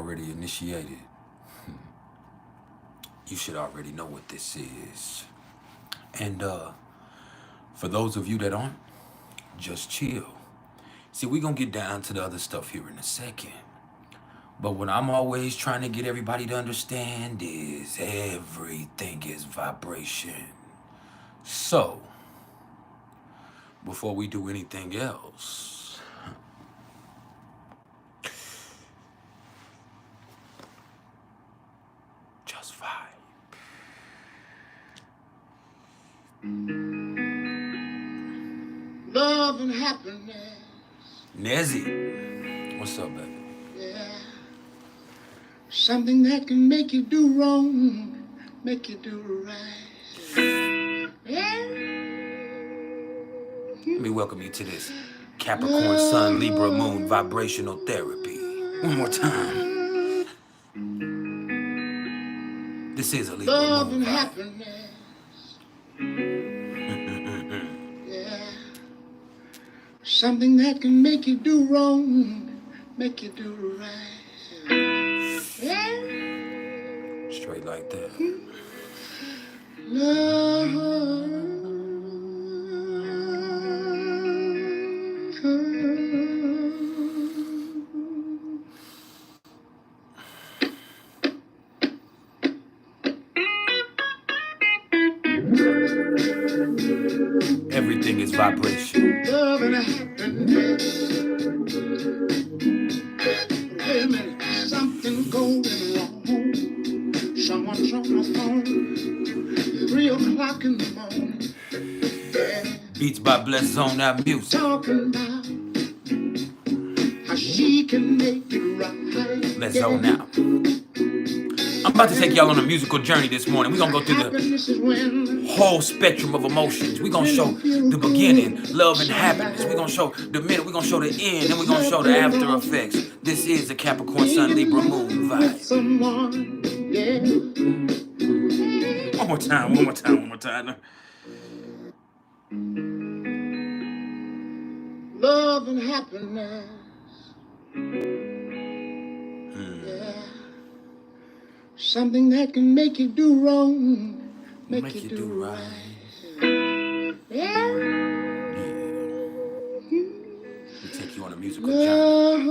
already initiated, you should already know what this is. And for those of you that aren't, just chill. See, we're going to get down to the other stuff here in a second. But what I'm always trying to get everybody to understand is everything is vibration. So, before we do anything else, just vibe. Love and happiness. Nezzy, what's up, baby? Yeah. Something that can make you do wrong, make you do right. Yeah. Let me welcome you to this Capricorn Sun, Libra Moon vibrational therapy. One more time. This is a Libra Love Moon and vibe. happiness. Yeah. Something that can make you do wrong, make you do right. Yeah. Straight like that. Love. Everything is vibration. Love and happiness. Wait a minute, something's going wrong. Someone's on the phone. 3 o'clock in the morning. Yeah. Beats by Bless Zone Out Music. Talking about how she can make it right. Let's zone out. I'm about to take y'all on a musical journey this morning. We're going to go through the whole spectrum of emotions. We're going to show the beginning, love and happiness. We're going to show the middle. We're going to show the end. And we're going to show the after effects. This is the Capricorn Sun, Libra Moon vibe. One more time, one more time, one more time. Love and happiness. Yeah. Something that can make you do wrong, make you do right. Yeah. We'll take you on a musical journey.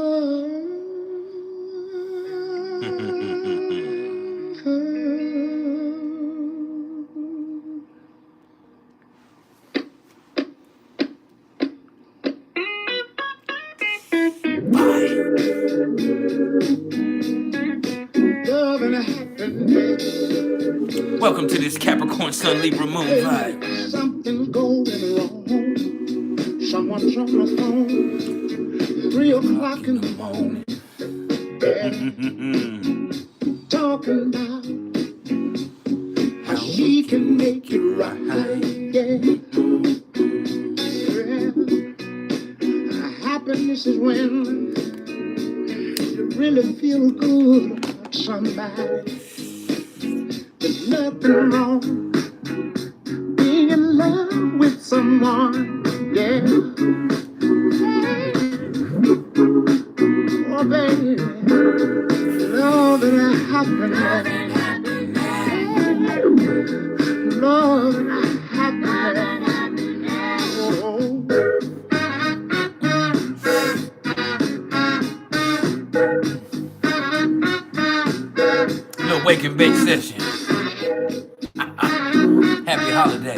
Love and happiness. Welcome to this Capricorn Sun, Libra Moon vibe. Something's going wrong. Someone's on the phone. 3 o'clock in the morning. Yeah. Talking about how she can make it right. Yeah. Happiness is when you really feel good about somebody. There's nothing wrong being in love with someone. Yeah. Oh, baby, love and happiness. Love and happiness. Oh. Little wake and bake session. Happy holiday.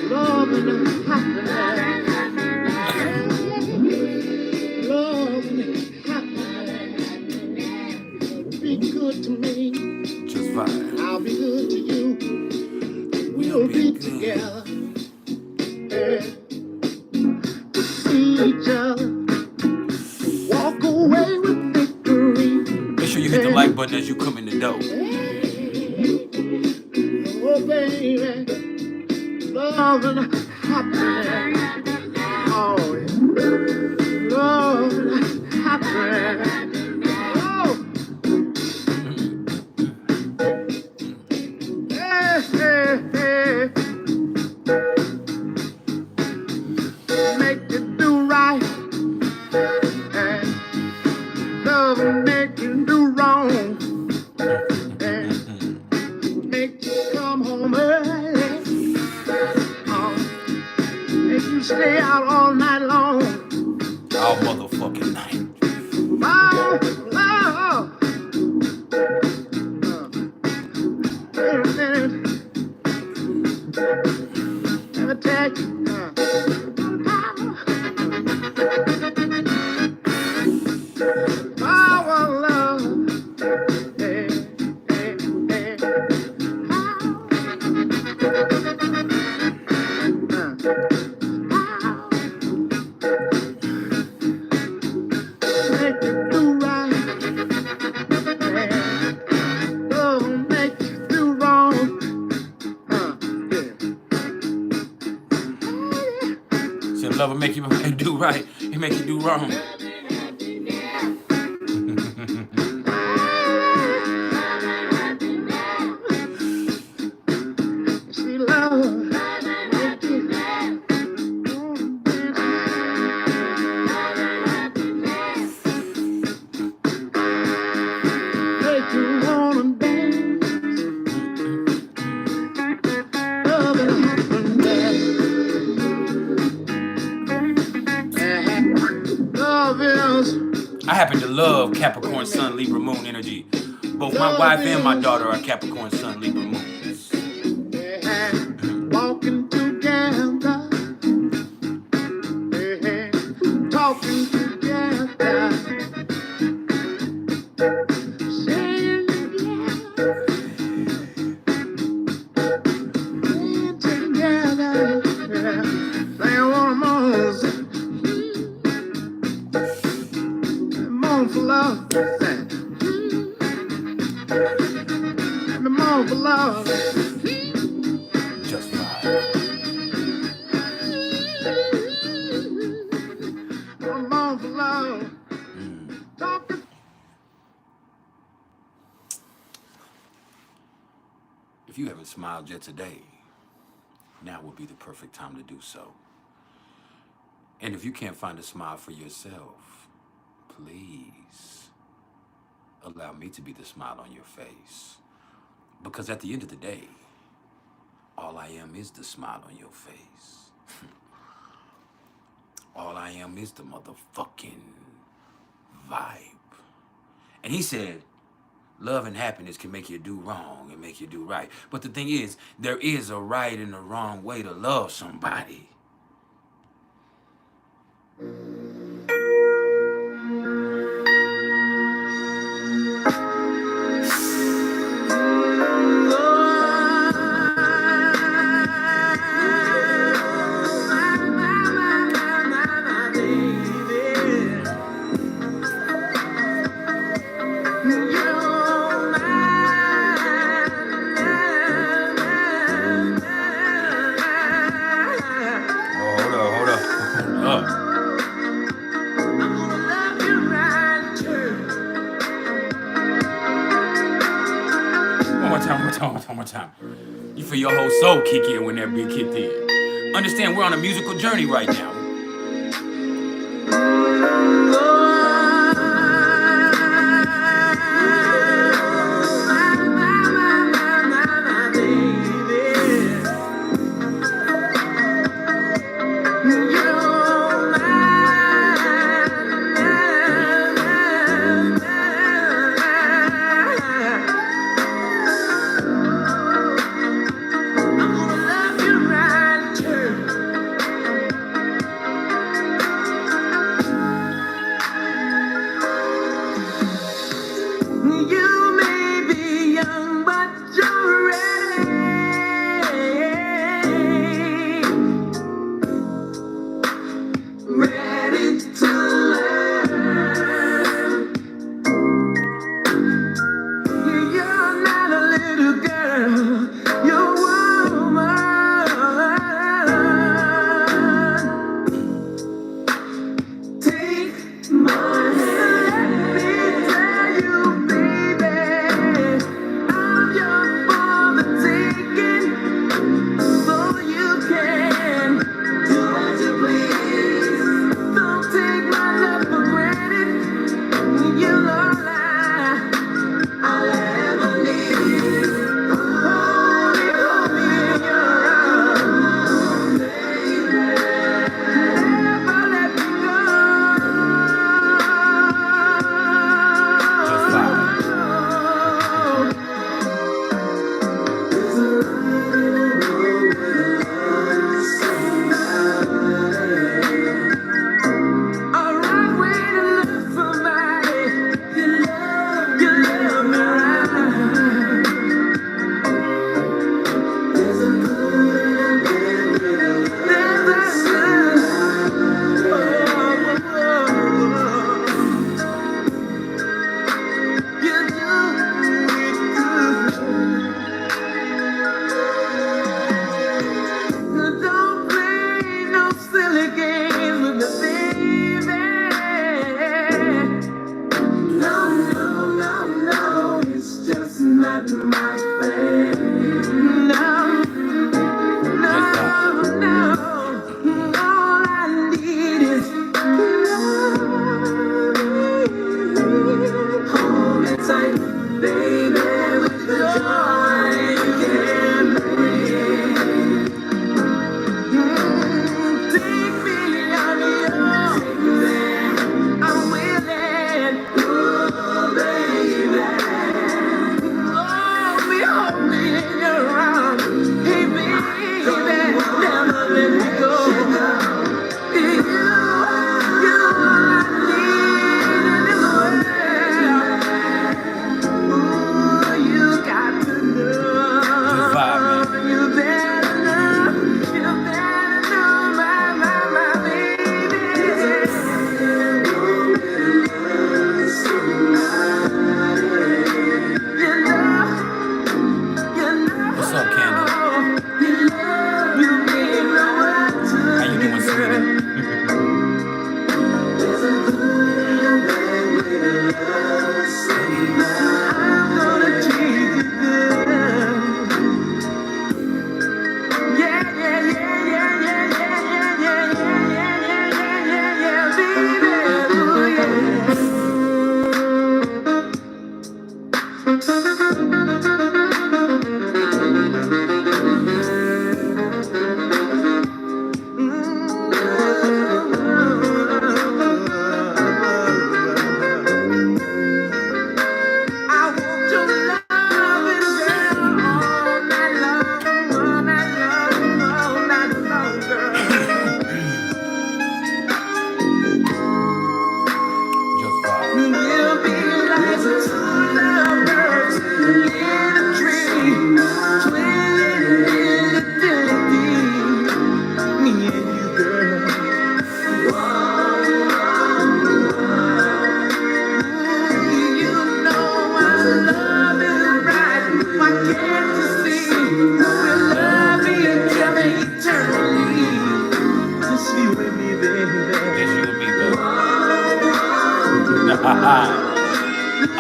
Love and happiness. Love and happiness. Be good to me. Just vibe. I'll be good to you. We'll be together. Yeah. To see each other. Walk away with victory. Make sure you hit the like button as you come in the door. Oh, baby, love and happiness. Oh, yeah. Love and happiness. Oh. Yeah, yeah, yeah. stay out all night long. All motherfucking night. Oh, Lord. Wait a minute. Let me tell you. Power, love. Hey, hey, hey. Make you do right. Love will make you do wrong. Said love will make you do right. He make you do wrong. See, love. Make you wanna dance. Love and happiness. Love is. I happen to love Capricorn Sun, Libra Moon energy. Both my wife and my daughter are Capricorn Sun, Libra Moons. Walking together, talking together, saying together, they want more for love, more for love. Just fine. More for love. Talking. If you haven't smiled yet today, now would be the perfect time to do so. And if you can't find a smile for yourself, please allow me to be the smile on your face. Because at the end of the day, all I am is the smile on your face. All I am is the motherfucking vibe. And he said, love and happiness can make you do wrong and make you do right. But the thing is, there is a right and a wrong way to love somebody. One more time. You feel your whole soul kick in when that beat kicked in. Understand, we're on a musical journey right now.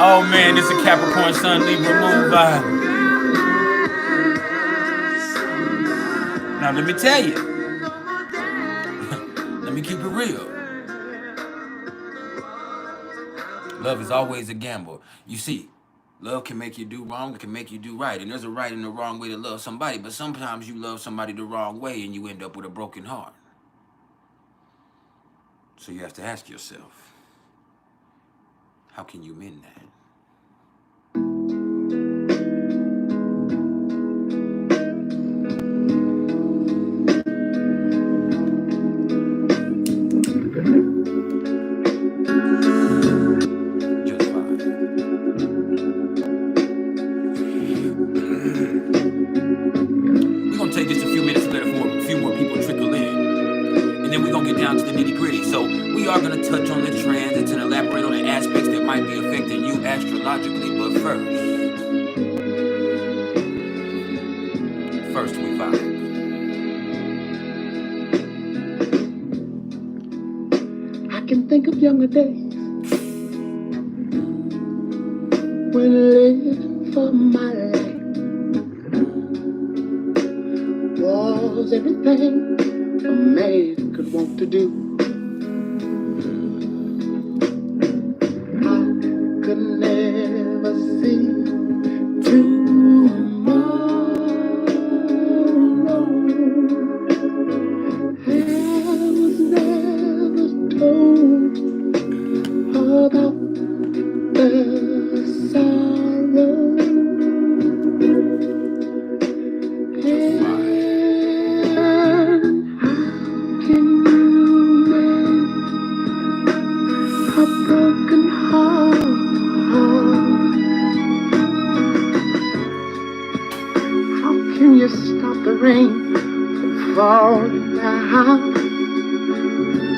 Oh man, this is a Capricorn Sun Libra Moon vibe. Now let me tell you. Let me keep it real. Love is always a gamble. You see, love can make you do wrong, it can make you do right. And there's a right and a wrong way to love somebody, but sometimes you love somebody the wrong way and you end up with a broken heart. So you have to ask yourself, how can you mend that? Touch on the transits and elaborate on the aspects that might be affecting you astrologically, but first we vibe. I can think of younger days when living for my life was everything a man could want to do.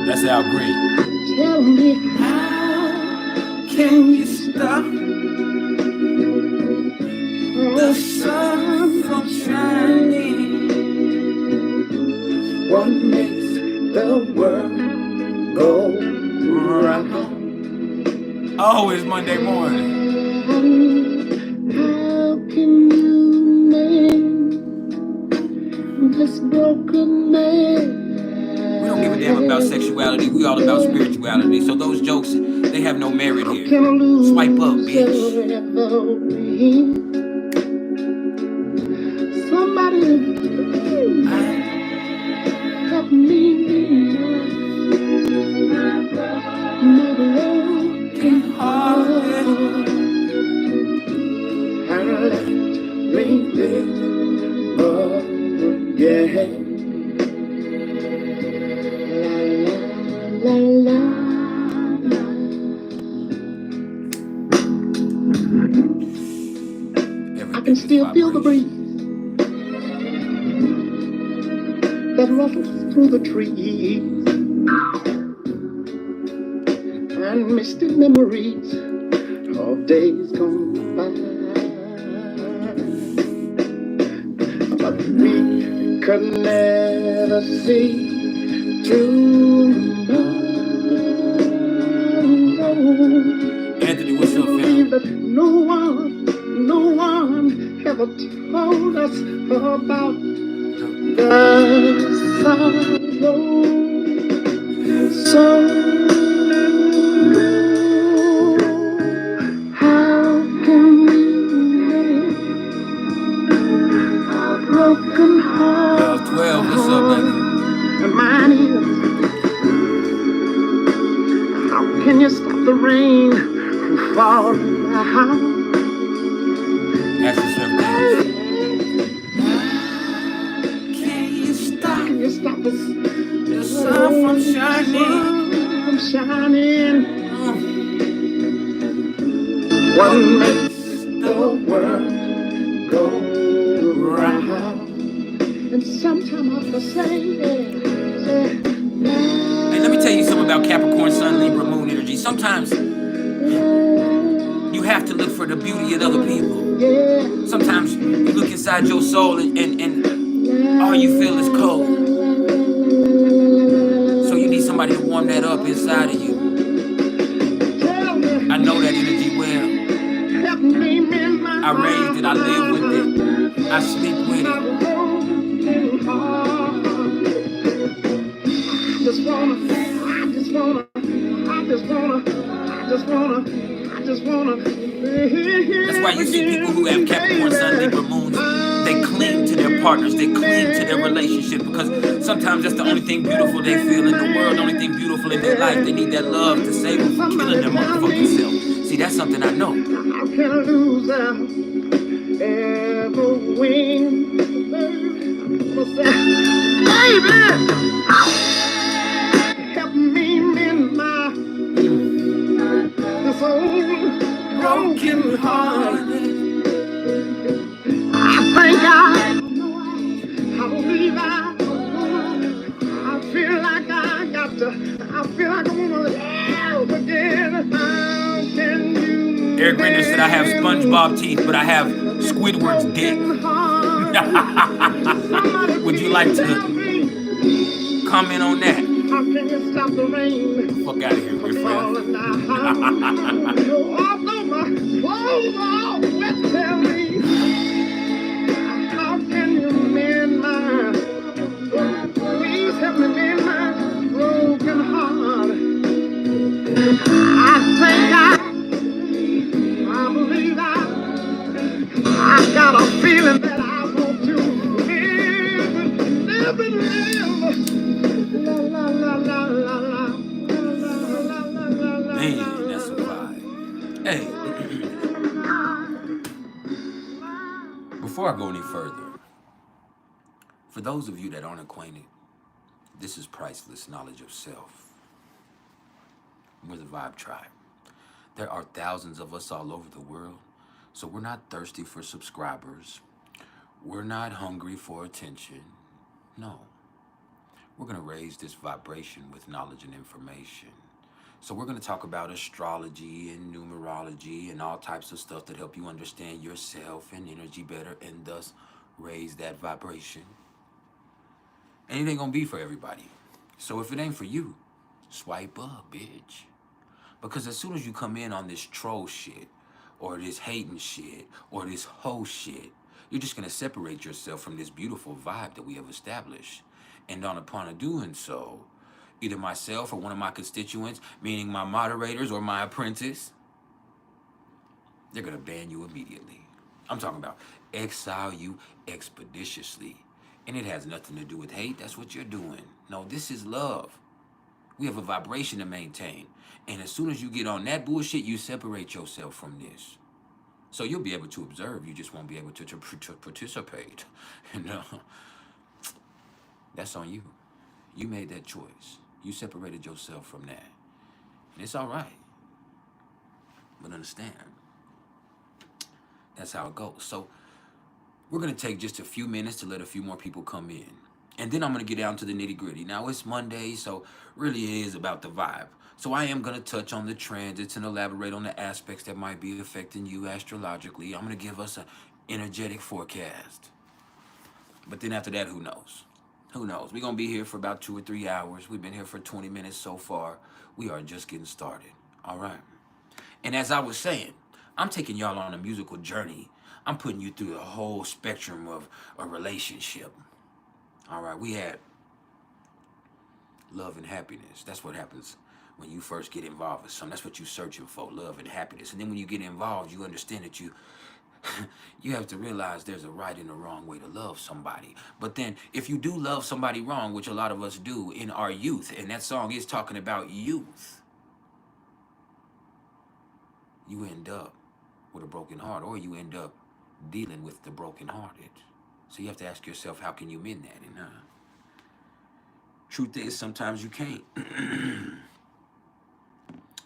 That's how great. Tell me, how can you stop the sun from shining? What makes the world go round? Oh, it's Monday morning. How can you mend this broken man? We don't give a damn about sexuality. We all about spirituality. So those jokes, they have no merit here. Swipe up, bitch. Somebody help me. My broken heart and let me live again. La, la, la. I can still feel the breeze that ruffles through the trees and misty memories of days gone by. But we could never see Anthony, what's up, fam? That no one ever told us about the sorrow. So how can we make a broken heart? 12, what's up, baby? And mine is, how can you stop the rain from falling down? Ask yourself that. Can you stop the sun from shining? What makes the world go round? And sometimes I have to say, Hey, let me tell you something about Capricorn Sun Libra Moon energy. Sometimes you have to look for the beauty in other people. Sometimes you look inside your soul and all you feel is cold. So you need somebody to warm that up inside of you. I know I live with it. I sleep with it. I just wanna. That's why you see people who have Capricorn Sun, Libra Moons, they cling to their partners, they cling to their relationship, because sometimes that's the only thing beautiful they feel in the world, the only thing beautiful in their life. They need that love to save them from killing their motherfucking self. See, that's something I know. I can lose ever win. Baby, help me mend my this old broken heart. I think I believe I feel like I got to, I feel like I wanna live again. How can you Eric Render said I have SpongeBob teeth, but I have Squidward's dick. Would you like to comment on that? How can you stop the rain? Fuck out of here, my friend. Although my clothes are wet, tell me, how can you mend my, please help me mend my broken heart. I think I believe I got a feeling that I want to live and live. La la la la la la. Man, that's a vibe. Hey, before I go any further, for those of you that aren't acquainted, this is priceless knowledge of self. We're the Vibe Tribe. There are thousands of us all over the world, so we're not thirsty for subscribers. We're not hungry for attention. No. We're going to raise this vibration with knowledge and information. So we're going to talk about astrology and numerology and all types of stuff that help you understand yourself and energy better, and thus raise that vibration. And it ain't going to be for everybody. So if it ain't for you, swipe up, bitch. Because as soon as you come in on this troll shit, or this hating shit, or this hoe shit, you're just going to separate yourself from this beautiful vibe that we have established. And upon doing so, either myself or one of my constituents, meaning my moderators or my apprentice, they're going to ban you immediately. I'm talking about exile you expeditiously. And it has nothing to do with hate. That's what you're doing. No, this is love. We have a vibration to maintain. And as soon as you get on that bullshit, you separate yourself from this. So you'll be able to observe. You just won't be able to participate. That's on you. You made that choice. You separated yourself from that. And it's all right. But understand, that's how it goes. So we're going to take just a few minutes to let a few more people come in. And then I'm going to get down to the nitty gritty. Now it's Monday, so really it is about the vibe. So I am going to touch on the transits and elaborate on the aspects that might be affecting you astrologically. I'm going to give us an energetic forecast. But then after that, who knows? Who knows? We're going to be here for about 2 or 3 hours. We've been here for 20 minutes so far. We are just getting started. All right. And as I was saying, I'm taking y'all on a musical journey. I'm putting you through the whole spectrum of a relationship. All right. We had love and happiness. That's what happens when you first get involved with something. That's what you're searching for, love and happiness. And then when you get involved, you understand that you have to realize there's a right and a wrong way to love somebody. But then if you do love somebody wrong, which a lot of us do in our youth, and that song is talking about youth, you end up with a broken heart, or you end up dealing with the brokenhearted. So you have to ask yourself, how can you mend that? And truth is, sometimes you can't.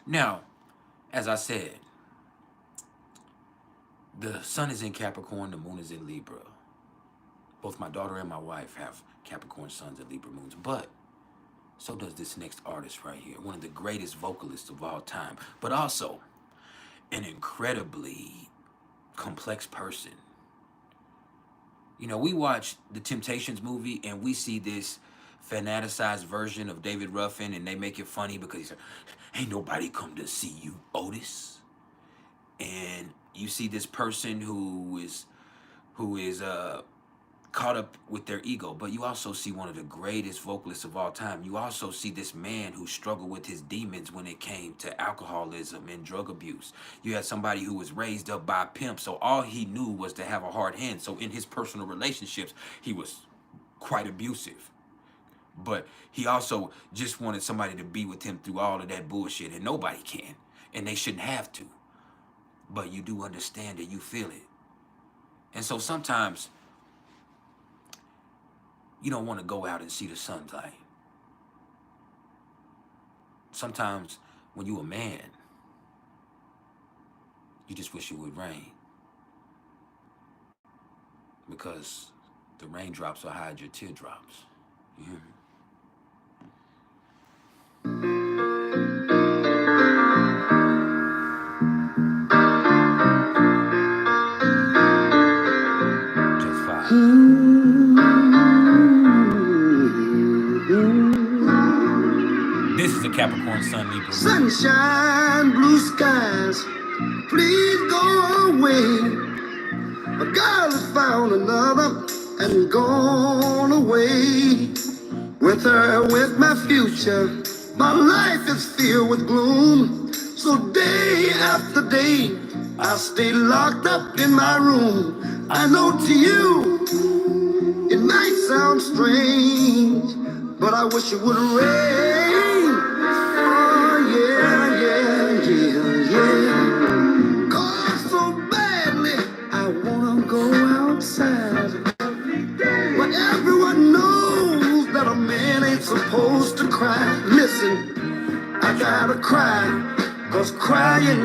Now, as I said, the sun is in Capricorn, the moon is in Libra. Both my daughter and my wife have Capricorn suns and Libra moons, but so does this next artist right here, one of the greatest vocalists of all time, but also an incredibly complex person. You know, we watch the Temptations movie and we see this fanaticized version of David Ruffin, and they make it funny because he's like, ain't nobody come to see you, Otis. And you see this person who is who is caught up with their ego. But you also see one of the greatest vocalists of all time. You also see this man who struggled with his demons when it came to alcoholism and drug abuse. You had somebody who was raised up by a pimp, so all he knew was to have a hard hand. So in his personal relationships, he was quite abusive. But he also just wanted somebody to be with him through all of that bullshit, and nobody can, and they shouldn't have to. But you do understand it, you feel it. And so sometimes you don't want to go out and see the sunlight. Sometimes when you a man, you just wish it would rain, because the raindrops will hide your teardrops. You hear me? Just fine. This is a Capricorn Sun, Libra Moon. Sunshine, blue skies, please go away. A girl has found another and gone away. With her, with my future, my life is filled with gloom. So day after day, I stay locked up in my room. I know to you, it might sound strange, but I wish it would rain. Oh yeah, yeah, yeah, yeah. Cause so badly, I wanna go outside. But everyone knows that a man ain't supposed to cry. Listen, I gotta cry, cause crying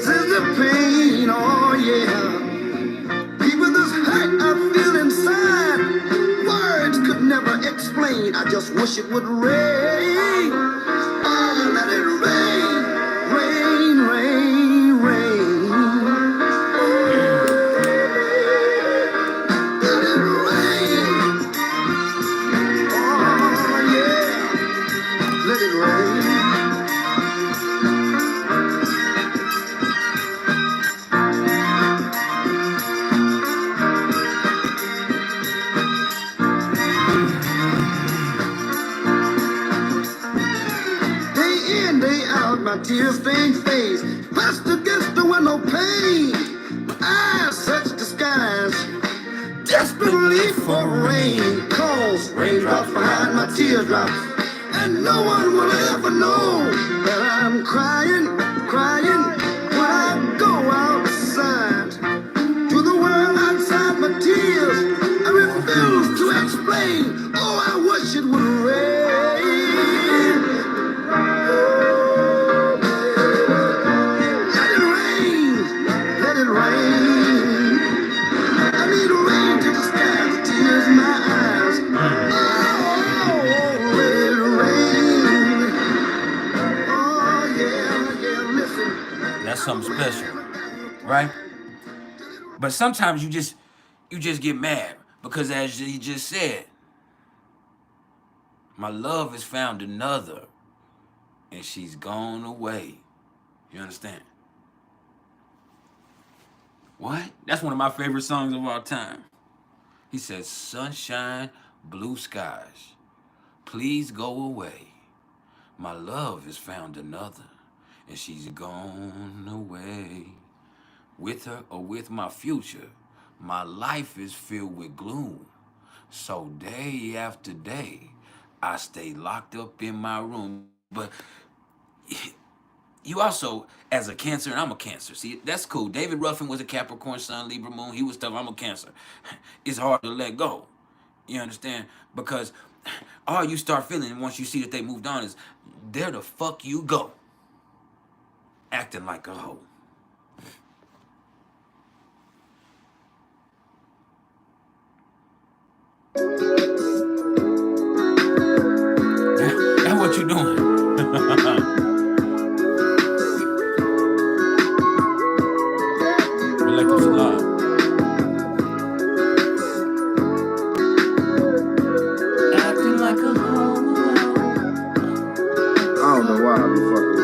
is the pain, oh yeah. Even this hurt I feel inside, words could never explain. I just wish it would rain. Oh, let it rain, rain, rain, rain. Let it rain. Oh yeah, let it rain. My tear-stained face pressed against the window pane. My eyes search the skies desperately for rain. Cause raindrops behind my teardrops, and no one will ever know that I'm crying, crying when I go outside. To the world outside my tears, I refuse to explain. Oh, I wish it would rain. That's something special, right? But sometimes you just get mad because, as you just said, my love has found another and she's gone away. You understand? What? That's one of my favorite songs of all time. He says, sunshine, blue skies, please go away. My love has found another and she's gone away. With her or with my future, my life is filled with gloom. So day after day, I stay locked up in my room. But you also, as a Cancer, and I'm a Cancer. See, that's cool. David Ruffin was a Capricorn Sun, Libra Moon. He was tough. I'm a Cancer. It's hard to let go. You understand? Because all you start feeling once you see that they moved on is, there the fuck you go. Acting like a hoe. That's what you doing. Acting like a hoe. I don't know why I be fucking.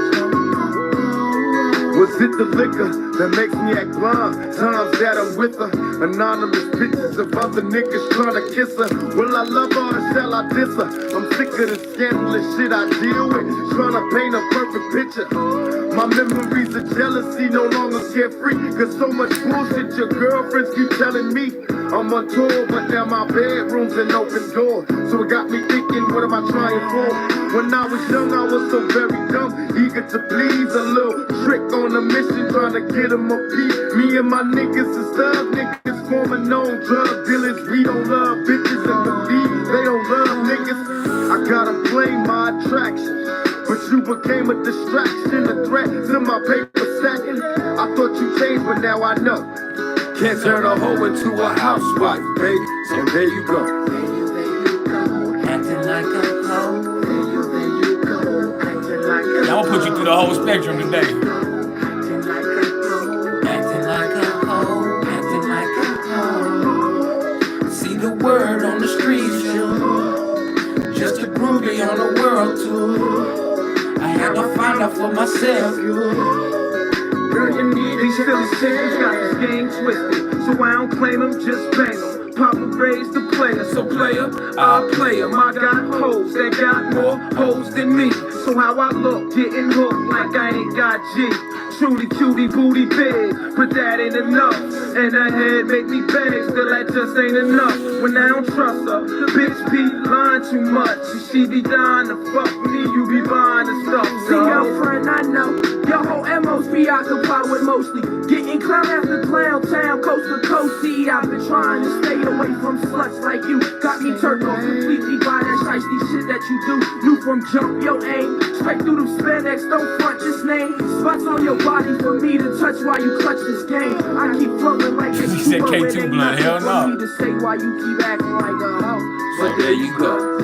Was it the liquor that makes me act blind. Times that I'm with her. Anonymous pictures of other niggas trying to kiss her. Will I love her or shall I diss her? I'm sick of the scandalous shit I deal with. Trying to paint a perfect picture. My memories of jealousy no longer carefree. Cause so much bullshit your girlfriends keep telling me. I'm on tour, but now my bedroom's an open door. So it got me thinking, what am I trying for? When I was young, I was so very dumb, eager to please. A little trick on a mission, trying to get them a piece. Me and my niggas is thug niggas, forming known drug dealers. We don't love bitches and believe they don't love niggas. I gotta blame my attraction, but you became a distraction, a threat to my paper stacking. I thought you changed, but now I know. Can't turn a hoe into a housewife, baby. So there you go. Acting like a hoe. I'm gonna put you through the whole spectrum today. Acting like a hoe. Acting like a hoe. See the word on the streets, you. Just a groupie on the world tour. I had to find out for myself, you. Girl, you need these silly shit, got this game twisted. So I don't claim them, just bang them. Papa raised the player, so player, I'll play him. I got hoes that got more hoes than me. So how I look, getting hooked like I ain't got G. Truly cutie booty big, but that ain't enough. And her head make me beg, still that just ain't enough. When I don't trust her, the bitch be lying too much. She be dying to fuck me, you be buying the stuff. See your friend, I know. Your whole MO's preoccupied with mostly getting clown after clown, town, coast to coast. See, I've been trying to stay away from sluts like you. Got me turned off completely by that shiesty shit that you do. Knew from jump your aim, straight through them spandex, don't front just name. Spots on your body for me to touch while you clutch this game. I keep flowing like this. He said K2 blunt, hell no. For me to say why you keep acting like a hoe. So there you go.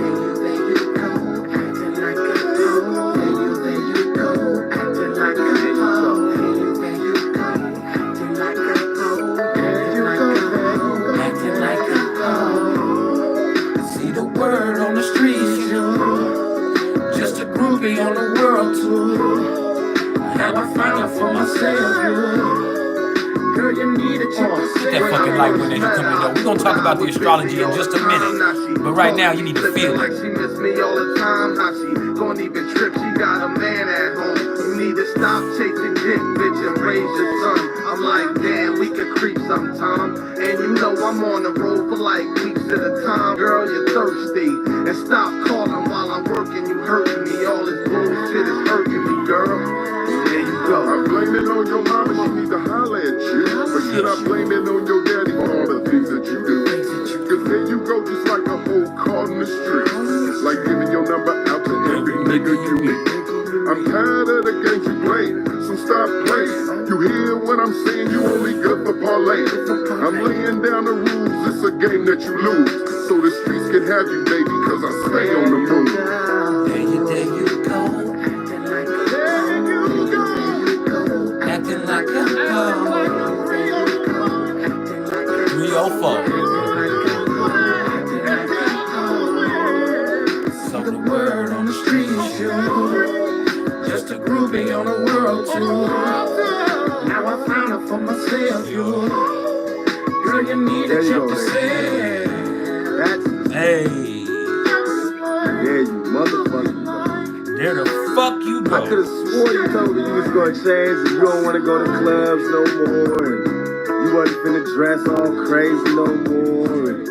On the world tour, I had to find out for myself. Girl, you need a chance. Get that fucking light when you come in though. We're gonna talk about the astrology in just a minute. But right now, you need to feel like it. she miss me all the time. How she don't even trip? She got a man at home. You need to stop chasing dick, bitch, and raise your son. I'm like, damn, we could creep sometime. And you know I'm on the road for like weeks at a time. Girl, you're thirsty. And stop calling while I'm working. You hurting me. All this bullshit is hurting me, girl. There you go. I blame it on your mama, she need to holler at you. Or should I blame it on your daddy for all the things that you do? Cause there you go, just like a whole caught in the street. Like giving your number out to every nigga you meet. I'm tired of the games you play, so stop playing. You hear what I'm saying, you only good for parlay. I'm laying down the rules, it's a game that you lose. So the streets can have you, baby, cause I stay on the move. There you go. Acting like a hoe. 304. So the word on the street is you. Just a groupie on the world tour. Now I found out for myself, you. Girl, you need to check yourself. Hey. Yeah, you motherfucker. There the fuck you I go. could've swore you told me you was gonna change and you don't wanna go to clubs no more. And you wasn't finna dress all crazy no more. And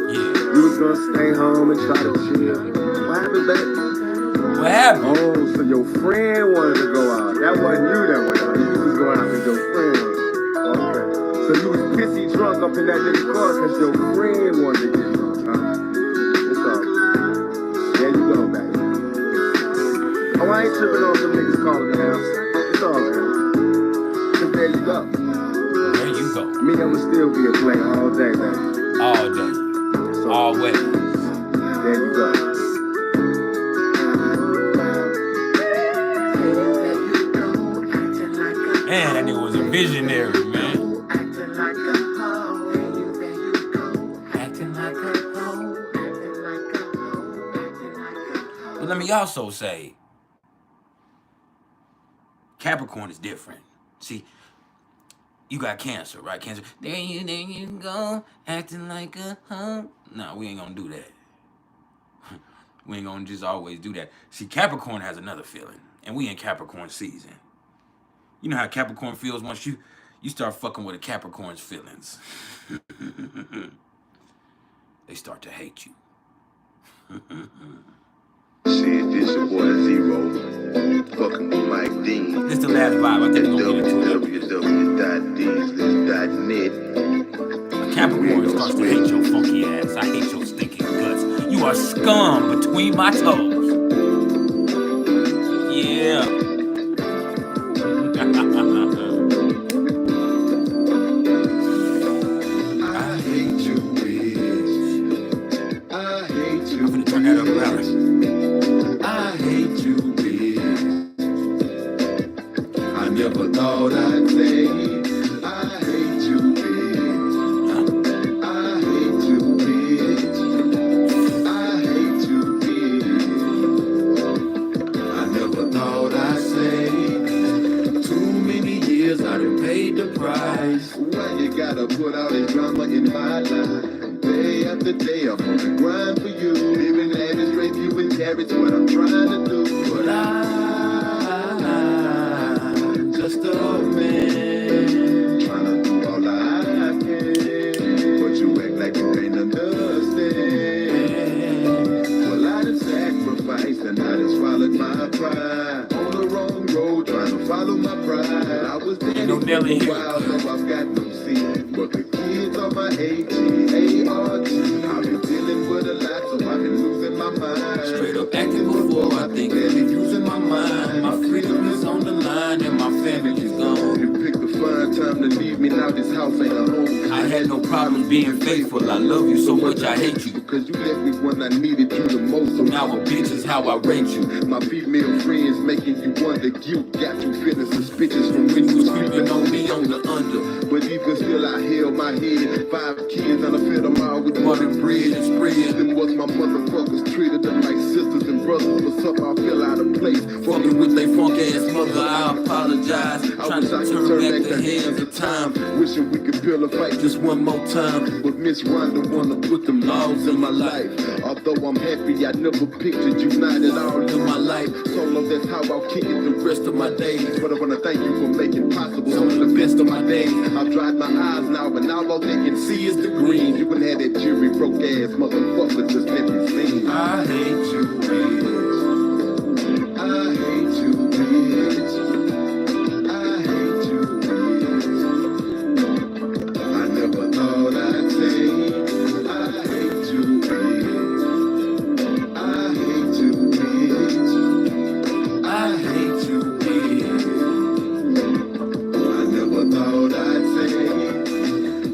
you was gonna stay home and try to chill. What happened, baby? What happened? Oh, so your friend wanted to go out. That wasn't you that went out. You was just going out with your friend. Okay. So you was pissy drunk up in that nigga car because your friend wanted to get drunk, huh? It's all good. There you go, baby. Oh, I ain't tripping on some niggas calling me now. It's all good. Cause there you go. There you go. Me, I'ma still be a player all day, baby. All day. So, Always. there you go. Man, that nigga was a visionary, man. Acting like a hoe. Acting like a hoe. Acting like a hoe. Acting like a hoe. But let me also say, Capricorn is different. See, You got Cancer, right? Cancer. There you go, acting like a hoe. No, we ain't gonna do that. We ain't gonna just always do that. See, Capricorn has another feeling, and we in Capricorn season. You know how Capricorn feels once you start fucking with a Capricorn's feelings. They start to hate you. Shit, this your boy Zero. Fucking with Mike Dean. This the last vibe. I think we're gonna get into it. www.deanslist.net. Capricorn starts to hate your funky ass. I hate your stinking guts. You are scum between my toes. Yeah. I hate you, bitch. I hate you. I'm gonna turn that up louder. I hate you, bitch. I never thought I'd say I hate you, bitch. I hate you, bitch. I hate you, bitch. I never thought I'd say. Too many years I done paid the price. Why you gotta put all this drama in my life? Day after day I'm on the grind for you. Living lavish, straight view and carrots, what I'm trying to do. But I'm just a man, trying to do all I can. But you act like you ain't understand. Well, I done sacrificed and I done swallowed my pride. On the wrong road, trying to follow my pride. I was dead No Nelly for a here. while, so I've got no seat. But the kids are my AT-ART. I've been dealing with a lot, so I've been losing my mind. Straight up acting before I think that it's using my mind. My freedom is on the line and my family's gone. You picked a fine time to leave me, now this house ain't a home. I had no problems being faithful. I love you so much, I hate you. Because you left me when I needed you the most. So Now a bitch is how I rate you. my female friends making you wonder. Guilt got you feeling suspicious from when you was creeping on me on the under. But even still I held my head. 5 kids and I fed them all with butter, bread, and spread. Them was my motherfuckers, treated them like sisters and brothers. What's up, I feel out of place. Fucking with they funk ass mother, I apologize. I Trying wish to I could turn back the hands of time. Wishing we could build a fight just one more time. But Miss Rhonda wanna put them laws in my life. Although I'm happy, I never pictured you not at all in my life. Solo, that's how I'll kick it the rest of my days. But I wanna thank you for making possible some of the best of my days. I've dried my eyes now, but now all they can see is the green. You wouldn't have that jury broke ass motherfucker just let me sing. I hate you, bitch. I hate you, bitch. I hate you, bitch. I never thought I'd say I hate you, bitch. I hate you, bitch. I hate you, bitch. I never thought I'd say.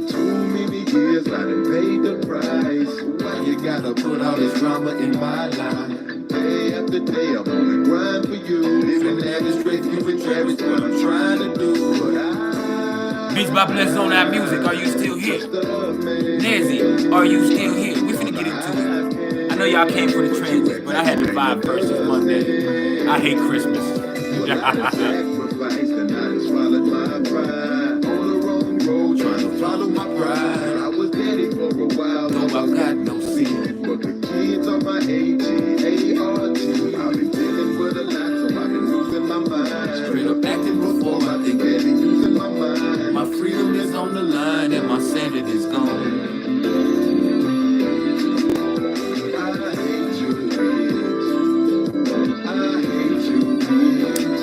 Too many years I done paid the price. Why you gotta put all this drama in my life? Day after day I'm on the grind for you. Living lavish, straight view and Travis, what I'm trying to do. But Beats by Bless on our music. Are you still here? Nezzy, are you still here? We finna get into it. I know y'all came for the transits, but I had to vibe versus Monday. I hate Christmas. sacrificed and I just swallowed my pride. On the wrong road, trying to follow my pride. I was daddy for a while, though I've got no sin. But the kids are my AT-ART. I've been dealing with a lot, so I've been losing my mind. Straight up acting before I think that it's using my mind. My freedom is on the line and my sanity's gone. I hate you, bitch. I hate you, bitch.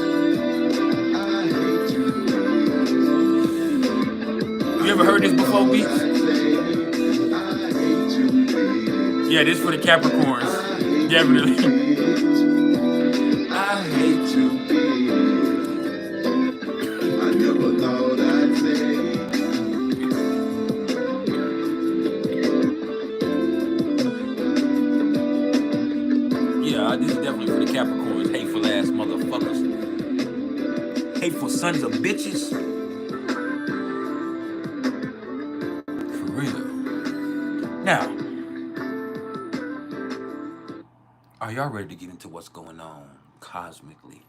I hate you, bitch. You ever heard this before, Beats? I hate you, bitch. Yeah, this for the Capricorns. Definitely. I hate you, bitch. I never thought I'd say. Yeah, this is definitely for the Capricorns. Hateful ass motherfuckers. Hateful sons of bitches. For real. Now, are y'all ready to get into what's going on cosmically?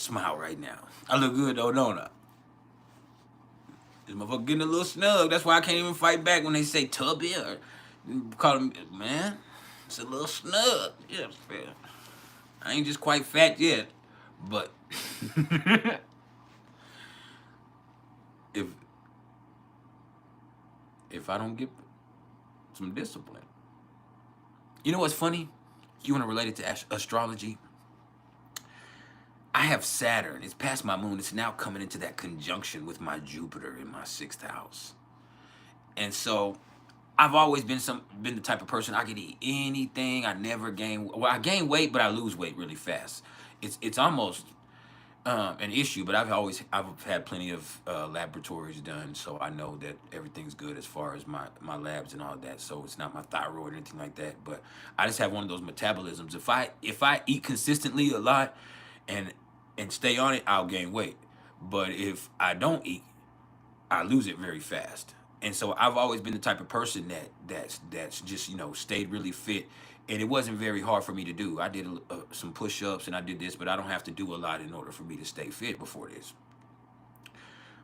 Smile right now. I look good though, don't I? This motherfucker getting a little snug. That's why I can't even fight back when they say tubby or call him, man. It's a little snug. Yeah, fair. I ain't just quite fat yet, but if I don't get some discipline. You know what's funny? You want to relate it to astrology? I have Saturn. It's past my moon. It's now coming into that conjunction with my Jupiter in my 6th house. And so I've always been the type of person I could eat anything. I never gain. Well, I gain weight, but I lose weight really fast. It's almost an issue, but I've had plenty of laboratories done, so I know that everything's good as far as my labs and all that. So it's not my thyroid or anything like that. But I just have one of those metabolisms. If I eat consistently a lot and stay on it, I'll gain weight. But if I don't eat, I lose it very fast. And so I've always been the type of person that's just stayed really fit, and it wasn't very hard for me to do. I did some push-ups and I did this, but I don't have to do a lot in order for me to stay fit before this.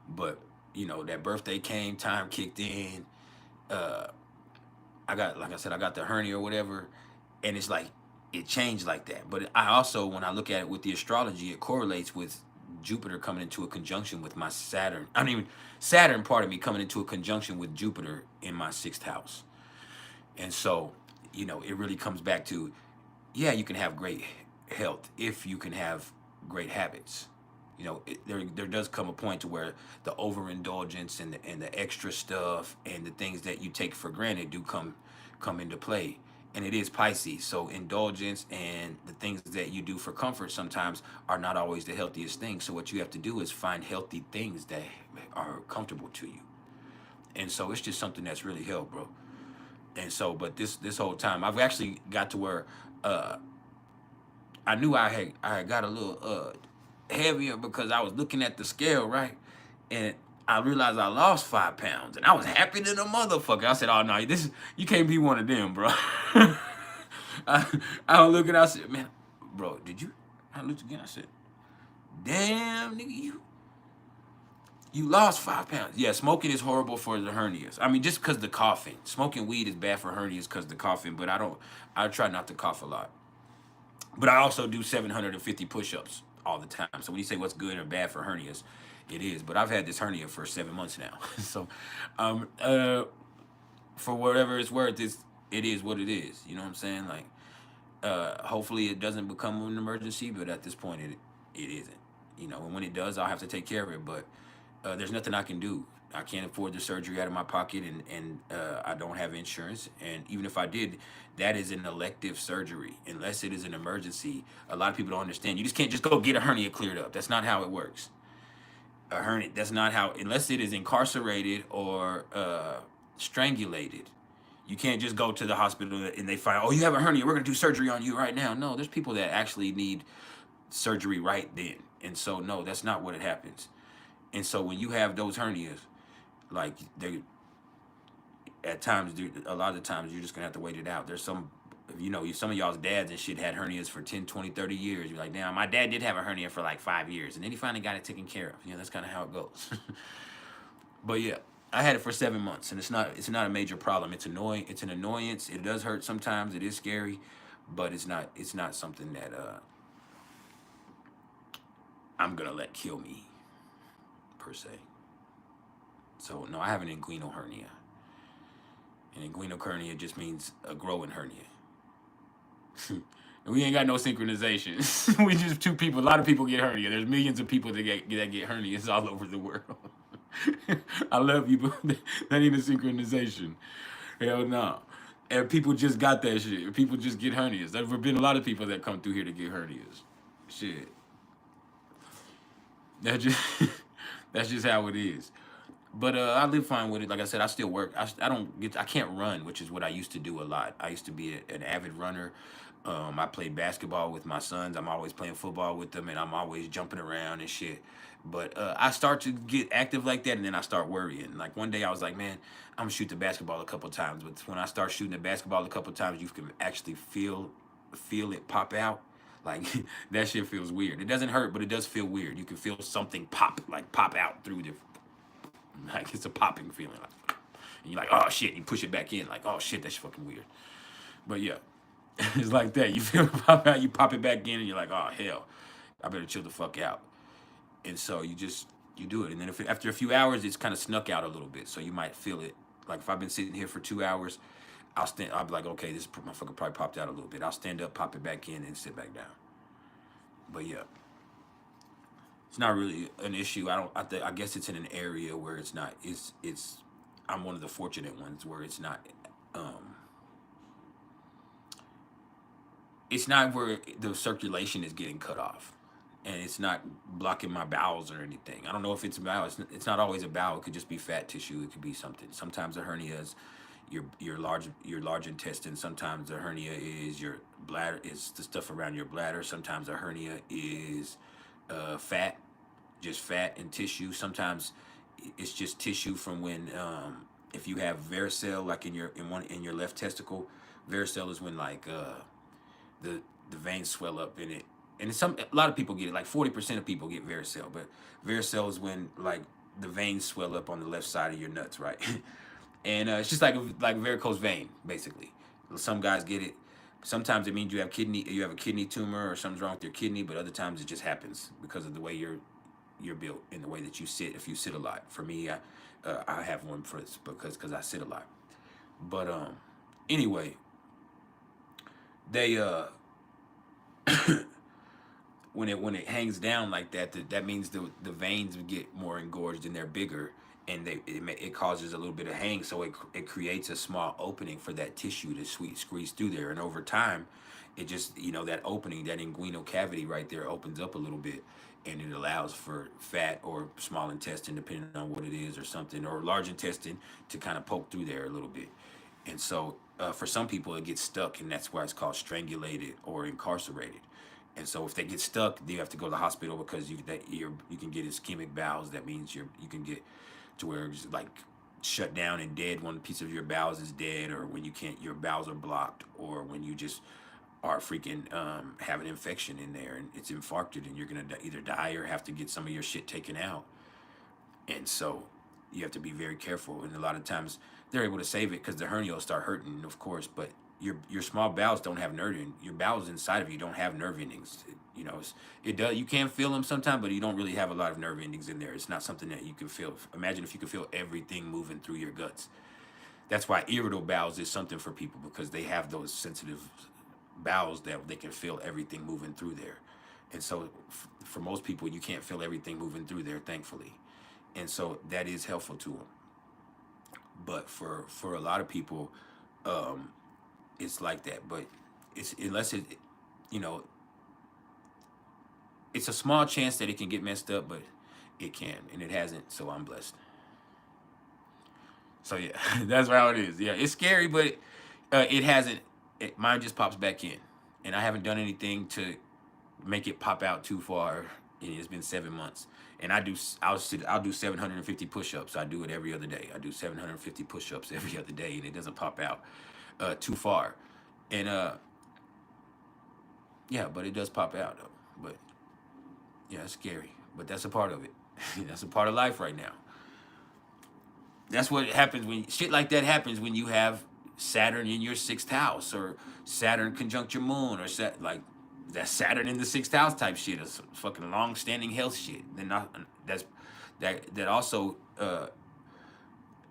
But that birthday came, time kicked in. I got the hernia or whatever, and it's like it changed like that. But I also, when I look at it with the astrology, it correlates with Jupiter coming into a conjunction with my Saturn. Saturn, part of me, coming into a conjunction with Jupiter in my 6th house. And so, it really comes back to, yeah, you can have great health if you can have great habits. There does come a point to where the overindulgence and the extra stuff and the things that you take for granted do come into play. And it is Pisces, so indulgence and the things that you do for comfort sometimes are not always the healthiest things. So what you have to do is find healthy things that are comfortable to you. And so it's just something that's really helped, bro. And so, but this whole time, I've actually got to where I knew I had got a little heavier because I was looking at the scale, right? And I realized I lost 5 pounds, and I was happy than a motherfucker. I said, "Oh no, you can't be one of them, bro." I was looking. I said, "Man, bro, did you?" I looked again. I said, "Damn, nigga, you lost 5 pounds." Yeah, smoking is horrible for the hernias. Just because the coughing. Smoking weed is bad for hernias because the coughing. But I try not to cough a lot. But I also do 750 push-ups all the time. So when you say what's good or bad for hernias, it is. But I've had this hernia for 7 months now. So, for whatever it's worth, it is what it is. You know what I'm saying? Like, hopefully it doesn't become an emergency, but at this point it isn't. And when it does, I'll have to take care of it. But there's nothing I can do. I can't afford the surgery out of my pocket, and I don't have insurance. And even if I did, that is an elective surgery. Unless it is an emergency, a lot of people don't understand. You just can't just go get a hernia cleared up. That's not how it works. A hernia, that's not how, unless it is incarcerated or strangulated. You can't just go to the hospital and they find, oh, you have a hernia, we're going to do surgery on you right now. No, there's people that actually need surgery right then. And so, no, that's not what it happens. And so when you have those hernias, like, at times, a lot of the times, you're just going to have to wait it out. There's some of y'all's dads and shit had hernias for 10, 20, 30 years. You're like, damn, my dad did have a hernia for like 5 years. And then he finally got it taken care of. That's kind of how it goes. But yeah, I had it for 7 months, and it's not a major problem. It's annoying. It's an annoyance. It does hurt sometimes. It is scary, but it's not something that I'm going to let kill me, per se. So, no, I have an inguinal hernia. An inguinal hernia just means a growing hernia. We ain't got no synchronization. We just two people. A lot of people get hernia. There's millions of people that get hernias all over the world. I love you, but that ain't a synchronization. Hell no. And people just got that shit. People just get hernias. There's been a lot of people that come through here to get hernias. Shit. That's just how it is. But I live fine with it. Like I said, I still work. I can't run, which is what I used to do a lot. I used to be an avid runner. I played basketball with my sons. I'm always playing football with them, and I'm always jumping around and shit. But I start to get active like that, and then I start worrying. Like one day I was like, man, I'm going to shoot the basketball a couple times. But when I start shooting the basketball a couple times, you can actually feel it pop out. Like that shit feels weird. It doesn't hurt, but it does feel weird. You can feel something pop out through the, like it's a popping feeling. Like, and you're like, oh shit, you push it back in, like, oh shit, that's fucking weird. But yeah, it's like that. You feel it pop out, you pop it back in, and you're like, oh hell, I better chill the fuck out. And so you do it. And then after a few hours, it's kind of snuck out a little bit. So you might feel it. Like if I've been sitting here for 2 hours, I'll be like, okay, this motherfucker probably popped out a little bit. I'll stand up, pop it back in, and sit back down. But yeah, it's not really an issue. I guess it's in an area where it's not. I'm one of the fortunate ones where it's not. It's not where the circulation is getting cut off, and it's not blocking my bowels or anything. I don't know if it's a bowel. It's not always a bowel. It could just be fat tissue. It could be something. Sometimes a hernia is your large intestine. Sometimes a hernia is your bladder. Is the stuff around your bladder. Sometimes a hernia is fat, just fat and tissue. Sometimes it's just tissue from when if you have varicelle, like in your left testicle. Varicelle is when like the veins swell up in it. And a lot of people get it, like 40% of people get varicelle, but varicelle is when like the veins swell up on the left side of your nuts, right? And it's just like varicose vein, basically. Some guys get it. Sometimes it means you have a kidney tumor or something's wrong with your kidney, but other times it just happens because of the way you're built and the way that you sit. If you sit a lot, for me, I have one because I sit a lot. But anyway, they when it hangs down like that, that means the veins get more engorged and they're bigger, and it causes a little bit of hang, so it creates a small opening for that tissue to squeeze through there, and over time, it just that opening, that inguinal cavity right there, opens up a little bit, and it allows for fat or small intestine, depending on what it is, or something, or large intestine to kind of poke through there a little bit, and so for some people it gets stuck, and that's why it's called strangulated or incarcerated. And so if they get stuck, you have to go to the hospital because you can get ischemic bowels. That means you can get to where it's like shut down and dead. One piece of your bowels is dead, or when your bowels are blocked, or when you just are freaking have an infection in there and it's infarcted, and you're gonna either die or have to get some of your shit taken out. And so you have to be very careful. And a lot of times they're able to save it because the hernia will start hurting, of course, but your small bowels don't have nerve. Your bowels inside of you don't have nerve endings. It does. You can feel them sometimes, but you don't really have a lot of nerve endings in there. It's not something that you can feel. Imagine if you could feel everything moving through your guts. That's why irritable bowels is something for people, because they have those sensitive bowels that they can feel everything moving through there. And so for most people, you can't feel everything moving through there, thankfully. And so that is helpful to them. But for a lot of people, it's like that. But it's it's a small chance that it can get messed up, but it can, and it hasn't. So I'm blessed. So yeah, that's how it is. Yeah, it's scary, but it hasn't. Mine just pops back in, and I haven't done anything to make it pop out too far. And it's been 7 months, and I'll do 750 push-ups. I do it every other day. I do 750 push-ups every other day, and it doesn't pop out too far. And yeah, but it does pop out though. But yeah, it's scary, but that's a part of it. That's a part of life right now. That's what happens when shit like that happens, when you have Saturn in your 6th house, or Saturn conjunct your moon, or like that Saturn in the 6th house type shit. Is fucking long-standing health shit. Then that also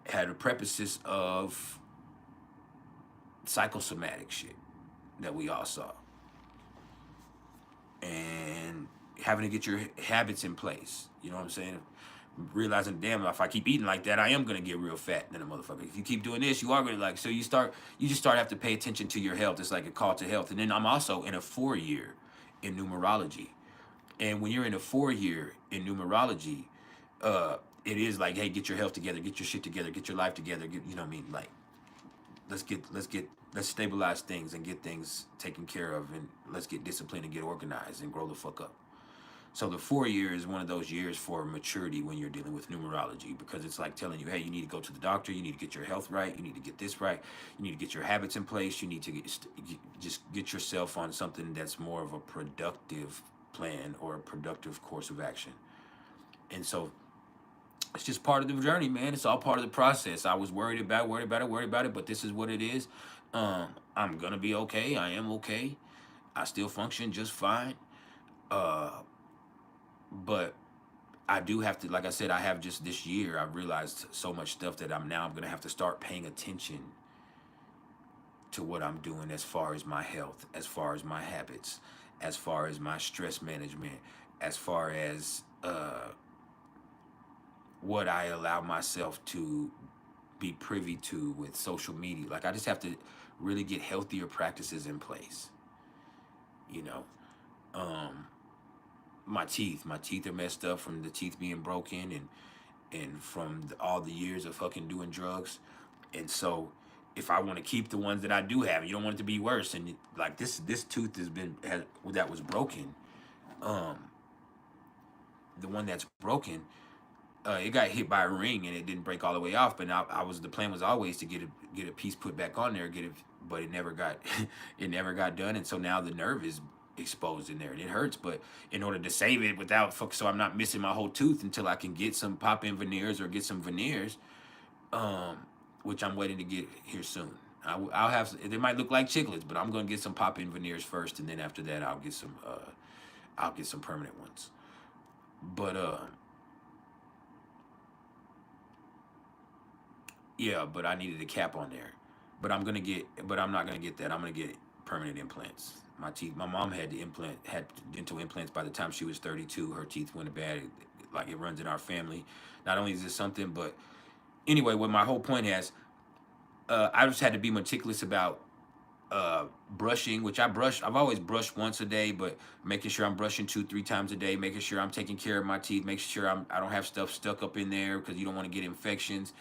had a preface of psychosomatic shit that we all saw, and having to get your habits in place. You know what I'm saying? Realizing, damn, if I keep eating like that, I am gonna get real fat. Then a motherfucker. If you keep doing this, you are gonna so you just start have to pay attention to your health. It's like a call to health. And then I'm also in a 4-year in numerology, and when you're in a 4-year in numerology, it is like, hey, get your health together, get your shit together, get your life together. You know what I mean? Like, let's stabilize things and get things taken care of, and let's get disciplined and get organized and grow the fuck up. So the 4 year is one of those years for maturity when you're dealing with numerology, because it's like telling you, hey, you need to go to the doctor, you need to get your health right, you need to get this right, you need to get your habits in place, you need to just get yourself on something that's more of a productive plan or a productive course of action. And so it's just part of the journey, man. It's all part of the process. I was worried about it, but this is what it is. I'm gonna be okay. I am okay. I still function just fine. But I do have to, like I said, I have just this year, I've realized so much stuff that I'm gonna have to start paying attention to what I'm doing as far as my health, as far as my habits, as far as my stress management, as far as what I allow myself to be privy to with social media. Like, I just have to really get healthier practices in place, you know. My teeth are messed up from the teeth being broken and from all the years of fucking doing drugs. And so if I want to keep the ones that I do have, you don't want it to be worse. And like this tooth that was broken, the one that's broken, it got hit by a ring and it didn't break all the way off. But the plan was always to get a piece put back on there, but it never got it never got done. And so now the nerve is exposed in there and it hurts. But in order to save it so I'm not missing my whole tooth until I can get some pop-in veneers or get some veneers, which I'm waiting to get here soon. I'll have, they might look like chiclets, but I'm gonna get some pop-in veneers first, and then after that I'll get some permanent ones. But yeah, but I needed a cap on there. But I'm not gonna get that. I'm gonna get permanent implants. My teeth, my mom had dental implants by the time she was 32. Her teeth went bad. Like, it runs in our family. Not only is this something, but anyway, what my whole point is, I just had to be meticulous about brushing, which I've always brushed once a day, but making sure I'm brushing 2-3 times a day, making sure I'm taking care of my teeth, making sure I don't have stuff stuck up in there, because you don't want to get infections.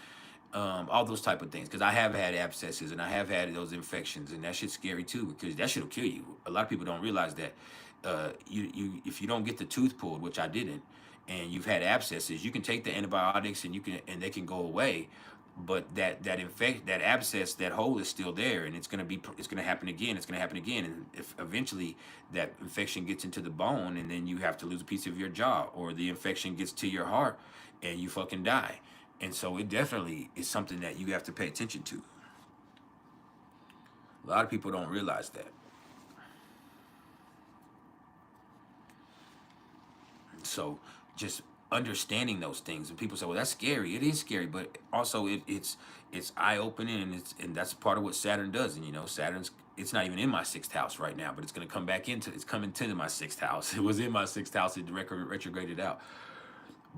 All those type of things, because I have had abscesses and I have had those infections, and that shit's scary too, because that shit'll kill you. A lot of people don't realize that if you don't get the tooth pulled, which I didn't, and you've had abscesses, you can take the antibiotics and they can go away, but that abscess, that hole is still there, and it's gonna happen again. And if eventually that infection gets into the bone, and then you have to lose a piece of your jaw, or the infection gets to your heart and you fucking die. And so it definitely is something that you have to pay attention to. A lot of people don't realize that. So just understanding those things, and people say, well, that's scary. It is scary, but also it's eye-opening, and that's part of what Saturn does. And, you know, it's not even in my 6th house right now, but it's going to come back it's coming to my 6th house. It was in my 6th house. It retrograded out.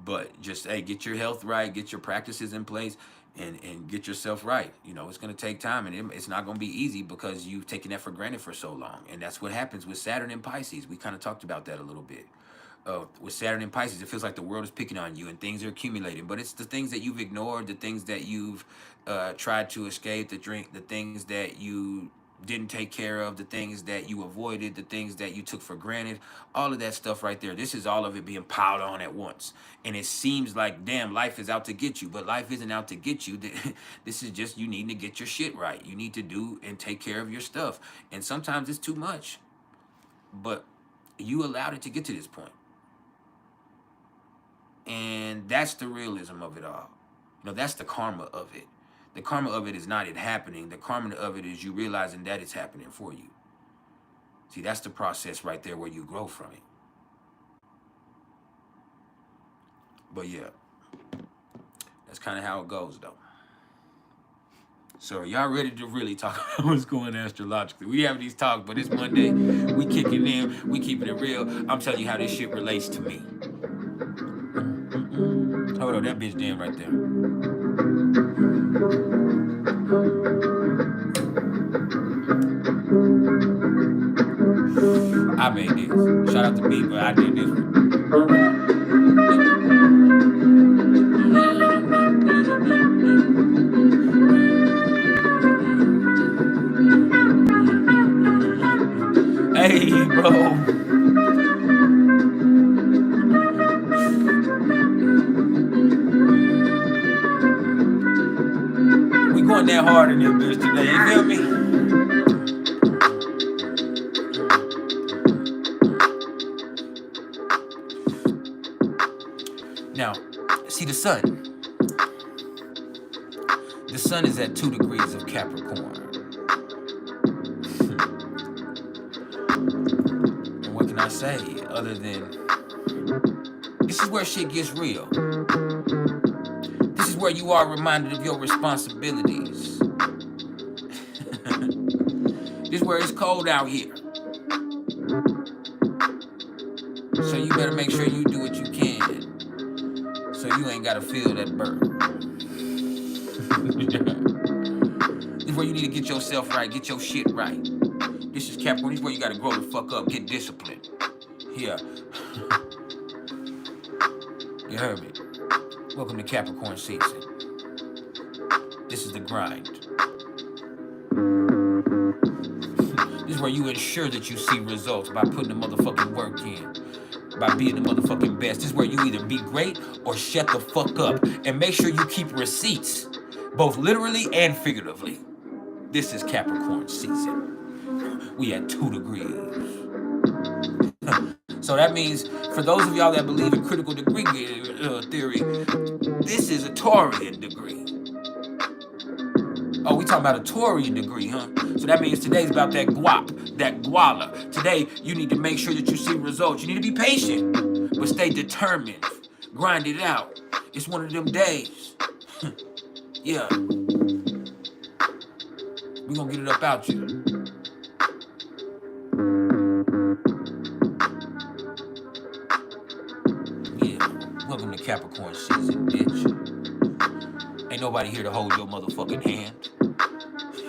But just, hey, get your health right, get your practices in place, and get yourself right. You know, it's going to take time, and it's not going to be easy because you've taken that for granted for so long. And that's what happens with Saturn and Pisces. We kind of talked about that a little bit. With Saturn and Pisces, it feels like the world is picking on you and things are accumulating. But it's the things that you've ignored, the things that you've tried to escape, the things that you didn't take care of, the things that you avoided, the things that you took for granted, all of that stuff right there. This is all of it being piled on at once. And it seems like, damn, life is out to get you, but life isn't out to get you. This is just you need to get your shit right. You need to do and take care of your stuff. And sometimes it's too much, but you allowed it to get to this point. And that's the realism of it all. You know, that's the karma of it. The karma of it is not it happening. The karma of it is you realizing that it's happening for you. See, that's the process right there where you grow from it. But yeah, that's kind of how it goes, though. So are y'all ready to really talk about what's going astrologically? We have these talks, but it's Monday. We kicking in. We keeping it real. I'm telling you how this shit relates to me. Hold on, that bitch damn right there. I made this. Shout out to me, but I did this one. Hey, bro. going that hard in this bitch today, you feel me? Now, see the sun. The sun is at 2 degrees of Capricorn. And what can I say other than this is where shit gets real. This is where you are reminded of your responsibilities. This is where it's cold out here. So you better make sure you do what you can so you ain't gotta feel that burn. This is where you need to get yourself right, get your shit right. This is Capricorn. This is where you gotta grow the fuck up, get disciplined. Yeah. You heard me. Welcome to Capricorn season. This is the grind. This is where you ensure that you see results by putting the motherfucking work in. By being the motherfucking best. This is where you either be great or shut the fuck up. And make sure you keep receipts, both literally and figuratively. This is Capricorn season. We at 2 degrees. So that means, for those of y'all that believe in critical degree theory, this is a Taurian degree. Oh, we talking about a Taurian degree, huh? So that means today's about that guap, that guala. Today, you need to make sure that you see results. You need to be patient, but stay determined. Grind it out. It's one of them days. Yeah. We gonna get it up out you. Yeah. Welcome to Capricorn season, bitch. Ain't nobody here to hold your motherfucking hand.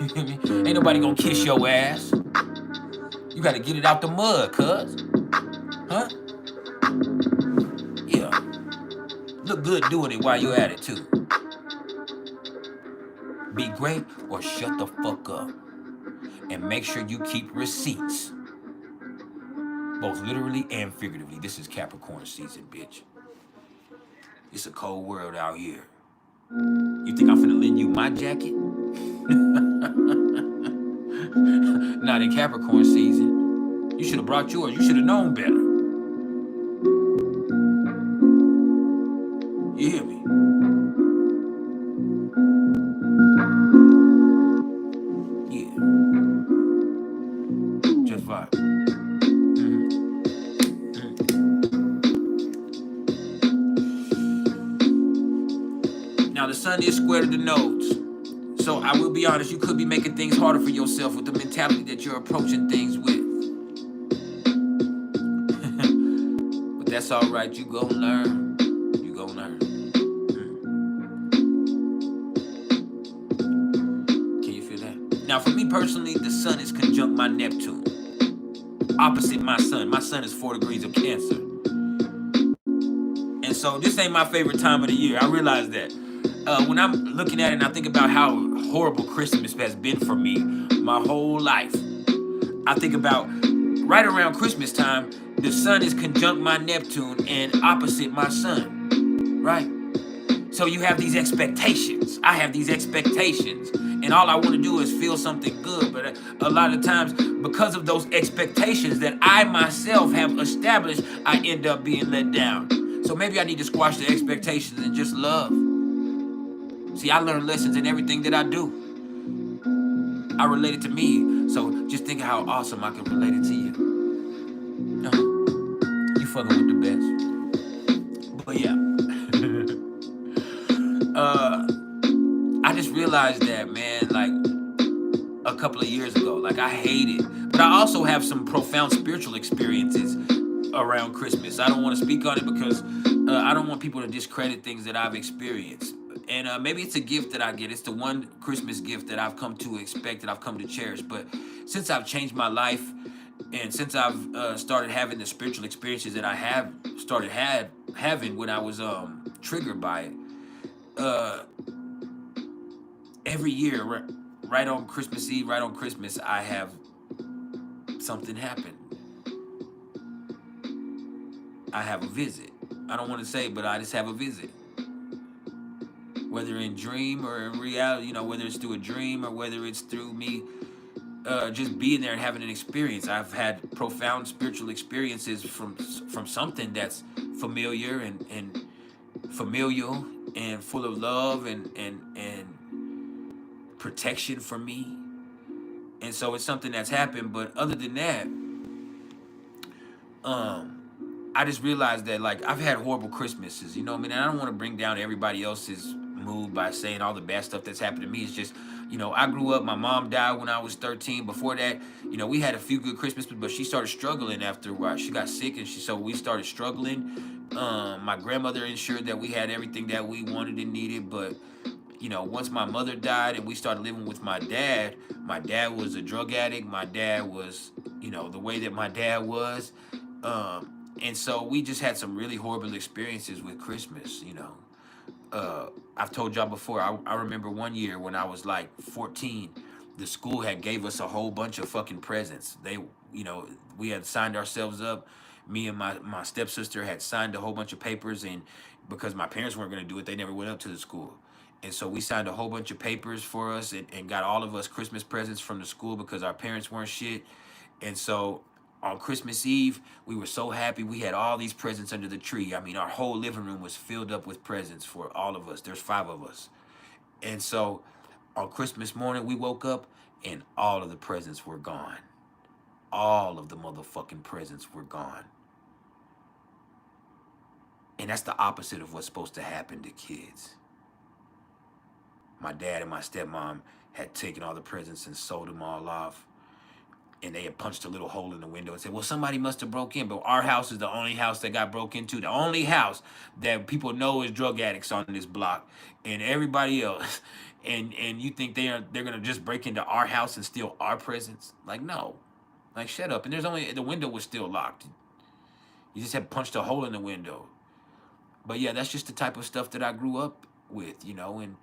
You hear me? Ain't nobody gonna kiss your ass. You gotta get it out the mud, cuz. Huh? Yeah. Look good doing it while you're at it, too. Be great or shut the fuck up. And make sure you keep receipts. Both literally and figuratively. This is Capricorn season, bitch. It's a cold world out here. You think I'm finna lend you my jacket? Not in Capricorn season. You should have brought yours. You should have known better. You hear me? Yeah. Just vibe. Now the sun is square to the nodes. So I will be honest, you could be making things harder for yourself with the mentality that you're approaching things with. But that's all right, you gon' learn. You gon' learn. Can you feel that? Now for me personally, the sun is conjunct my Neptune. Opposite my sun. My sun is 4 degrees of Cancer. And so this ain't my favorite time of the year. I realize that. When I'm looking at it and I think about how horrible Christmas has been for me my whole life, I think about right around Christmas time, the sun is conjunct my Neptune and opposite my sun, right? So you have these expectations. I have these expectations. And all I want to do is feel something good. But a lot of times, because of those expectations that I myself have established, I end up being let down. So maybe I need to squash the expectations and just love. See, I learn lessons in everything that I do. I relate it to me, so just think of how awesome I can relate it to you. You fucking with the best. But yeah. I just realized that, man, like a couple of years ago. Like, I hate it. But I also have some profound spiritual experiences around Christmas. I don't want to speak on it because I don't want people to discredit things that I've experienced. And maybe it's a gift that I get. It's the one Christmas gift that I've come to expect, that I've come to cherish. But since I've changed my life, and since I've started having the spiritual experiences that I have started having when I was triggered by it, every year, right on Christmas Eve, right on Christmas, I have something happen. I have a visit. I don't want to say, but I just have a visit. whether in dream or in reality, you know, whether it's through a dream or whether it's through me just being there and having an experience. I've had profound spiritual experiences from something that's familiar and familial and full of love and protection for me. And so it's something that's happened. But other than that, I just realized that like I've had horrible Christmases, you know what I mean? And I don't want to bring down everybody else's mood by saying all the bad stuff that's happened to me. It's just, you know, I grew up, my mom died when I was 13. Before that, you know, we had a few good Christmases, but she started struggling after a while. She got sick and so we started struggling. My grandmother ensured that we had everything that we wanted and needed, but you know, once my mother died and we started living with my dad was a drug addict. My dad was, you know, the way that my dad was. And so we just had some really horrible experiences with Christmas, you know. I've told y'all before, I remember one year when I was like 14, the school had gave us a whole bunch of fucking presents. They, you know, we had signed ourselves up. Me and my stepsister had signed a whole bunch of papers, and because my parents weren't going to do it, they never went up to the school. And so we signed a whole bunch of papers for us and got all of us Christmas presents from the school because our parents weren't shit. And so on Christmas Eve, we were so happy. We had all these presents under the tree. I mean, our whole living room was filled up with presents for all of us. There's 5 of us. And so on Christmas morning, we woke up and all of the presents were gone. All of the motherfucking presents were gone. And that's the opposite of what's supposed to happen to kids. My dad and my stepmom had taken all the presents and sold them all off. And they had punched a little hole in the window and said, well, somebody must have broke in. But our house is the only house that got broke into. The only house that people know is drug addicts on this block. And everybody else. And you think they're going to just break into our house and steal our presents? Like, no. Like, shut up. And the window was still locked. You just had punched a hole in the window. But yeah, that's just the type of stuff that I grew up with, you know, and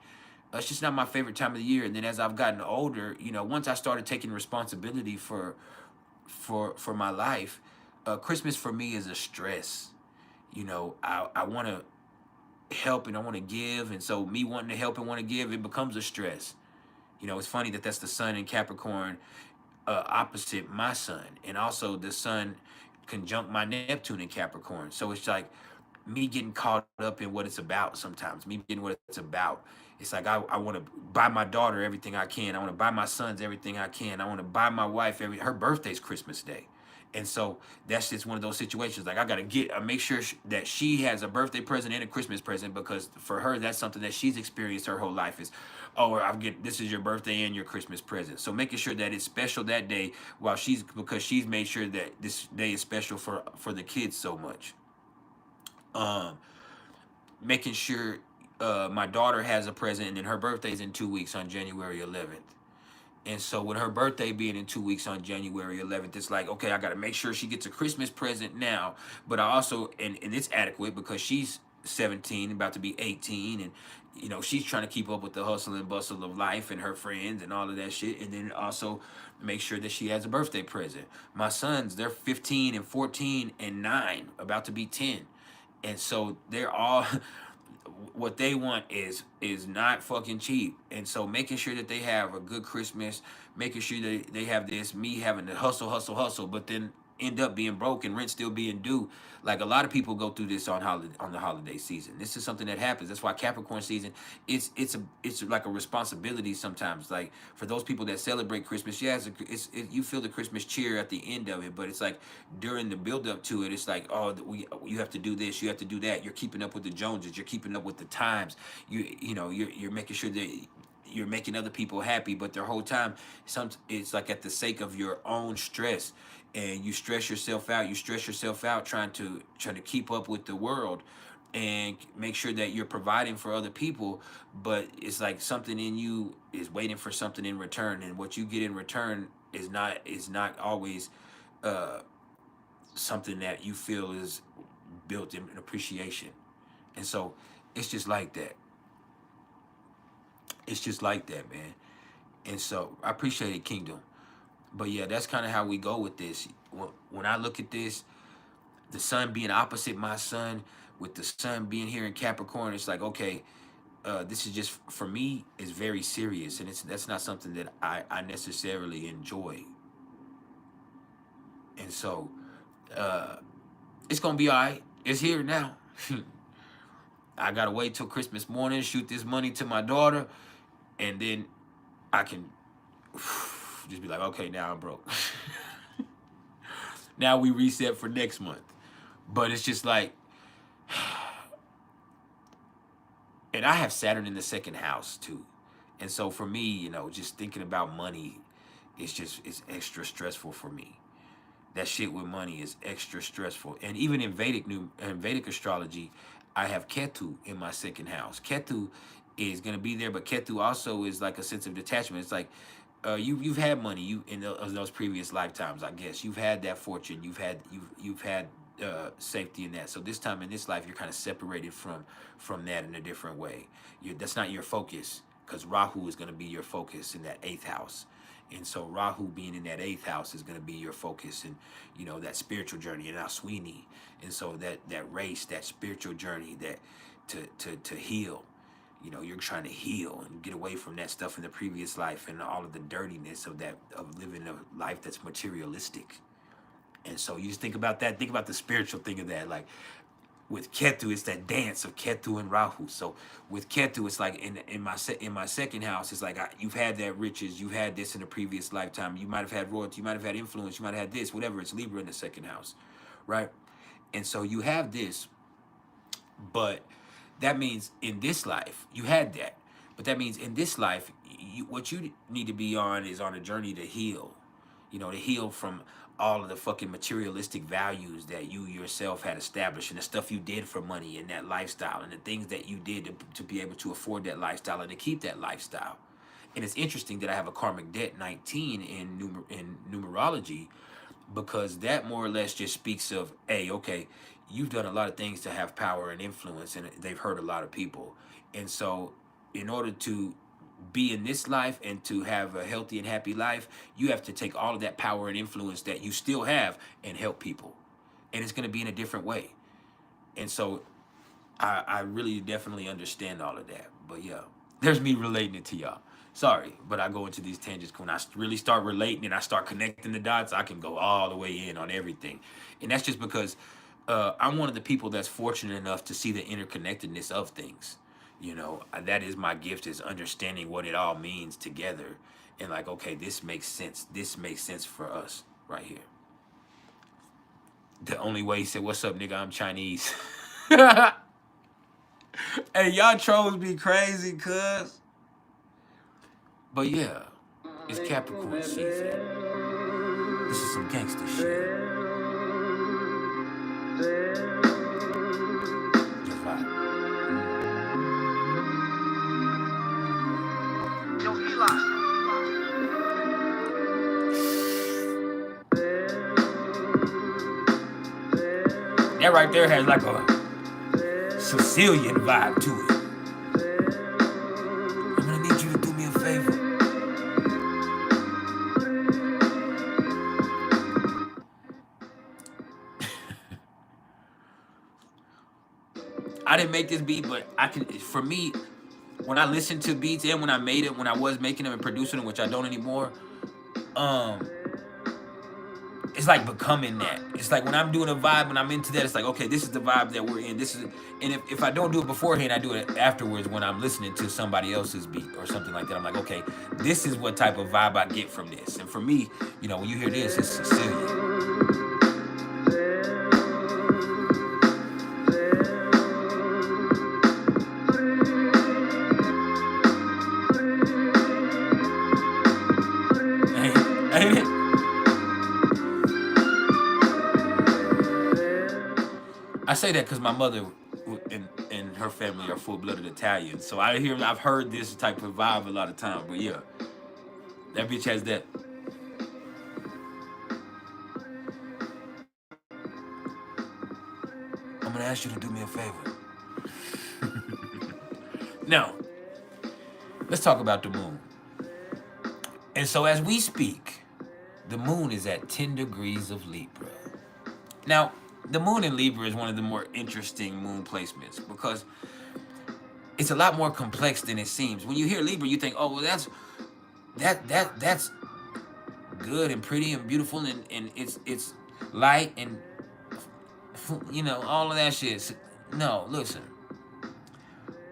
it's just not my favorite time of the year. And then as I've gotten older, you know, once I started taking responsibility for my life, Christmas for me is a stress. You know, I want to help and I want to give. And so me wanting to help and want to give, it becomes a stress. You know, it's funny that that's the sun in Capricorn opposite my sun. And also the sun conjunct my Neptune in Capricorn. So it's like me getting caught up in what it's about sometimes, me getting what it's about. It's like I want to buy my daughter everything I can. I want to buy my sons everything I can. I want to buy my wife her birthday's Christmas Day. And so that's just one of those situations. Like I got to make sure that she has a birthday present and a Christmas present, because for her, that's something that she's experienced her whole life is, oh, this is your birthday and your Christmas present. So making sure that it's special that day because she's made sure that this day is special for the kids so much. Making sure my daughter has a present, and then her birthday's in 2 weeks on January 11th. And so with her birthday being in 2 weeks on January 11th, it's like, okay, I got to make sure she gets a Christmas present now. But I also, and it's adequate because she's 17, about to be 18. And, you know, she's trying to keep up with the hustle and bustle of life and her friends and all of that shit. And then also make sure that she has a birthday present. My sons, they're 15 and 14 and 9, about to be 10. And so they're all... what they want is not fucking cheap. And so making sure that they have a good Christmas, making sure that they have this, me having to hustle, but then end up being broke and rent still being due. Like a lot of people go through this on the holiday season. This is something that happens. That's why Capricorn season, it's like a responsibility sometimes. Like for those people that celebrate Christmas, yeah, you feel the Christmas cheer at the end of it, but it's like during the build up to it, it's like, oh, you have to do this, you have to do that. You're keeping up with the Joneses, you're keeping up with the times. You're making sure that you're making other people happy, but their whole time, it's like at the sake of your own stress. And you stress yourself out trying to keep up with the world and make sure that you're providing for other people, but it's like something in you is waiting for something in return, and what you get in return is not always something that you feel is built in appreciation. And so it's just like that. It's just like that, man. And so I appreciate it, Kingdom. But yeah, that's kind of how we go with this. When I look at this, the sun being opposite my sun, with the sun being here in Capricorn, it's like, okay, this is just, for me, is very serious, and that's not something that I necessarily enjoy. And so it's gonna be all right. It's here now. I gotta wait till Christmas morning, shoot this money to my daughter, and then I can just be like, okay, now I'm broke. Now we reset for next month. But it's just like, and I have Saturn in the second house too. And so for me, you know, just thinking about money, it's extra stressful for me. That shit with money is extra stressful. And even in Vedic astrology, I have Ketu in my second house. Ketu is going to be there, but Ketu also is like a sense of detachment. It's like you've had money in those previous lifetimes, I guess. You've had that fortune. You've had safety in that. So this time in this life, you're kind of separated from that in a different way. That's not your focus, because Rahu is going to be your focus in that 8th house. And so Rahu being in that 8th house is going to be your focus, and you know, that spiritual journey and Aswini. And so that race, that spiritual journey, that to heal. You know, you're trying to heal and get away from that stuff in the previous life and all of the dirtiness of living a life that's materialistic. And so you just think about that. Think about the spiritual thing of that. Like with Ketu, it's that dance of Ketu and Rahu. So with Ketu, it's like in my second house, it's like you've had that riches, you've had this in a previous lifetime. You might have had royalty, you might have had influence, you might have had this, whatever. It's Libra in the second house, right? And so you have this, but that means in this life you had that. But that means in this life, what you need to be on is on a journey to heal. You know, to heal from all of the fucking materialistic values that you yourself had established, and the stuff you did for money and that lifestyle, and the things that you did to be able to afford that lifestyle and to keep that lifestyle. And it's interesting that I have a karmic debt 19 in numerology, because that more or less just speaks of, hey, okay, you've done a lot of things to have power and influence, and they've hurt a lot of people. And so in order to be in this life and to have a healthy and happy life, you have to take all of that power and influence that you still have and help people. And it's going to be in a different way. And so I really definitely understand all of that. But yeah, there's me relating it to y'all. Sorry, but I go into these tangents. When I really start relating and I start connecting the dots, I can go all the way in on everything. And that's just because I'm one of the people that's fortunate enough to see the interconnectedness of things. You know, that is my gift, is understanding what it all means together. And like, okay, this makes sense. This makes sense for us right here. The only way, he said, what's up, nigga? I'm Chinese. Hey, y'all trolls be crazy, cuz. But yeah, it's Capricorn season. This is some gangster shit. Your vibe. Yo, Eli. That right there has like a Sicilian vibe to it. I'm gonna need you to do me a favor. I didn't make this beat, but I can. For me, when I listen to beats and when I made it, when I was making them and producing them, which I don't anymore, it's like becoming that. It's like when I'm doing a vibe and I'm into that, it's like, okay, this is the vibe that we're in. This is, and if I don't do it beforehand, I do it afterwards when I'm listening to somebody else's beat or something like that. I'm like, okay, this is what type of vibe I get from this. And for me, you know, when you hear this, it's Sicilian. Ain't it? I say that because my mother and her family are full-blooded Italian, so I've heard this type of vibe a lot of times. But yeah, that bitch has that. I'm gonna ask you to do me a favor. Now, let's talk about the moon. And so as we speak, the moon is at 10 degrees of Libra. Now, the moon in Libra is one of the more interesting moon placements, because It's a lot more complex than it seems. When you hear Libra, you think, oh, well, that's good and pretty and beautiful, and it's light and all of that shit. No, listen.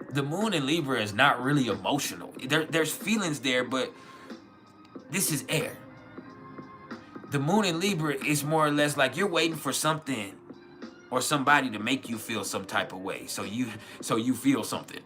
The moon in Libra is not really emotional. There's feelings there, but this is air. The moon in Libra is more or less like you're waiting for something or somebody to make you feel some type of way. So you feel something.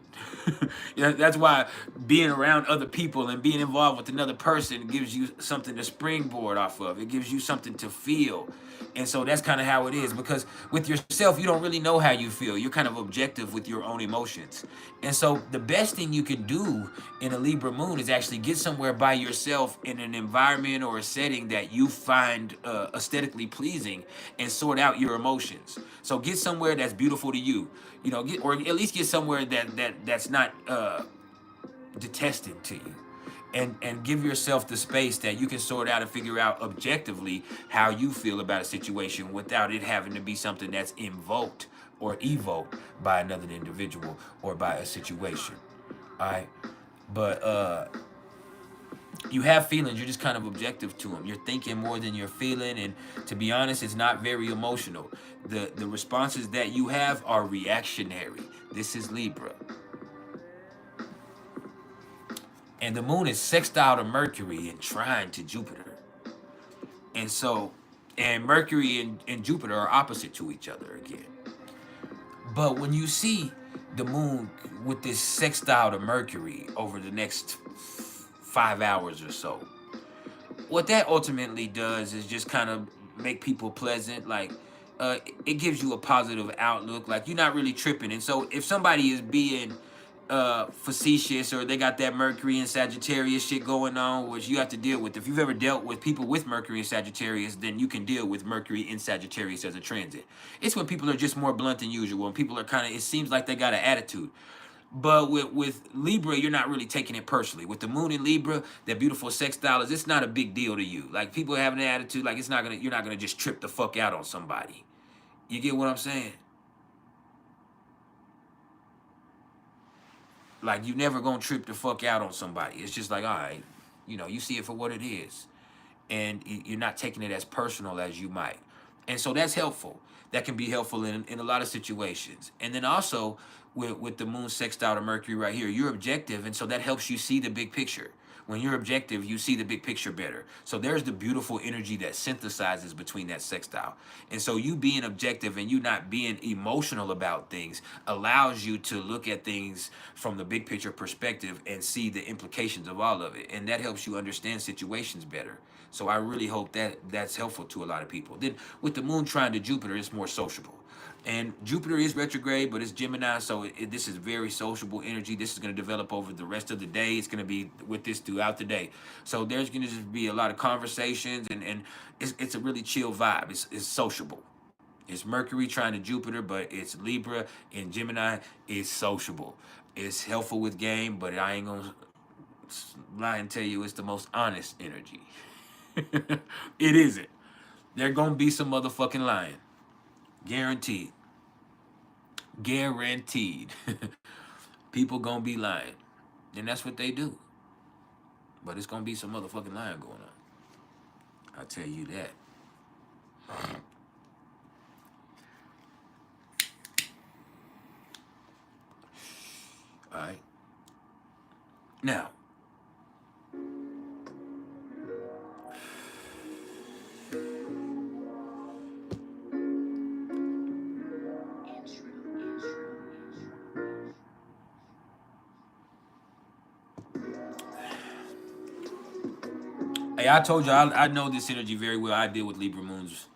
That's why being around other people and being involved with another person gives you something to springboard off of. It gives you something to feel. And so that's kind of how it is, because with yourself, you don't really know how you feel. You're kind of objective with your own emotions. And so the best thing you can do in a Libra moon is actually get somewhere by yourself in an environment or a setting that you find aesthetically pleasing and sort out your emotions. So get somewhere that's beautiful to you, or at least get somewhere that's not detesting to you. And give yourself the space that you can sort out and figure out objectively how you feel about a situation without it having to be something that's invoked or evoked by another individual or by a situation. All right. But you have feelings, you're just kind of objective to them. You're thinking more than you're feeling, and to be honest, it's not very emotional. The responses that you have are reactionary. This is Libra. And the moon is sextile to Mercury and trine to Jupiter. And so, and Mercury and Jupiter are opposite to each other again. But when you see the moon with this sextile to Mercury over the next 5 hours or so, what that ultimately does is just kind of make people pleasant. Like, it gives you a positive outlook. Like, you're not really tripping. And so if somebody is being facetious, or they got that Mercury and Sagittarius shit going on, which you have to deal with. If you've ever dealt with people with Mercury and Sagittarius, then you can deal with Mercury in Sagittarius as a transit. It's when people are just more blunt than usual, and people are kind of, it seems like they got an attitude. But with Libra, you're not really taking it personally. With the moon in Libra, that beautiful sextile is, it's not a big deal to you. Like, people having an attitude, like, you're not gonna just trip the fuck out on somebody. You get what I'm saying? Like, you never gonna trip the fuck out on somebody. It's just like, all right, you see it for what it is. And you're not taking it as personal as you might. And so that's helpful. That can be helpful in a lot of situations. And then also, with the moon sextile to Mercury right here, you're objective, and so that helps you see the big picture. When you're objective, you see the big picture better. So there's the beautiful energy that synthesizes between that sextile. And so you being objective and you not being emotional about things allows you to look at things from the big picture perspective and see the implications of all of it. And that helps you understand situations better. So I really hope that that's helpful to a lot of people. Then with the moon trine to Jupiter, it's more sociable. And Jupiter is retrograde, but it's Gemini, so this is very sociable energy. This is going to develop over the rest of the day. It's going to be with this throughout the day. So there's going to just be a lot of conversations, and it's a really chill vibe. It's sociable. It's Mercury trying to Jupiter, but it's Libra and Gemini. It's sociable. It's helpful with game, but I ain't going to lie and tell you it's the most honest energy. It isn't. There going to be some motherfucking lying. Guaranteed. Guaranteed. People gonna be lying. And that's what they do. But it's gonna be some motherfucking lying going on. I'll tell you that. Alright. Now, hey, I told you I know this energy very well. I deal with Libra moons.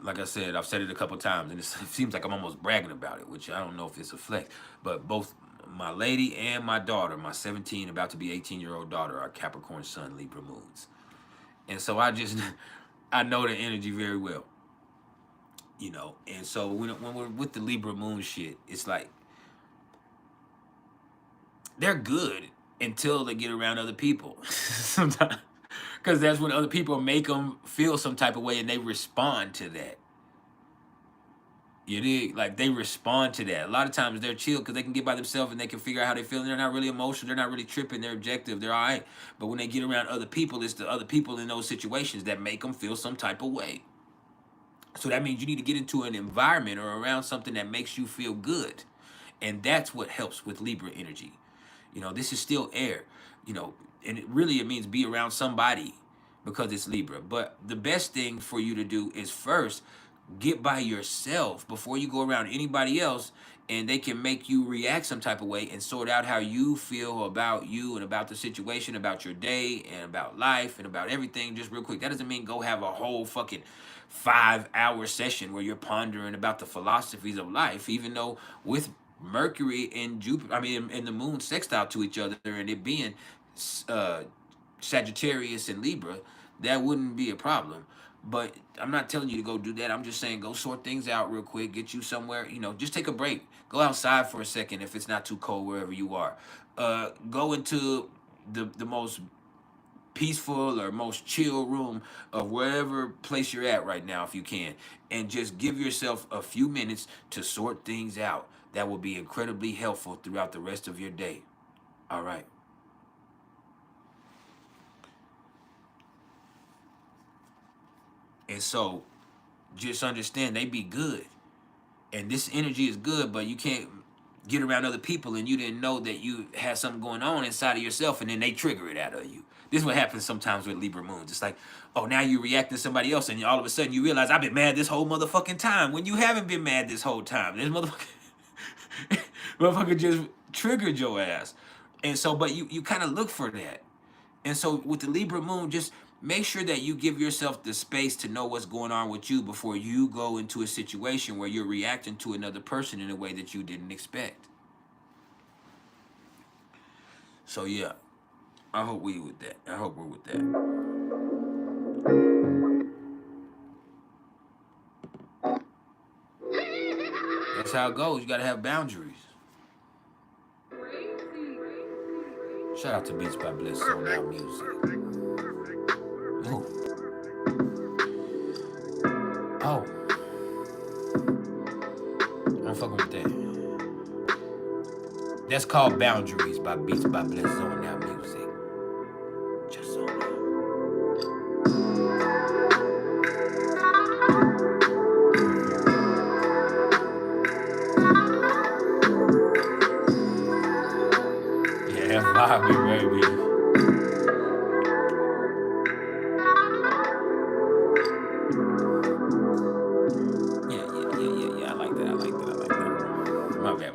Like I said, I've said it a couple times, and it seems like I'm almost bragging about it, which I don't know if it's a flex. But both my lady and my daughter, my 17, about to be 18-year-old daughter, are Capricorn sun, Libra moons. And so I know the energy very well. And so when we're with the Libra moon shit, it's like, they're good until they get around other people. Sometimes. Because that's when other people make them feel some type of way and they respond to that. You dig? Like they respond to that. A lot of times they're chill because they can get by themselves and they can figure out how they feel. And they're not really emotional. They're not really tripping. They're objective. They're all right. But when they get around other people, it's the other people in those situations that make them feel some type of way. So that means you need to get into an environment or around something that makes you feel good. And that's what helps with Libra energy. You know, this is still air, you know, and it means be around somebody because it's Libra. But the best thing for you to do is first get by yourself before you go around anybody else, and they can make you react some type of way and sort out how you feel about you and about the situation, about your day and about life and about everything just real quick. That doesn't mean go have a whole fucking 5-hour session where you're pondering about the philosophies of life, even though with Mercury and Jupiter, and the moon sextile to each other and it being Sagittarius and Libra, that wouldn't be a problem. But I'm not telling you to go do that. I'm just saying go sort things out real quick, get you somewhere, you know, just take a break. Go outside for a second if it's not too cold wherever you are. Go into the most peaceful or most chill room of wherever place you're at right now if you can, and just give yourself a few minutes to sort things out. That will be incredibly helpful throughout the rest of your day. All right. And so just understand they be good. And this energy is good, but you can't get around other people and you didn't know that you had something going on inside of yourself and then they trigger it out of you. This is what happens sometimes with Libra moons. It's like, oh, now you react to somebody else and all of a sudden you realize I've been mad this whole motherfucking time when you haven't been mad this whole time. This motherfucker just triggered your ass. And so, but you kind of look for that. And so with the Libra moon, just make sure that you give yourself the space to know what's going on with you before you go into a situation where you're reacting to another person in a way that you didn't expect. So yeah, I hope we're with that. That's how it goes. You gotta have boundaries. Shout out to Beats by Bliss on that music. Ooh. Oh. I'm fucking with that. That's called Boundaries by Beats by Bliss on that music. Just on that. Yeah, vibe, baby. Yeah. I like that. My bad.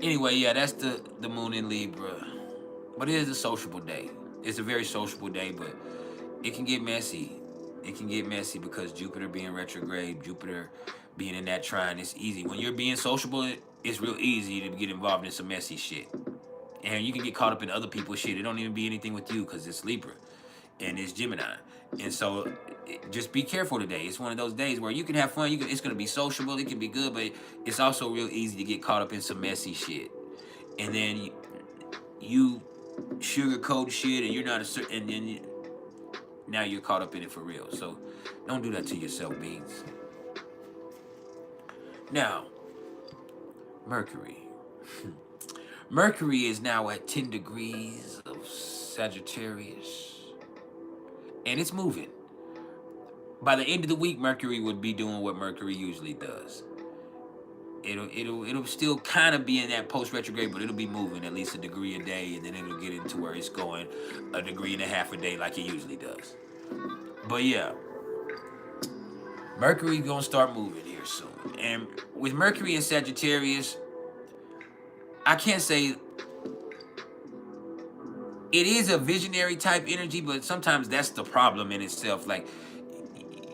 Anyway, yeah, that's the moon in Libra. But it is a sociable day. It's a very sociable day, but it can get messy. Because Jupiter being retrograde, Jupiter being in that trine, it's easy. When you're being sociable, it's real easy to get involved in some messy shit. And you can get caught up in other people's shit. It don't even be anything with you because it's Libra and it's Gemini. And so just be careful today. It's one of those days where you can have fun. It's going to be sociable. It can be good, but it's also real easy to get caught up in some messy shit. And then you sugarcoat shit and you're not a certain, and then now you're caught up in it for real. So don't do that to yourself, beings. Now, Mercury. Mercury is now at 10 degrees of Sagittarius. And it's moving. By the end of the week, Mercury would be doing what Mercury usually does. It'll still kind of be in that post-retrograde, but it'll be moving at least a degree a day, and then it'll get into where it's going 1.5 degrees a day like it usually does. But yeah, Mercury's gonna start moving here soon. And with Mercury in Sagittarius, I can't say it is a visionary type energy, but sometimes that's the problem in itself. Like,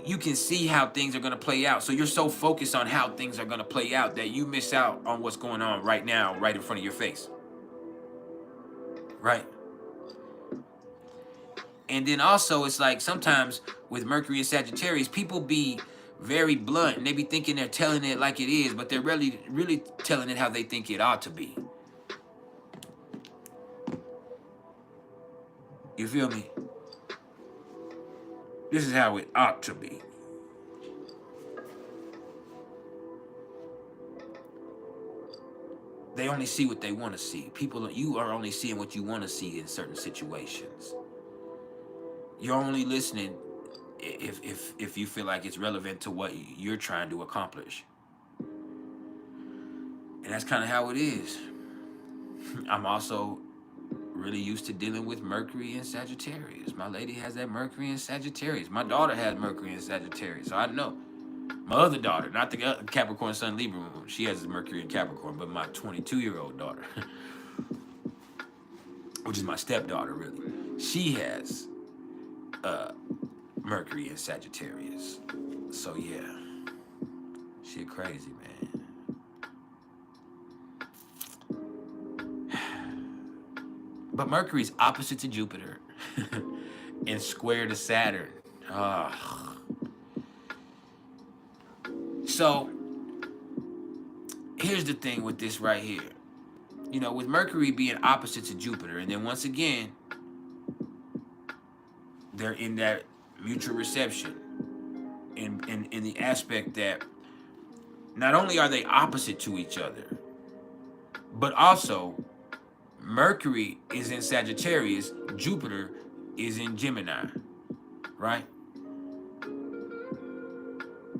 you can see how things are going to play out. So you're so focused on how things are going to play out that you miss out on what's going on right now, right in front of your face. Right? And then also, it's like sometimes with Mercury and Sagittarius, people be very blunt and they be thinking they're telling it like it is, but they're really telling it how they think it ought to be. You feel me? This is how it ought to be. they only see what they want to see. People, you are only seeing what you want to see in certain situations. You're only listening if you feel like it's relevant to what you're trying to accomplish. And that's kind of how it is. I'm also really used to dealing with Mercury and Sagittarius. My lady has that Mercury and Sagittarius. My daughter has Mercury and Sagittarius, so I know. My other daughter, not the Capricorn Sun Libra Moon, she has Mercury and Capricorn, but my 22-year-old daughter, which is my stepdaughter, really, she has Mercury and Sagittarius. So yeah, shit crazy, man. But Mercury's opposite to Jupiter and square to Saturn. So here's the thing with this right here. You know, with Mercury being opposite to Jupiter, and then once again, they're in that mutual reception in the aspect that not only are they opposite to each other, but also Mercury is in Sagittarius, Jupiter is in Gemini, right?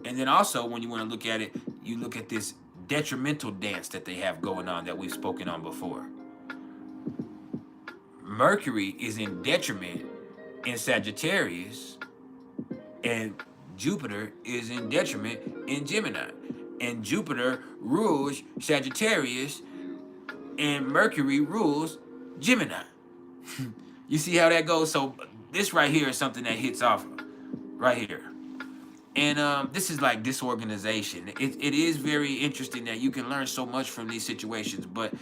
And then also, when you want to look at it, you look at this detrimental dance that they have going on that we've spoken on before. Mercury is in detriment in Sagittarius, and Jupiter is in detriment in Gemini. And Jupiter rules Sagittarius, and Mercury rules Gemini. You see how that goes? So this right here is something that hits off right here. And this is like disorganization. It is very interesting that you can learn so much from these situations, but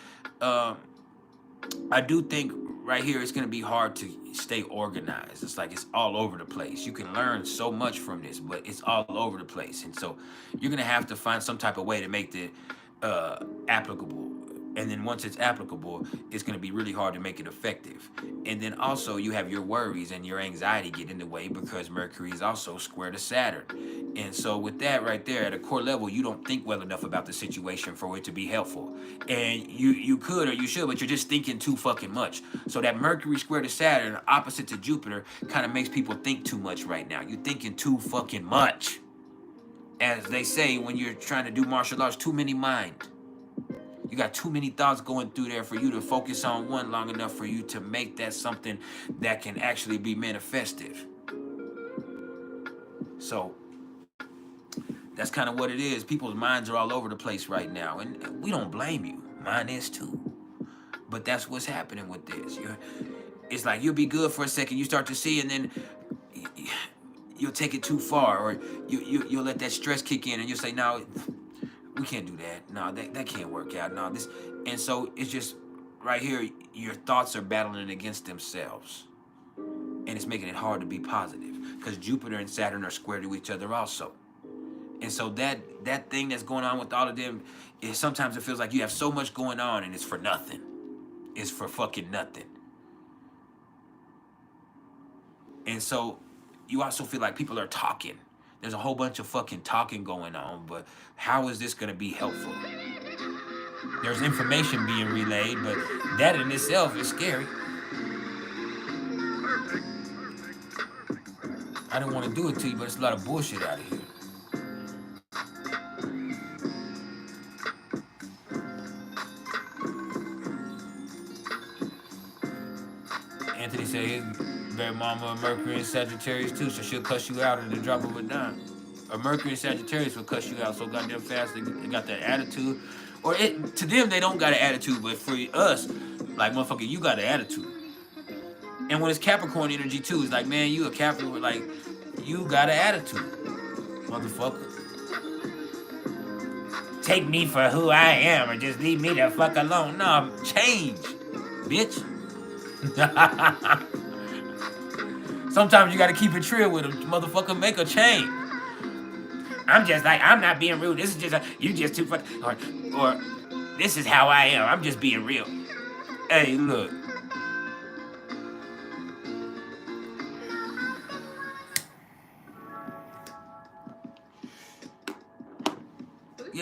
I do think right here it's going to be hard to stay organized. It's like it's all over the place. You can learn so much from this, but it's all over the place. And so you're going to have to find some type of way to make it applicable. And then once it's applicable, it's going to be really hard to make it effective. And then also you have your worries and your anxiety get in the way because Mercury is also square to Saturn. And so with that right there, at a core level, you don't think well enough about the situation for it to be helpful. And you could or you should, but you're just thinking too fucking much. So that Mercury square to Saturn, opposite to Jupiter, kind of makes people think too much right now. You're thinking too fucking much. As they say when you're trying to do martial arts, too many mind. You got too many thoughts going through there for you to focus on one long enough for you to make that something that can actually be manifestive. So that's kind of what it is. People's minds are all over the place right now. And we don't blame you. Mine is too. But that's what's happening with this. It's like you'll be good for a second. You start to see and then you'll take it too far. Or you'll let that stress kick in and you'll say, no, we can't do that. No, that can't work out. No, this. And so it's just right here, your thoughts are battling against themselves. And it's making it hard to be positive because Jupiter and Saturn are square to each other also. And so that thing that's going on with all of them, is sometimes it feels like you have so much going on and it's for nothing. It's for fucking nothing. And so you also feel like people are talking. There's a whole bunch of fucking talking going on, but how is this going to be helpful? There's information being relayed, but that in itself is scary. I didn't want to do it to you, but it's a lot of bullshit out of here. Anthony said his baby mama Mercury and Sagittarius too, so she'll cuss you out at the drop of a dime. Or Mercury and Sagittarius will cuss you out so goddamn fast they got that attitude. Or to them they don't got an attitude, but for us, like motherfucker, you got an attitude. And when it's Capricorn energy too, it's like, man, you a Capricorn, like you got an attitude, motherfucker. Take me for who I am or just leave me the fuck alone. No, change, bitch. Sometimes you gotta keep it real with them, motherfucker. Make a change. I'm just like, I'm not being rude. This is just you just too fucking, or this is how I am. I'm just being real. Hey, look.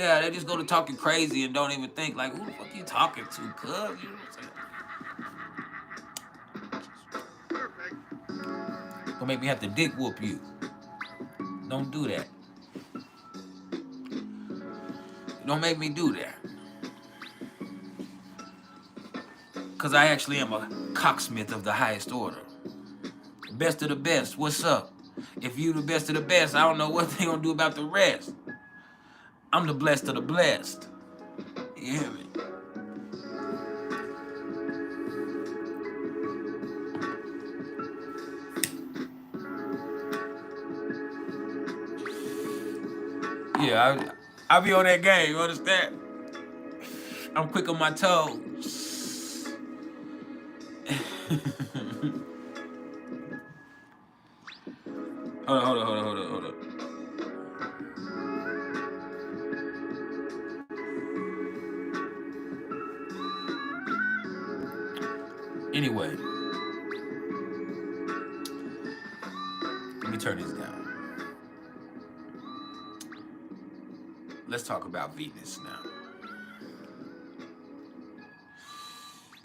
Yeah, they just go to talking crazy and don't even think like, who the fuck you talking to, cuz? You know what I'm saying? Don't make me have to dick whoop you. Don't do that. Don't make me do that. Cause I actually am a cocksmith of the highest order. Best of the best. What's up? If you the best of the best, I don't know what they gonna do about the rest. I'm the blessed of the blessed. You hear me? Yeah, I be on that game, you understand? I'm quick on my toes. Hold on. Anyway, let me turn this down. Let's talk about Venus now.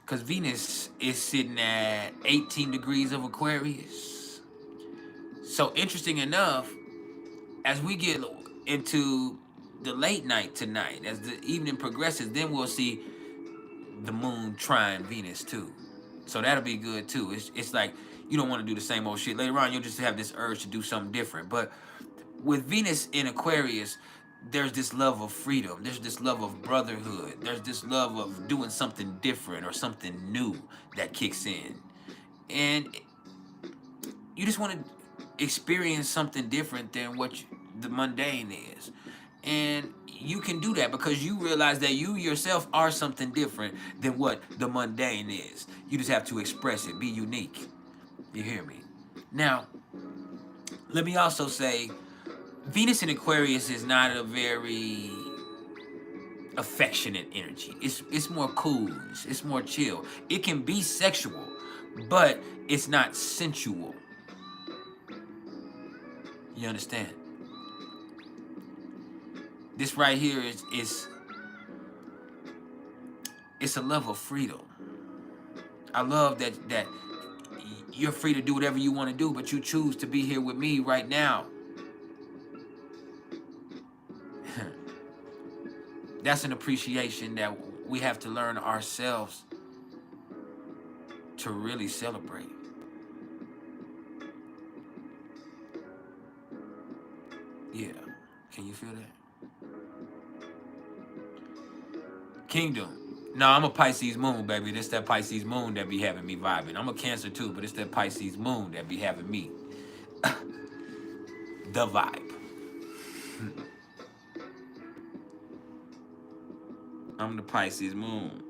Because Venus is sitting at 18 degrees of Aquarius. So interesting enough, as we get into the late night tonight, as the evening progresses, then we'll see the moon trine Venus too. So that'll be good too. It's like you don't want to do the same old shit. Later on, you'll just have this urge to do something different. But with Venus in Aquarius, there's this love of freedom. There's this love of brotherhood. There's this love of doing something different or something new that kicks in. And you just want to experience something different than what the mundane is. And you can do that because you realize that you yourself are something different than what the mundane is. You just have to express it, be unique. You hear me? Now, let me also say, Venus in Aquarius is not a very affectionate energy. It's more cool. It's more chill. It can be sexual, but it's not sensual. You understand? This right here is it's a love of freedom. I love that you're free to do whatever you want to do, but you choose to be here with me right now. That's an appreciation that we have to learn ourselves to really celebrate. Yeah. Can you feel that? Kingdom. No, I'm a Pisces moon, baby. This that Pisces moon that be having me vibing. I'm a Cancer too, but it's that Pisces moon that be having me. The vibe. I'm the Pisces moon.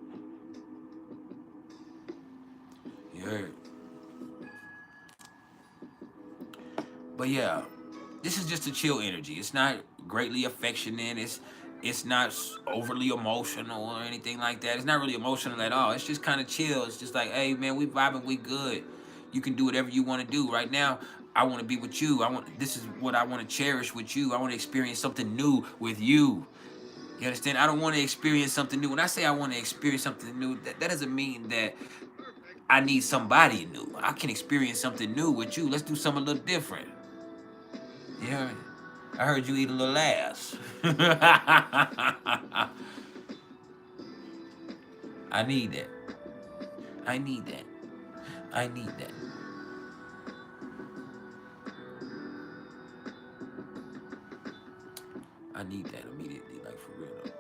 You heard? But yeah, this is just a chill energy. It's not greatly affectionate. It's not overly emotional or anything like that. It's not really emotional at all. It's just kind of chill. It's just like, hey man, we vibing, we good. You can do whatever you want to do. Right now, I want to be with you. This is what I want to cherish with you. I want to experience something new with you. You understand? I don't want to experience something new. When I say I want to experience something new, that doesn't mean that I need somebody new. I can experience something new with you. Let's do something a little different. You heard me? I heard you eat a little ass. I need that. I need that. I need that. I need that immediately, like for real though.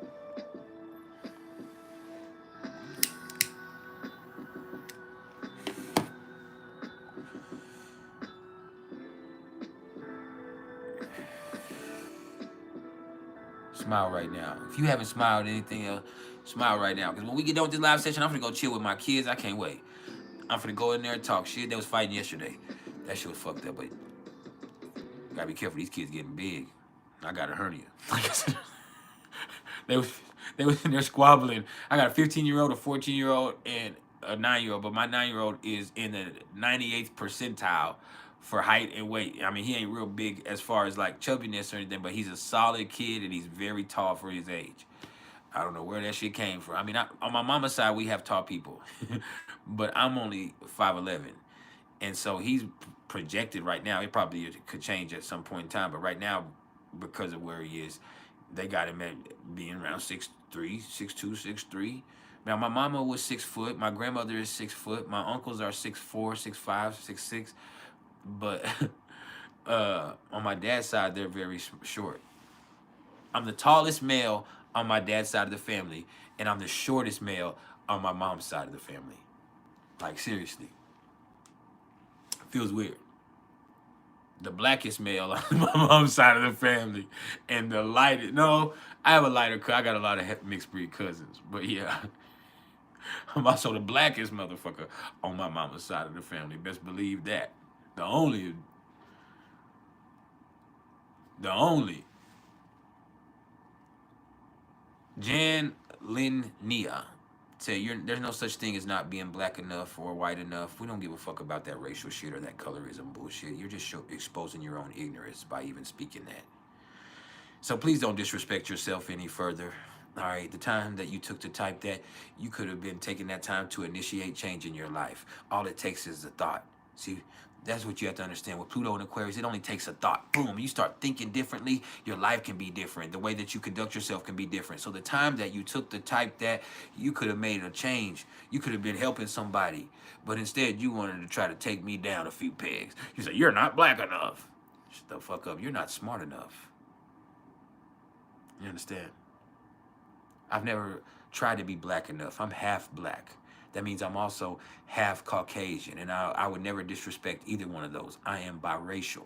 Smile right now. If you haven't smiled anything else, smile right now. Because when we get done with this live session, I'm finna go chill with my kids. I can't wait. I'm finna go in there and talk shit. They was fighting yesterday. That shit was fucked up, but gotta be careful. These kids getting big. I got a hernia. Like I said, they was in there squabbling. I got a 15-year-old, a 14-year-old, and a 9-year-old. But my 9-year-old is in the 98th percentile for height and weight. I mean, he ain't real big as far as like chubbiness or anything, but he's a solid kid and he's very tall for his age. I don't know where that shit came from. I mean, on my mama's side, we have tall people, but I'm only 5'11", and so he's projected right now. It probably could change at some point in time, but right now, because of where he is, they got him at being around 6'3", 6'2", 6'3". Now, my mama was 6 foot. My grandmother is 6 foot. My uncles are 6'4", 6'5", 6'6". But on my dad's side, they're very short. I'm the tallest male on my dad's side of the family, and I'm the shortest male on my mom's side of the family. Like, seriously. Feels weird. The blackest male on my mom's side of the family, and the lightest. No, I have a lighter. I got a lot of mixed breed cousins, but yeah, I'm also the blackest motherfucker on my mama's side of the family. Best believe that. The only. Jan Lynn Nia say there's no such thing as not being black enough or white enough. We don't give a fuck about that racial shit or that colorism bullshit. You're just exposing your own ignorance by even speaking that. So please don't disrespect yourself any further. All right, the time that you took to type that, you could have been taking that time to initiate change in your life. All it takes is a thought. See, that's what you have to understand. With Pluto and Aquarius, it only takes a thought. Boom, you start thinking differently, your life can be different. The way that you conduct yourself can be different. So the time that you took to type that, you could have made a change. You could have been helping somebody. But instead, you wanted to try to take me down a few pegs. You say, you're not black enough. Shut the fuck up. You're not smart enough. You understand? I've never tried to be black enough. I'm half black. That means I'm also half Caucasian, and I would never disrespect either one of those. I am biracial,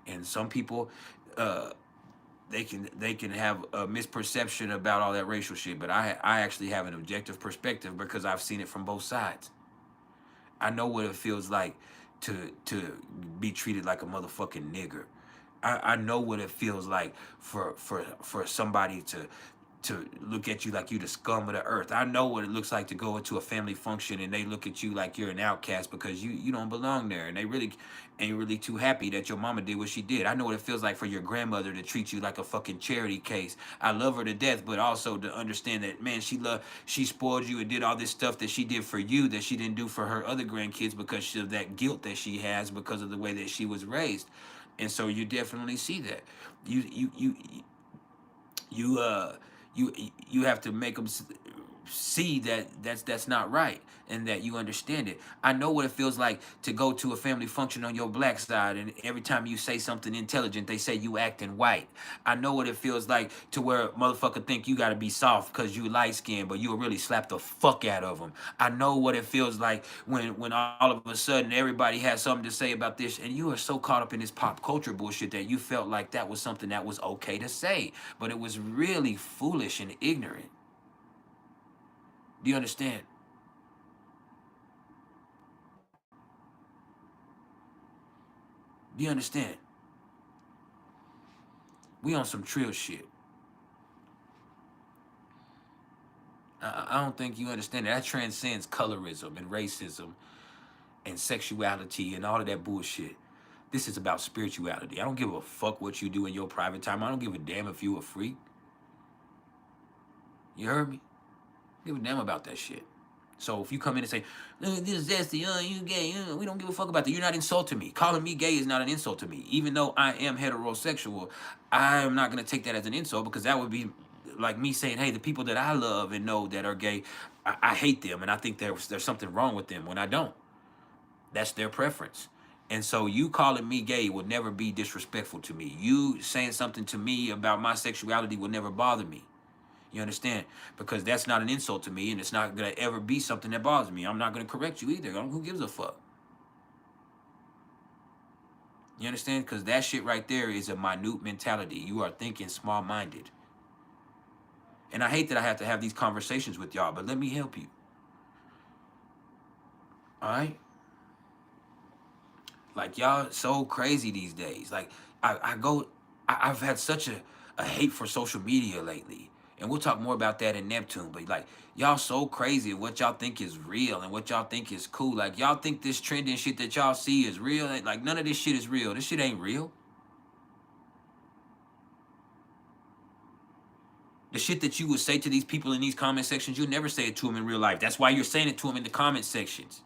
and some people, they can have a misperception about all that racial shit, but I actually have an objective perspective because I've seen it from both sides. I know what it feels like to be treated like a motherfucking nigger. I know what it feels like for somebody to look at you like you the scum of the earth. I know what it looks like to go into a family function and they look at you like you're an outcast because you don't belong there, and they really ain't really too happy that your mama did what she did. I know what it feels like for your grandmother to treat you like a fucking charity case. I love her to death, but also to understand that, man, she spoiled you and did all this stuff that she did for you that she didn't do for her other grandkids because of that guilt that she has because of the way that she was raised. And so you definitely see that. You have to make them see that that's not right and that you understand it. I know what it feels like to go to a family function on your black side, and every time you say something intelligent, they say you acting white. I know what it feels like to where a motherfucker think you gotta be soft because you light skinned, but you'll really slap the fuck out of them. I know what it feels like when all of a sudden everybody has something to say about this, and you are so caught up in this pop culture bullshit that you felt like that was something that was okay to say, but it was really foolish and ignorant. Do you understand? Do you understand? We on some trill shit. I don't think you understand that. That transcends colorism and racism and sexuality and all of that bullshit. This is about spirituality. I don't give a fuck what you do in your private time. I don't give a damn if you a freak. You heard me? Give a damn about that shit. So if you come in and say, this is zesty, you gay, we don't give a fuck about that. You're not insulting me. Calling me gay is not an insult to me. Even though I am heterosexual, I'm not going to take that as an insult because that would be like me saying, hey, the people that I love and know that are gay, I hate them and I think there's something wrong with them when I don't. That's their preference. And so you calling me gay will never be disrespectful to me. You saying something to me about my sexuality will never bother me. You understand? Because that's not an insult to me, and it's not going to ever be something that bothers me. I'm not going to correct you either. Who gives a fuck? You understand? Because that shit right there is a minute mentality. You are thinking small-minded. And I hate that I have to have these conversations with y'all, but let me help you. All right? Like, y'all so crazy these days. Like, I've had such a hate for social media lately. And we'll talk more about that in Neptune. But like, y'all so crazy at what y'all think is real and what y'all think is cool. Like, y'all think this trending shit that y'all see is real. Like, none of this shit is real. This shit ain't real. The shit that you would say to these people in these comment sections, you'll never say it to them in real life. That's why you're saying it to them in the comment sections.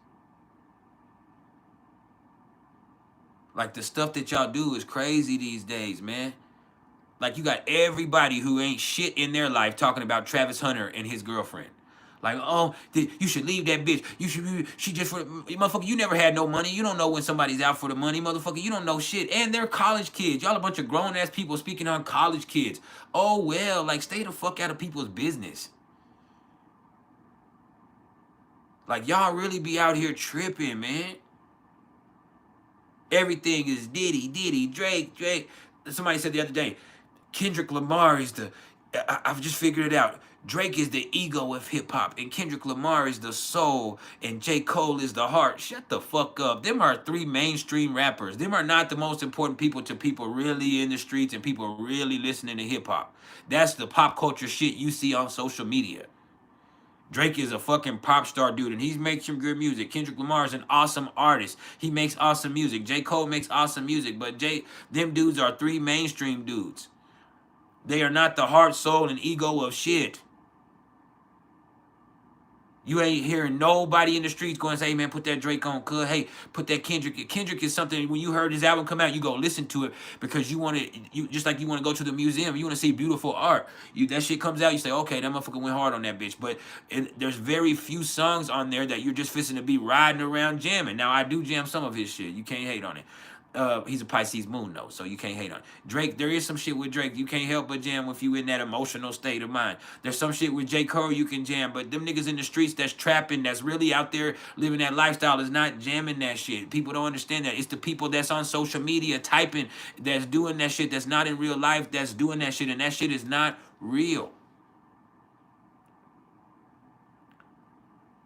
Like, the stuff that y'all do is crazy these days, man. Like, you got everybody who ain't shit in their life talking about Travis Hunter and his girlfriend. Like, oh, you should leave that bitch. You should, she just, motherfucker, you never had no money. You don't know when somebody's out for the money, motherfucker. You don't know shit. And they're college kids. Y'all a bunch of grown-ass people speaking on college kids. Oh, well, like, stay the fuck out of people's business. Like, y'all really be out here tripping, man. Everything is Diddy, Drake. Somebody said the other day, Kendrick Lamar is the, I've just figured it out. Drake is the ego of hip hop, and Kendrick Lamar is the soul, and J. Cole is the heart. Shut the fuck up. Them are three mainstream rappers. Them are not the most important people to people really in the streets and people really listening to hip hop. That's the pop culture shit you see on social media. Drake is a fucking pop star dude, and he makes some good music. Kendrick Lamar is an awesome artist. He makes awesome music. J. Cole makes awesome music, but them dudes are three mainstream dudes. They are not the heart, soul, and ego of shit. You ain't hearing nobody in the streets going to say, hey, man, put that Drake on. Hey, put that Kendrick. Kendrick is something, when you heard his album come out, you go listen to it because you want to, just like you want to go to the museum. You want to see beautiful art. That shit comes out, you say, okay, that motherfucker went hard on that bitch. But there's very few songs on there that you're just fixing to be riding around jamming. Now, I do jam some of his shit. You can't hate on it. He's a Pisces moon, though, so you can't hate on it. Drake, there is some shit with Drake. You can't help but jam if you in that emotional state of mind. There's some shit with J. Cole you can jam, but them niggas in the streets that's trapping, that's really out there living that lifestyle is not jamming that shit. People don't understand that. It's the people that's on social media typing, that's doing that shit, that's not in real life, that's doing that shit, and that shit is not real.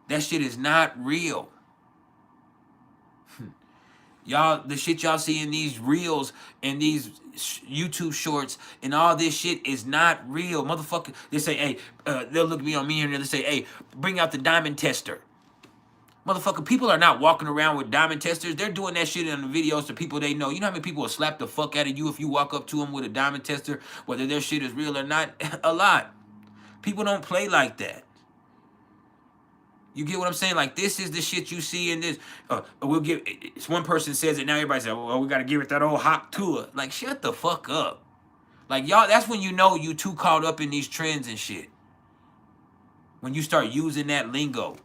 That shit is not real. Y'all, the shit y'all see in these reels and these YouTube shorts and all this shit is not real. Motherfucker, they say, hey, they'll look at me on me and they'll say, hey, bring out the diamond tester. Motherfucker, people are not walking around with diamond testers. They're doing that shit in the videos to people they know. You know how many people will slap the fuck out of you if you walk up to them with a diamond tester, whether their shit is real or not? A lot. People don't play like that. You get what I'm saying? Like, this is the shit you see in this. We'll give. It's one person says it, now everybody says, well, we got to give it that old hot tour. Like, shut the fuck up. Like, y'all, that's when you know you too caught up in these trends and shit. When you start using that lingo.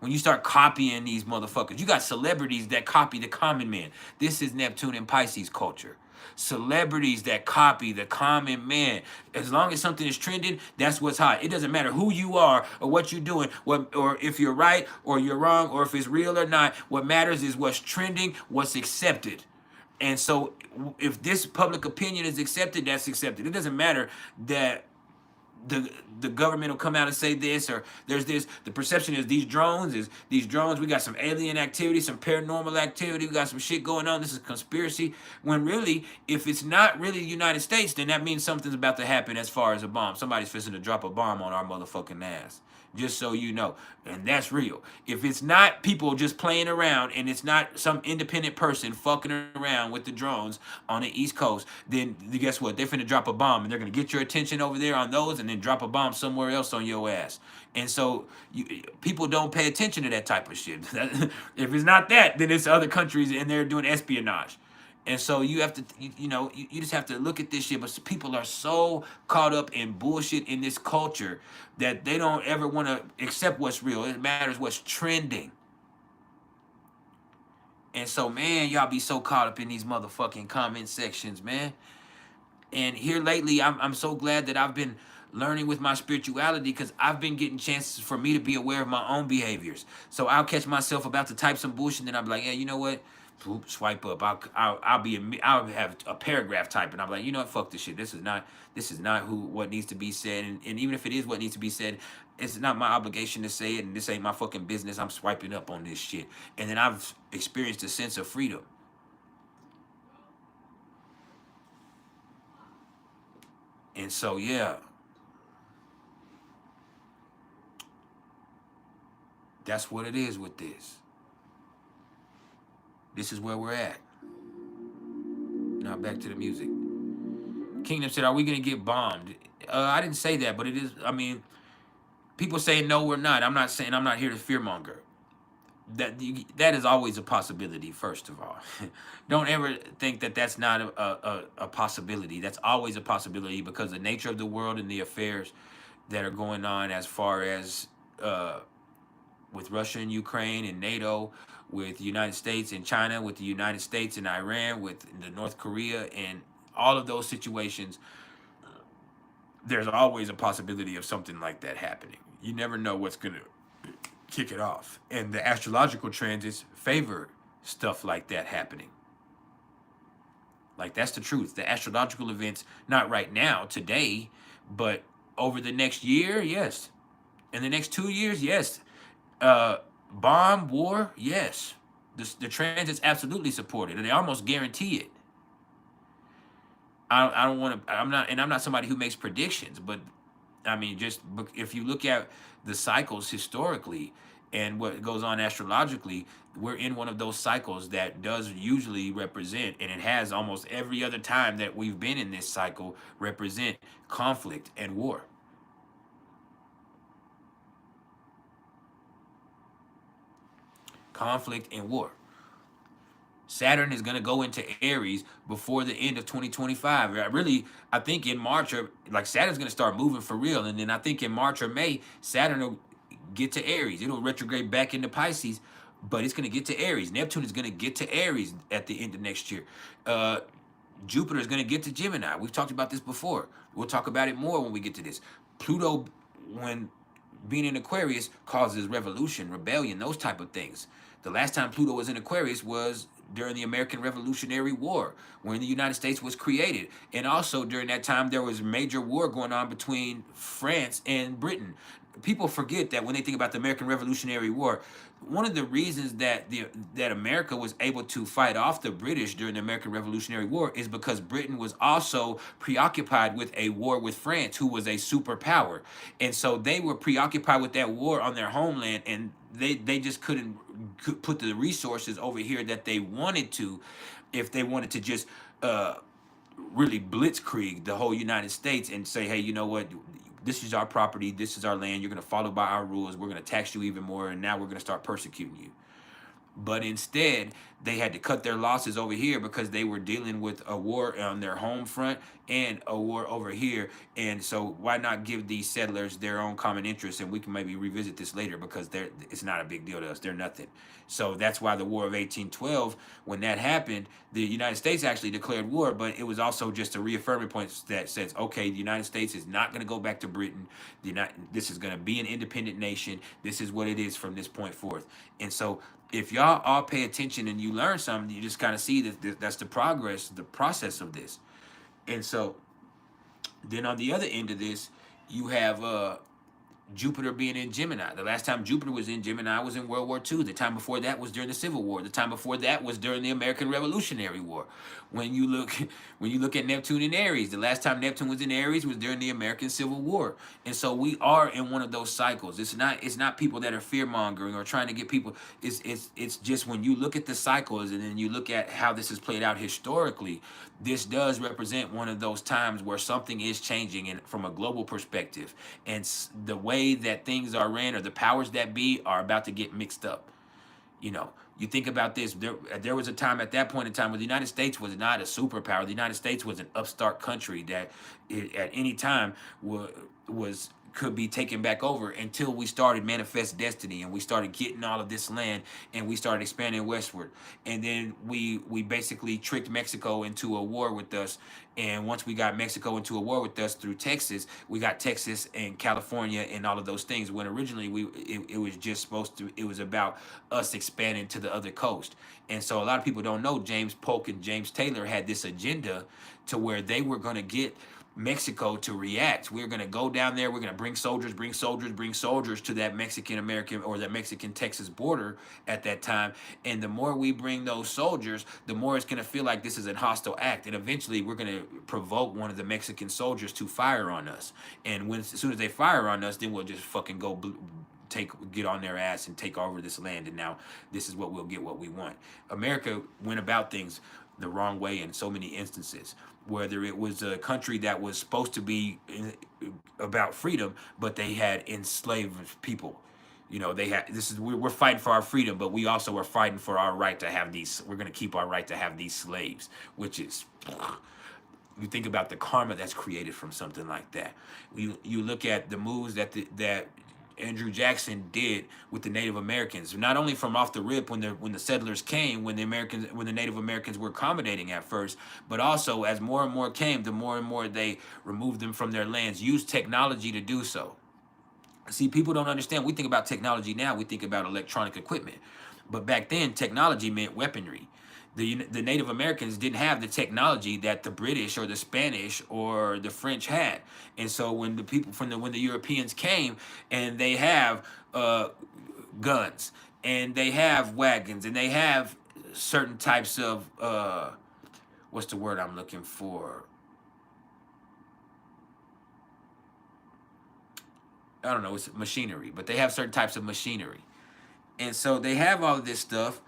When you start copying these motherfuckers. You got celebrities that copy the common man. This is Neptune and Pisces culture. Celebrities that copy the common man. As long as something is trending, that's what's hot. It doesn't matter who you are or what you're doing, or if you're right or you're wrong, or if it's real or not. What matters is what's trending, what's accepted. And so if this public opinion is accepted, that's accepted. It doesn't matter that the government will come out and say this, or there's this. The perception is these drones, we got some alien activity, some paranormal activity, we got some shit going on, this is conspiracy. When really, if it's not really the United States, then that means something's about to happen as far as a bomb. Somebody's fixing to drop a bomb on our motherfucking ass. Just so you know. And that's real. If it's not people just playing around and it's not some independent person fucking around with the drones on the East Coast, then guess what? They're finna drop a bomb and they're gonna get your attention over there on those and then drop a bomb somewhere else on your ass. And so people don't pay attention to that type of shit. If it's not that, then it's other countries and they're doing espionage. And so you have to, you just have to look at this shit. But people are so caught up in bullshit in this culture that they don't ever want to accept what's real. It matters what's trending. And so, man, y'all be so caught up in these motherfucking comment sections, man. And here lately, I'm so glad that I've been learning with my spirituality, because I've been getting chances for me to be aware of my own behaviors. So I'll catch myself about to type some bullshit and I'll be like, yeah, you know what? Swipe up. I'll have a paragraph type, and I'm like, you know what? Fuck this shit. This is not what needs to be said. And even if it is what needs to be said, it's not my obligation to say it, and this ain't my fucking business. I'm swiping up on this shit, and then I've experienced a sense of freedom. And so, yeah. That's what it is with this. This is where we're at. Now back to the music. Kingdom said, are we going to get bombed? I didn't say that, but it is, I mean, people say, no, we're not. I'm not saying, I'm not here to fearmonger. That is always a possibility, first of all. Don't ever think that that's not a possibility. That's always a possibility because the nature of the world and the affairs that are going on as far as with Russia and Ukraine and NATO, with the United States and China, with the United States and Iran, with the North Korea and all of those situations, there's always a possibility of something like that happening. You never know what's going to kick it off. And the astrological transits favor stuff like that happening. Like, that's the truth. The astrological events, not right now, today, but over the next year, yes. In the next 2 years, yes. Bomb, war, yes. The transits absolutely support it, and they almost guarantee it. I don't want to, I'm not somebody who makes predictions, but I mean, just if you look at the cycles historically and what goes on astrologically, we're in one of those cycles that does usually represent, and it has almost every other time that we've been in this cycle, represent conflict and war. Conflict and war. Saturn is going to go into Aries before the end of 2025. I think in March, or like Saturn's going to start moving for real. And then I think in March or May, Saturn will get to Aries. It'll retrograde back into Pisces, but it's going to get to Aries. Neptune is going to get to Aries at the end of next year. Jupiter is going to get to Gemini. We've talked about this before. We'll talk about it more when we get to this. Pluto, when being in Aquarius, causes revolution, rebellion, those type of things. The last time Pluto was in Aquarius was during the American Revolutionary War, when the United States was created. And also during that time, there was a major war going on between France and Britain. People forget that when they think about the American Revolutionary War, one of the reasons that that America was able to fight off the British during the American Revolutionary War is because Britain was also preoccupied with a war with France, who was a superpower. And so they were preoccupied with that war on their homeland, and they just couldn't put the resources over here that they wanted to, if they wanted to just really blitzkrieg the whole United States and say, hey, you know what? This is our property. This is our land. You're going to follow by our rules. We're going to tax you even more. And now we're going to start persecuting you. But instead, they had to cut their losses over here because they were dealing with a war on their home front and a war over here. And so why not give these settlers their own common interests? And we can maybe revisit this later because it's not a big deal to us. They're nothing. So that's why the War of 1812, when that happened, the United States actually declared war, but it was also just a reaffirming point that says, okay, the United States is not going to go back to Britain. This is going to be an independent nation. This is what it is from this point forth. And so if y'all all pay attention and you learn something, you just kind of see that that's the process of this. And so then on the other end of this, you have Jupiter being in Gemini. The last time Jupiter was in Gemini was in World War II. The time before that was during the Civil War. The time before that was during the American Revolutionary War. When you look at Neptune in Aries, the last time Neptune was in Aries was during the American Civil War. And so we are in one of those cycles. It's not people that are fear-mongering or trying to get people. It's just when you look at the cycles and then you look at how this is played out historically, this does represent one of those times where something is changing and from a global perspective. And the way that things are ran, or the powers that be, are about to get mixed up. You know, you think about this, there was a time at that point in time where the United States was not a superpower. The United States was an upstart country that at any time could be taken back over until we started Manifest Destiny and we started getting all of this land and we started expanding westward. And then we basically tricked Mexico into a war with us. And once we got Mexico into a war with us through Texas, we got Texas and California and all of those things, when originally it was just it was about us expanding to the other coast. And so a lot of people don't know James Polk and James Taylor had this agenda to where they were going to get Mexico to react. We're going to go down there. We're going to bring soldiers to that Mexican-American or that Mexican-Texas border at that time. And the more we bring those soldiers, the more it's going to feel like this is a hostile act. And eventually we're going to provoke one of the Mexican soldiers to fire on us. And as soon as they fire on us, then we'll just fucking go get on their ass and take over this land, and now this is what we'll get what we want. America went about things the wrong way in so many instances. Whether it was a country that was supposed to be about freedom, but they had enslaved people. You know, they had we're fighting for our freedom, but we also are fighting for our right to have these. We're going to keep our right to have these slaves, which is. You think about the karma that's created from something like that. You look at the moves that that Andrew Jackson did with the Native Americans, not only from off the rip when the settlers came, when the Native Americans were accommodating at first, but also as more and more came, the more and more they removed them from their lands, used technology to do so. See, people don't understand. We think about technology now, we think about electronic equipment, but back then technology meant weaponry. The Native Americans didn't have the technology that the British or the Spanish or the French had, and so when the people when the Europeans came and they have guns and they have wagons and they have certain types of what's the word I'm looking for? I don't know. It's machinery, but they have certain types of machinery, and so they have all of this stuff.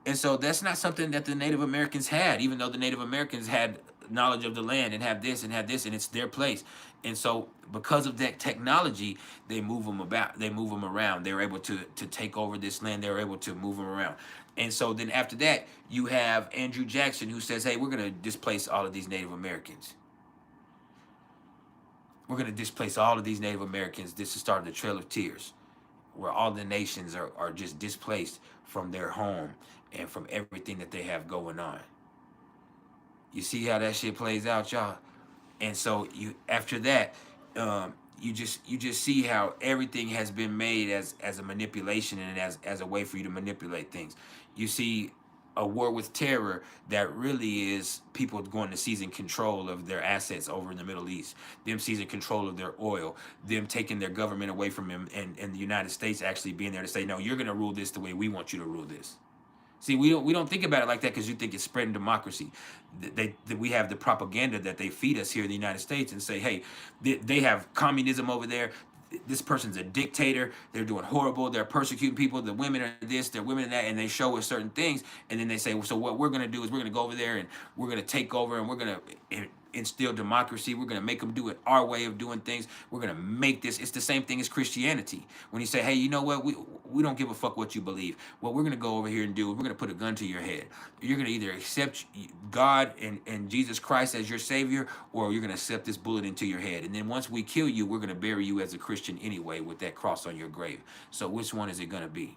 And so that's not something that the Native Americans had, even though the Native Americans had knowledge of the land and have this and it's their place. And so because of that technology, they move them about, they move them around. They were able to take over this land. They were able to move them around. And so then after that, you have Andrew Jackson who says, hey, we're going to displace all of these Native Americans. We're going to displace all of these Native Americans. This is the start of the Trail of Tears, where all the nations are just displaced from their home and from everything that they have going on. You see how that shit plays out, y'all? And so you after that, you just see how everything has been made as a manipulation and as a way for you to manipulate things. You see a war with terror that really is people going to seizing control of their assets over in the Middle East, them seizing control of their oil, them taking their government away from them, and the United States actually being there to say, no, you're going to rule this the way we want you to rule this. See, we don't think about it like that because you think it's spreading democracy. We have the propaganda that they feed us here in the United States and say, hey, they have communism over there. This person's a dictator. They're doing horrible. They're persecuting people. The women are this, they're women that, and they show us certain things. And then they say, well, so what we're going to do is we're going to go over there and we're going to take over and we're going to instill democracy. We're going to make them do it our way of doing things. We're going to make this. It's the same thing as Christianity. When you say, hey, you know what? We don't give a fuck what you believe. What we're going to go over here and do, we're going to put a gun to your head. You're going to either accept God and Jesus Christ as your savior, or you're going to accept this bullet into your head. And then once we kill you, we're going to bury you as a Christian anyway with that cross on your grave. So which one is it going to be?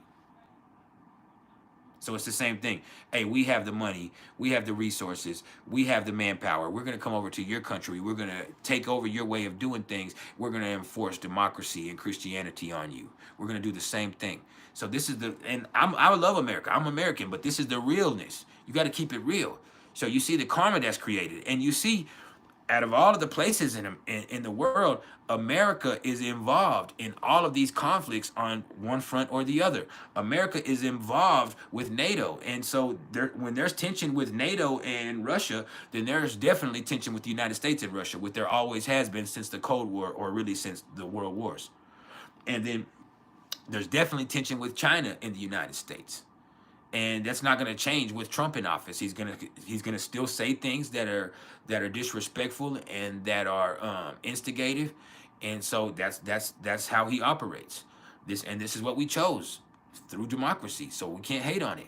So it's the same thing. Hey, we have the money, we have the resources, we have the manpower. We're going to come over to your country. We're going to take over your way of doing things. We're going to enforce democracy and Christianity on you. We're going to do the same thing. So this is I love America. I'm American, but this is the realness. You got to keep it real. So you see the karma that's created, and you see out of all of the places in the world, America is involved in all of these conflicts on one front or the other. America is involved with NATO. And so when there's tension with NATO and Russia, then there's definitely tension with the United States and Russia, which there always has been since the Cold War, or really since the World Wars. And then there's definitely tension with China in the United States. And that's not going to change with Trump in office. He's gonna still say things that are disrespectful and that are instigative, and so that's how he operates. This is what we chose through democracy. So we can't hate on it.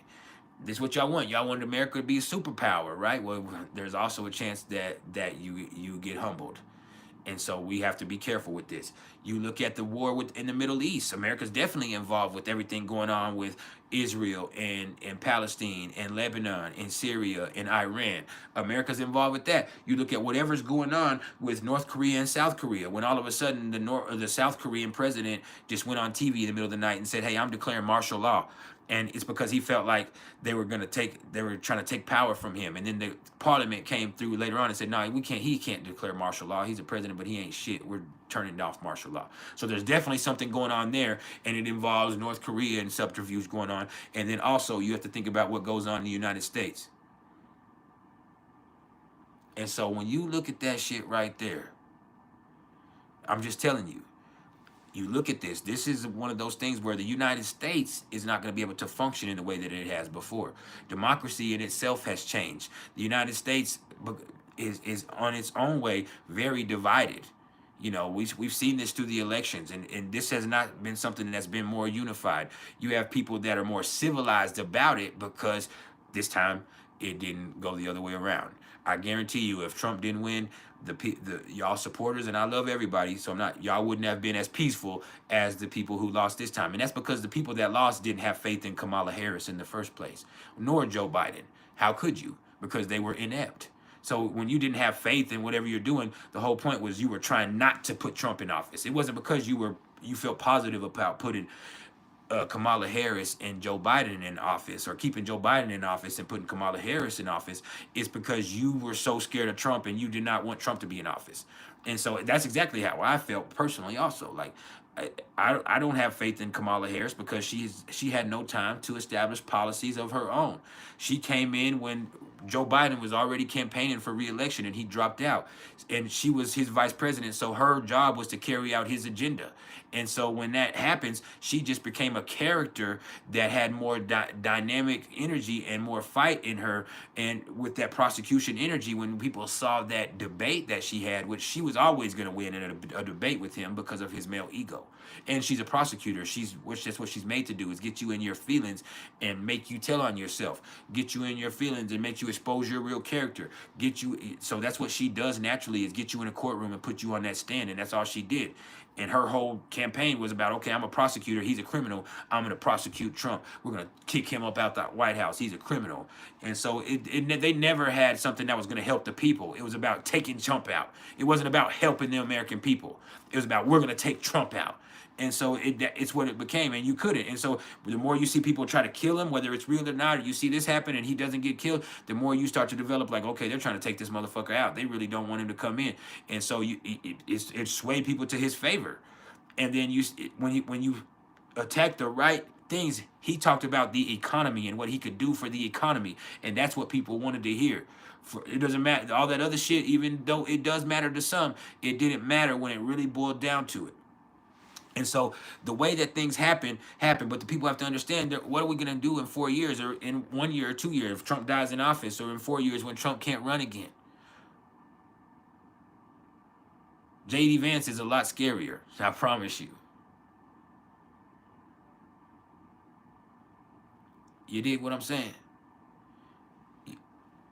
This is what y'all want. Y'all want America to be a superpower, right? Well, there's also a chance that you get humbled. And so we have to be careful with this. You look at the war in the Middle East. America's definitely involved with everything going on with Israel and Palestine and Lebanon and Syria and Iran. America's involved with that. You look at whatever's going on with North Korea and South Korea, when all of a sudden the South Korean president just went on TV in the middle of the night and said, hey, I'm declaring martial law. And it's because he felt like they were trying to take power from him. And then the parliament came through later on and said, no, he can't declare martial law. He's a president, but he ain't shit. We're turning off martial law. So there's definitely something going on there, and it involves North Korea and subterfuge going on. And then also you have to think about what goes on in the United States. And so when you look at that shit right there, I'm just telling you, you look at this. This is one of those things where the United States is not going to be able to function in the way that it has before. Democracy in itself has changed. The United States is on its own way very divided. You know, we've seen this through the elections, and this has not been something that's been more unified. You have people that are more civilized about it because this time it didn't go the other way around. I guarantee you, if Trump didn't win, the y'all supporters, and I love everybody, so y'all wouldn't have been as peaceful as the people who lost this time. And that's because the people that lost didn't have faith in Kamala Harris in the first place, nor Joe Biden. How could you? Because they were inept. So when you didn't have faith in whatever you're doing, the whole point was you were trying not to put Trump in office. It wasn't because you felt positive about putting Kamala Harris and Joe Biden in office, or keeping Joe Biden in office and putting Kamala Harris in office. It's because you were so scared of Trump and you did not want Trump to be in office. And so that's exactly how I felt personally also. Like, I don't have faith in Kamala Harris because she had no time to establish policies of her own. She came in when Joe Biden was already campaigning for re-election and he dropped out, and she was his vice president, so her job was to carry out his agenda. And so when that happens, she just became a character that had more dynamic energy and more fight in her. And with that prosecution energy, when people saw that debate that she had, which she was always going to win in a debate with him because of his male ego. And she's a prosecutor. That's what she's made to do, is get you in your feelings and make you tell on yourself, get you in your feelings and make you expose your real character, so that's what she does naturally, is get you in a courtroom and put you on that stand. And that's all she did. And her whole campaign was about, okay, I'm a prosecutor, he's a criminal, I'm going to prosecute Trump. We're going to kick him up out the White House, he's a criminal. And so they never had something that was going to help the people. It was about taking Trump out. It wasn't about helping the American people. It was about, we're going to take Trump out. And so it's what it became, and you couldn't. And so the more you see people try to kill him, whether it's real or not, or you see this happen and he doesn't get killed, the more you start to develop like, okay, they're trying to take this motherfucker out. They really don't want him to come in. And so it swayed people to his favor. And then when you attack the right things, he talked about the economy and what he could do for the economy, and that's what people wanted to hear. It doesn't matter, all that other shit, even though it does matter to some, it didn't matter when it really boiled down to it. And so the way that things happen, but the people have to understand that what are we going to do in 4 years, or in 1 year or 2 years if Trump dies in office, or in 4 years when Trump can't run again? J.D. Vance is a lot scarier, I promise you. You dig what I'm saying?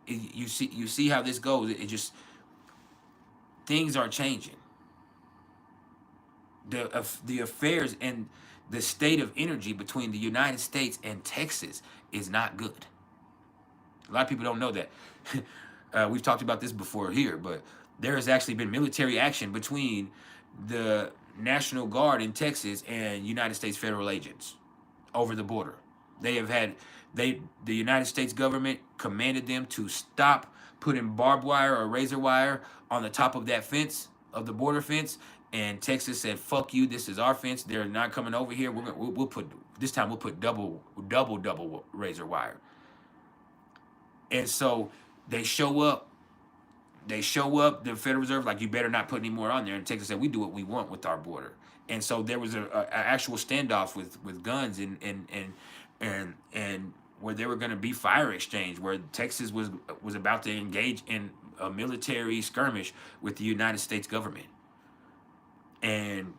You see how this goes. It just, things are changing. The affairs and the state of energy between the United States and Texas is not good. A lot of people don't know that. We've talked about this before here, but there has actually been military action between the National Guard in Texas and United States federal agents over the border. The United States government commanded them to stop putting barbed wire or razor wire on the top of that fence, of the border fence. And Texas said, "Fuck you! This is our fence. They're not coming over here. We'll put double razor wire." And so they show up. The Federal Reserve, like, you better not put any more on there. And Texas said, "We do what we want with our border." And so there was a actual standoff with guns and where there were going to be fire exchange, where Texas was about to engage in a military skirmish with the United States government. And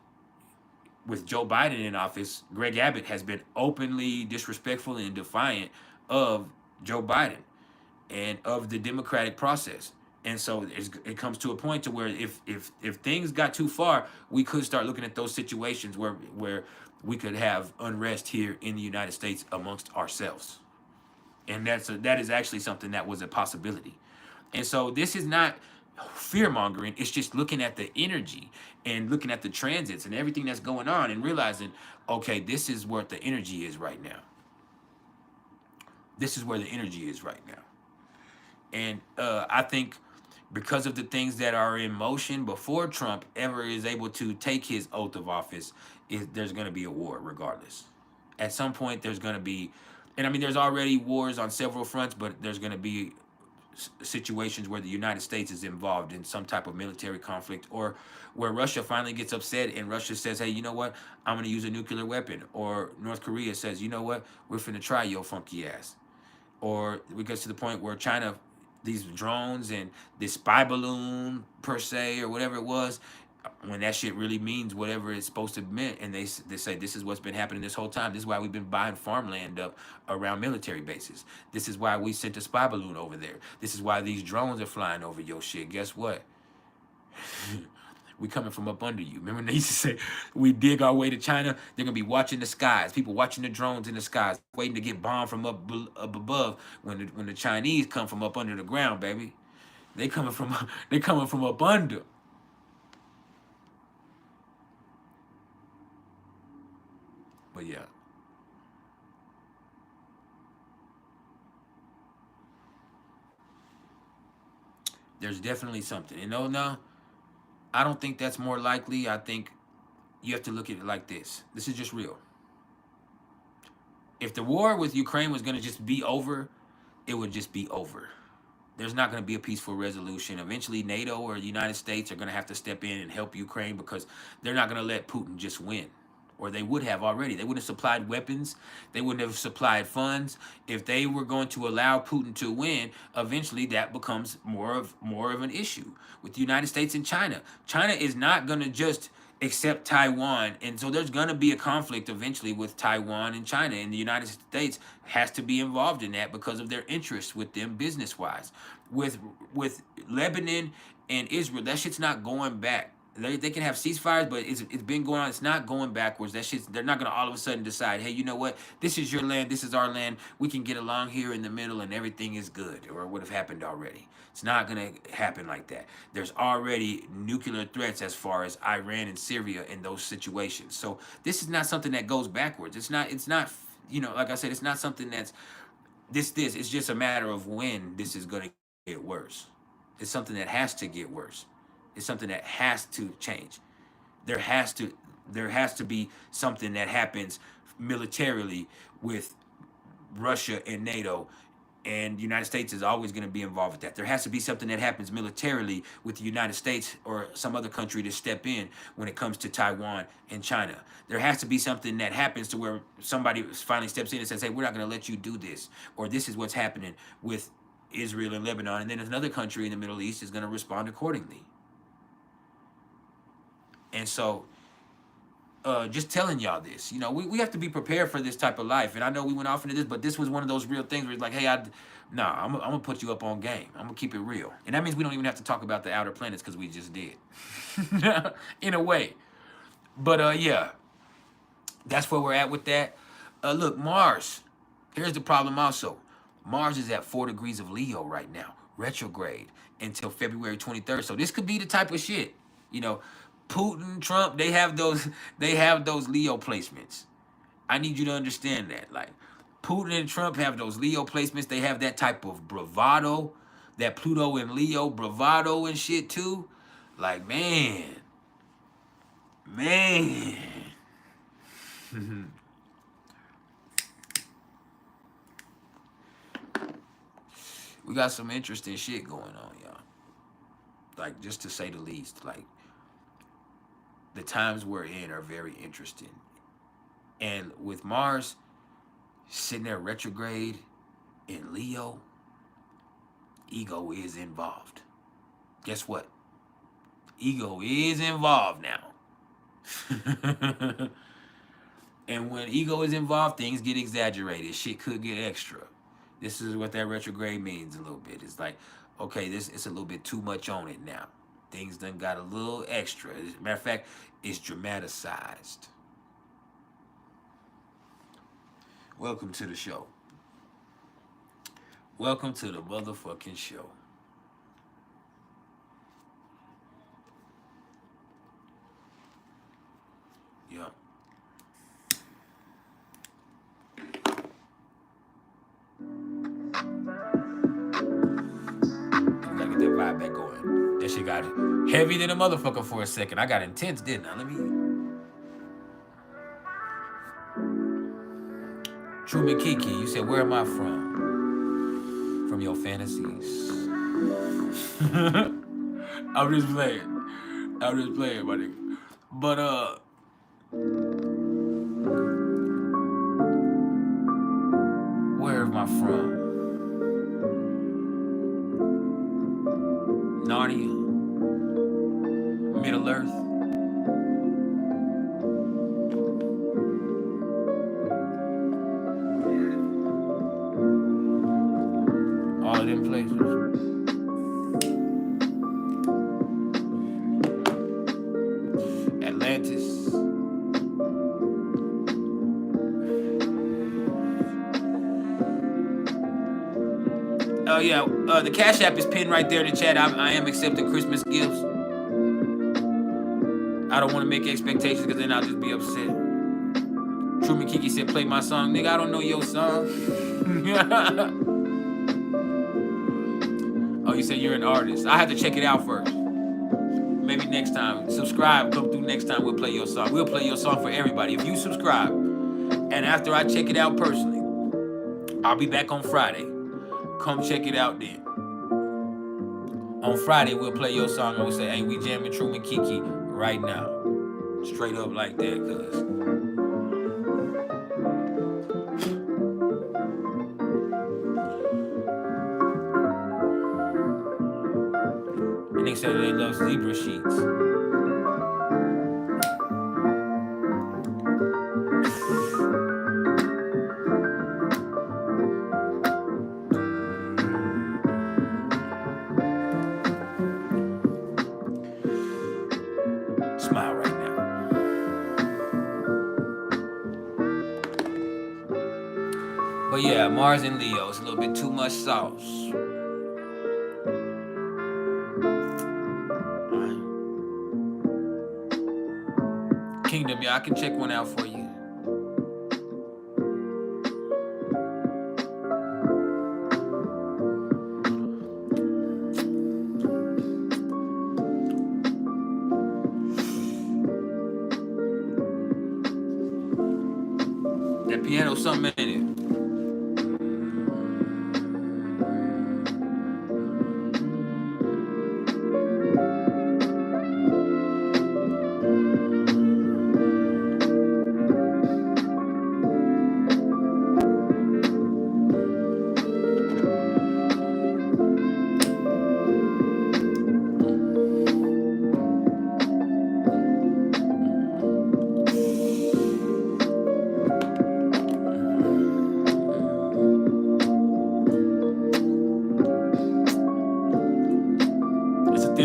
with Joe Biden in office, Greg Abbott has been openly disrespectful and defiant of Joe Biden and of the democratic process. And so it comes to a point to where if things got too far, we could start looking at those situations where we could have unrest here in the United States amongst ourselves. And that is actually something that was a possibility. And so this is not fear-mongering. It's just looking at the energy and looking at the transits and everything that's going on and realizing, okay, this is where the energy is right now. This is where the energy is right now. And I think because of the things that are in motion before Trump ever is able to take his oath of office, there's going to be a war regardless. At some point, there's going to be, and I mean, there's already wars on several fronts, but there's going to be situations where the United States is involved in some type of military conflict, or where Russia finally gets upset and Russia says, hey, you know what, I'm going to use a nuclear weapon, or North Korea says, you know what, we're finna try your funky ass, or we get to the point where China, these drones and this spy balloon per se, or whatever it was, when that shit really means whatever it's supposed to mean, and they say this is what's been happening this whole time. This is why we've been buying farmland up around military bases. This is why we sent a spy balloon over there. This is why these drones are flying over your shit. Guess what? We coming from up under you. Remember they used to say, we dig our way to China, they're going to be watching the skies. People watching the drones in the skies, waiting to get bombed from up above when the Chinese come from up under the ground, baby. They coming from up under. But yeah. There's definitely something. You know, no, I don't think that's more likely. I think you have to look at it like this. This is just real. If the war with Ukraine was going to just be over, it would just be over. There's not going to be a peaceful resolution. Eventually, NATO or the United States are going to have to step in and help Ukraine, because they're not going to let Putin just win. Or they would have already. They wouldn't have supplied weapons. They wouldn't have supplied funds. If they were going to allow Putin to win, eventually that becomes more of an issue with the United States and China. China is not going to just accept Taiwan, and so there's going to be a conflict eventually with Taiwan and China, and the United States has to be involved in that because of their interests with them business-wise. With Lebanon and Israel, that shit's not going back. They can have ceasefires, but it's been going on. It's not going backwards. That shit's, they're not going to all of a sudden decide, hey, you know what? This is your land. This is our land. We can get along here in the middle and everything is good, or it would have happened already. It's not going to happen like that. There's already nuclear threats as far as Iran and Syria in those situations. So this is not something that goes backwards. It's not, you know, like I said, it's not something that's this. It's just a matter of when this is going to get worse. It's something that has to get worse. It's something that has to change. There has to be something that happens militarily with Russia and NATO, and the United States is always going to be involved with that. There has to be something that happens militarily with the United States or some other country to step in when it comes to Taiwan and China. There has to be something that happens to where somebody finally steps in and says, hey, we're not going to let you do this, or this is what's happening with Israel and Lebanon, and then another country in the Middle East is going to respond accordingly. And so, just telling y'all this, you know, we have to be prepared for this type of life. And I know we went off into this, but this was one of those real things where it's like, hey, I'm going to put you up on game. I'm going to keep it real. And that means we don't even have to talk about the outer planets because we just did. In a way. But, yeah, that's where we're at with that. Look, Mars, here's the problem also. Mars is at 4 degrees of Leo right now, retrograde, until February 23rd. So this could be the type of shit, you know, Putin, Trump, they have those Leo placements. I need you to understand that. Like, Putin and Trump have those Leo placements. They have that type of bravado, that Pluto and Leo bravado and shit too. Like, man. We got some interesting shit going on, y'all. Like, just to say the least, like, the times we're in are very interesting. And with Mars sitting there retrograde in Leo, ego is involved. Guess what? Ego is involved now. And when ego is involved, things get exaggerated. Shit could get extra. This is what that retrograde means a little bit. It's like, okay, it's a little bit too much on it now. Things done got a little extra. As a matter of fact, it's dramaticized. Welcome to the show. Welcome to the motherfucking show. Yeah. Gotta get that vibe back going. That shit got heavy than a motherfucker for a second. I got intense, didn't I? Let me. Truman Kiki, you said, where am I from? From your fantasies. I'm just playing. I'm just playing, my nigga. But where am I from? Narnia, Middle Earth. All of them places. Atlantis. Oh yeah, the Cash App is pinned right there in the chat. I am accepting Christmas gifts. I don't want to make expectations because then I'll just be upset. Truman Kiki said, play my song. Nigga, I don't know your song. Oh, you said you're an artist. I have to check it out first. Maybe next time. Subscribe, come through next time, we'll play your song. We'll play your song for everybody. If you subscribe, and after I check it out personally, I'll be back on Friday. Come check it out then. On Friday, we'll play your song and we'll say, hey, we jamming Truman Kiki right now. Straight up like that, cuz. And they said they love zebra sheets. Smile right now. But yeah, Mars and Leo, it's a little bit too much sauce. Kingdom, yeah, I can check one out for you. That piano, something in it.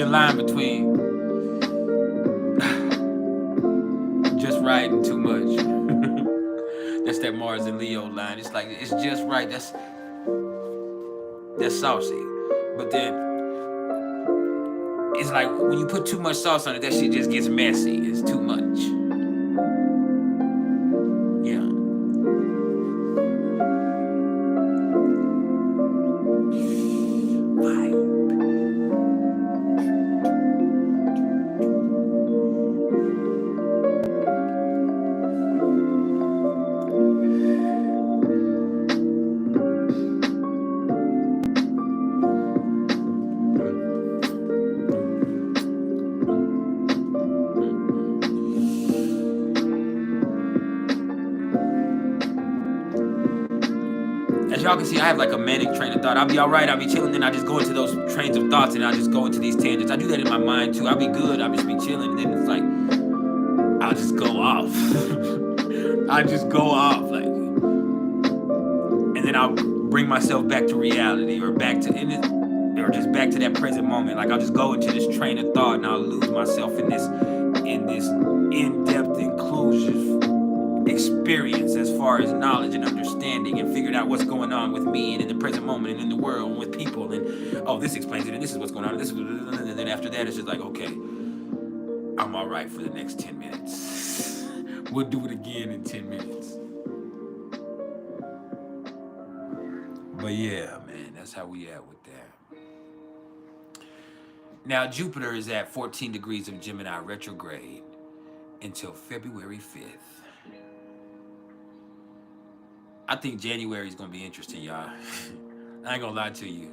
Line between just right and too much. That's that Mars and Leo line. It's like it's just right. That's saucy. But then it's like when you put too much sauce on it, that shit just gets messy. It's too much. Yeah. As y'all can see, I have like a manic train of thought. I'll be all right, I'll be chilling, then I just go into those trains of thoughts and I just go into these tangents. I do that in my mind too. I'll be good, I'll just be chilling, and then it's like, I'll just go off. I just go off, like, and then I'll bring myself back to reality or back to, or just back to that present moment. Like I'll just go into this train of thought and I'll lose myself in this in-depth, inclusive experience as far as knowledge and understanding, and figured out what's going on with me and in the present moment and in the world and with people, and oh, this explains it, and this is what's going on, and this is, and then after that it's just like, okay, I'm all right for the next 10 minutes. We'll do it again in 10 minutes. But yeah, man, that's how we at with that. Now Jupiter is at 14 degrees of Gemini retrograde until February 5th. I think January is going to be interesting, y'all. I ain't going to lie to you.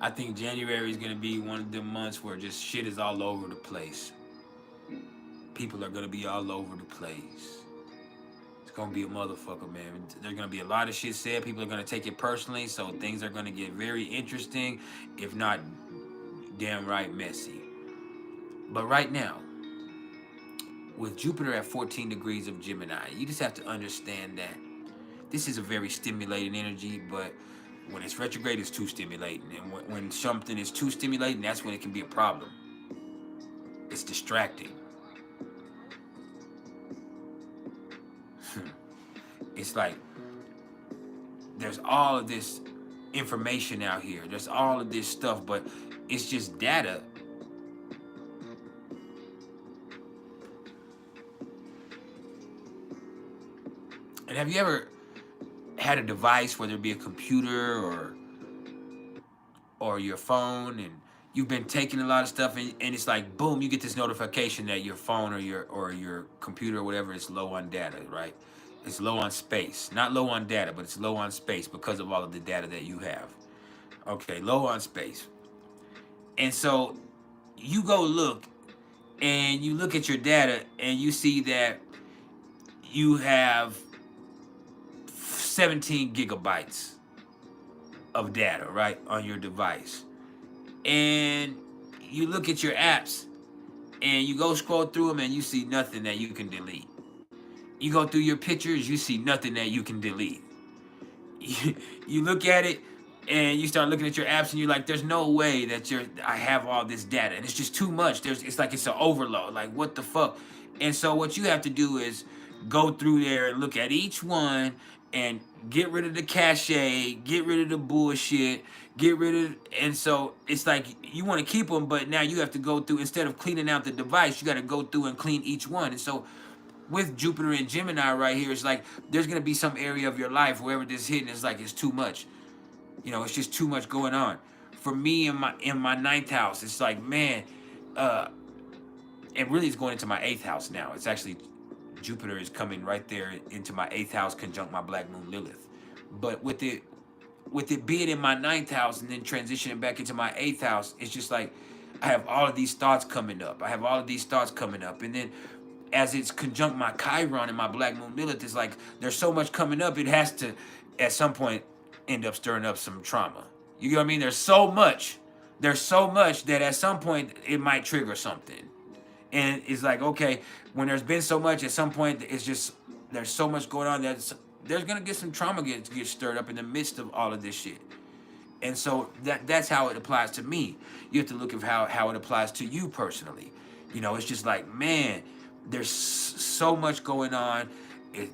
I think January is gonna be one of them months where just shit is all over the place. People are gonna be all over the place. It's gonna be a motherfucker, man. There's gonna be a lot of shit said. People are gonna take it personally, so things are gonna get very interesting, if not damn right messy. But right now, with Jupiter at 14 degrees of Gemini, you just have to understand that this is a very stimulating energy, but when it's retrograde, it's too stimulating. And when something is too stimulating, that's when it can be a problem. It's distracting. It's like there's all of this information out here. There's all of this stuff, but it's just data. And have you ever had a device, whether it be a computer or your phone, and you've been taking a lot of stuff, and it's like boom, you get this notification that your phone or your computer or whatever is low on data, right? It's low on space. Not low on data, but it's low on space because of all of the data that you have. Okay, low on space. And so you go look, and you look at your data, and you see that you have 17 gigabytes of data, right, on your device. And you look at your apps, and you go scroll through them, and you see nothing that you can delete. You go through your pictures, you see nothing that you can delete. You look at it, and you start looking at your apps, and you're like, there's no way that I have all this data, and it's just too much. It's like it's an overload. Like, what the fuck? And so what you have to do is go through there and look at each one and get rid of the cache, get rid of the bullshit, and so it's like you want to keep them, but now you have to go through, instead of cleaning out the device, you got to go through and clean each one. And so with Jupiter and Gemini right here, it's like there's going to be some area of your life, wherever this is hitting, it's like it's too much. You know, it's just too much going on. For me, in my ninth house, it's like, man, it really is going into my 8th house now. It's actually, Jupiter is coming right there into my 8th house, conjunct my Black Moon Lilith. But with it being in my 9th house and then transitioning back into my 8th house, it's just like I have all of these thoughts coming up. And then as it's conjunct my Chiron and my Black Moon Lilith, it's like there's so much coming up, it has to, at some point, end up stirring up some trauma. You know what I mean? There's so much that at some point it might trigger something. And it's like, okay, when there's been so much, at some point it's just, there's so much going on that there's gonna get some trauma get stirred up in the midst of all of this shit. And so that's how it applies to me. You have to look at how it applies to you personally. You know, it's just like, man, there's so much going on.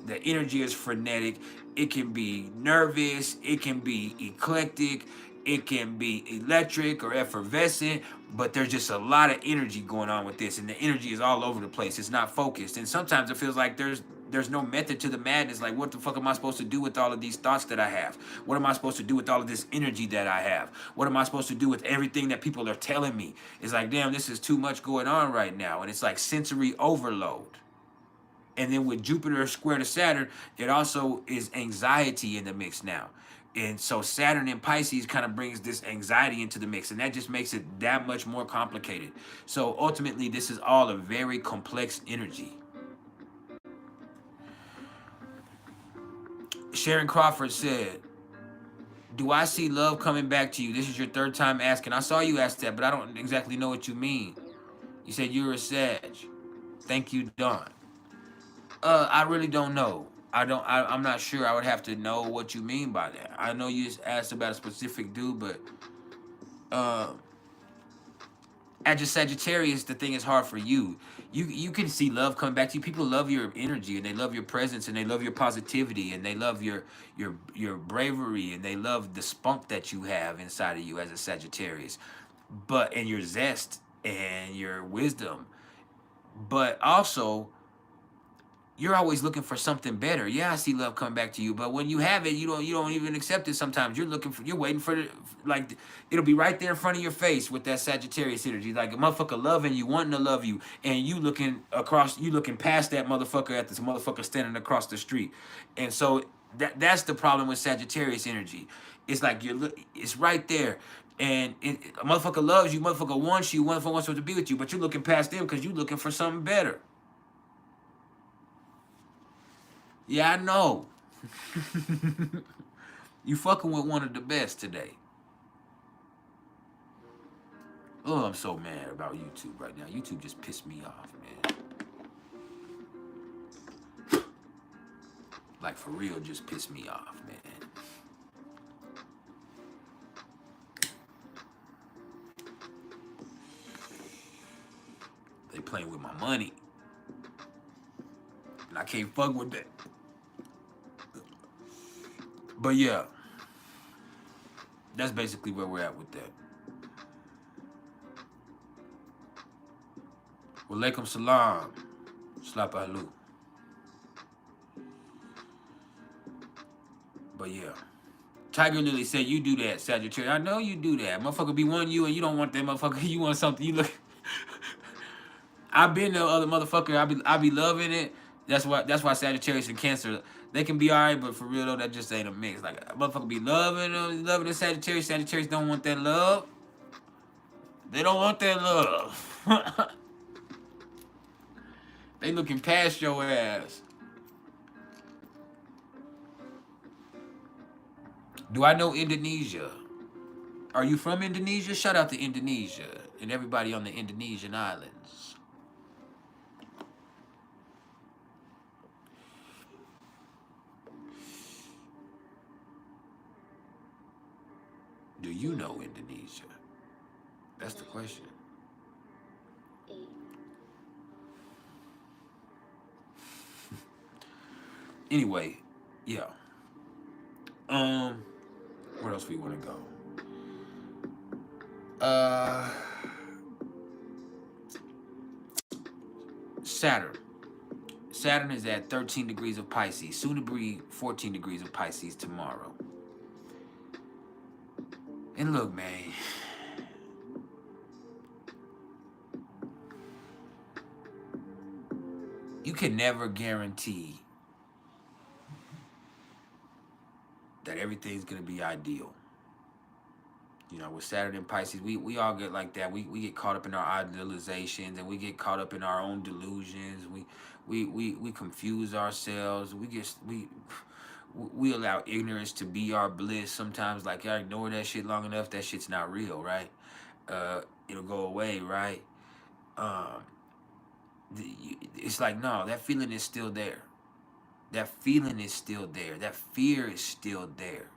The energy is frenetic. It can be nervous. It can be eclectic. It can be electric or effervescent, but there's just a lot of energy going on with this, and the energy is all over the place. It's not focused, and sometimes it feels like there's no method to the madness. Like, what the fuck am I supposed to do with all of these thoughts that I have? What am I supposed to do with all of this energy that I have? What am I supposed to do with everything that people are telling me? It's like, damn, this is too much going on right now, and it's like sensory overload. And then with Jupiter square to Saturn, it also is anxiety in the mix now. And so Saturn in Pisces kind of brings this anxiety into the mix, and that just makes it that much more complicated. So ultimately, this is all a very complex energy. Sharon Crawford said, do I see love coming back to you? This is your 3rd time asking. I saw you ask that, but I don't exactly know what you mean. You said you're a Sag. Thank you, Dawn. I really don't know. I'm not sure. I would have to know what you mean by that. I know you just asked about a specific dude, but as a Sagittarius, the thing is hard for you. You can see love come back to you. People love your energy, and they love your presence, and they love your positivity, and they love your bravery, and they love the spunk that you have inside of you as a Sagittarius, and your zest and your wisdom. But also, you're always looking for something better. Yeah, I see love come back to you, but when you have it, you don't even accept it sometimes. You're waiting for it, like, it'll be right there in front of your face with that Sagittarius energy. Like a motherfucker loving you, wanting to love you, and you looking past that motherfucker at this motherfucker standing across the street. And so that's the problem with Sagittarius energy. It's like it's right there. And a motherfucker loves you, motherfucker wants you, motherfucker wants to be with you, but you're looking past them because you're looking for something better. Yeah, I know. You fucking with one of the best today. Oh, I'm so mad about YouTube right now. YouTube just pissed me off, man. Like, for real, just pissed me off, man. They playing with my money. And I can't fuck with that. But yeah. That's basically where we're at with that. Walaikum salam. Slap alu. But yeah. Tiger Lily said, you do that, Sagittarius. I know you do that. Motherfucker be wanting you and you don't want that motherfucker. You want something. You look. I've been the other motherfucker. I be loving it. That's why Sagittarius and Cancer, they can be alright, but for real though, that just ain't a mix. Like a motherfucker be loving the Sagittarius. Sagittarius don't want that love. They don't want that love. They looking past your ass. Do I know Indonesia? Are you from Indonesia? Shout out to Indonesia and everybody on the Indonesian islands. Do you know Indonesia? That's the question. Anyway, yeah. Where else we want to go? Saturn. Saturn is at 13 degrees of Pisces, soon to be 14 degrees of Pisces tomorrow. And look, man. You can never guarantee that everything's going to be ideal. You know, with Saturn and Pisces, we all get like that. We get caught up in our idealizations and we get caught up in our own delusions. We confuse ourselves. We allow ignorance to be our bliss. Sometimes, like, I ignore that shit long enough, that shit's not real, right? It'll go away, right? It's like, no, that feeling is still there. That feeling is still there. That fear is still there.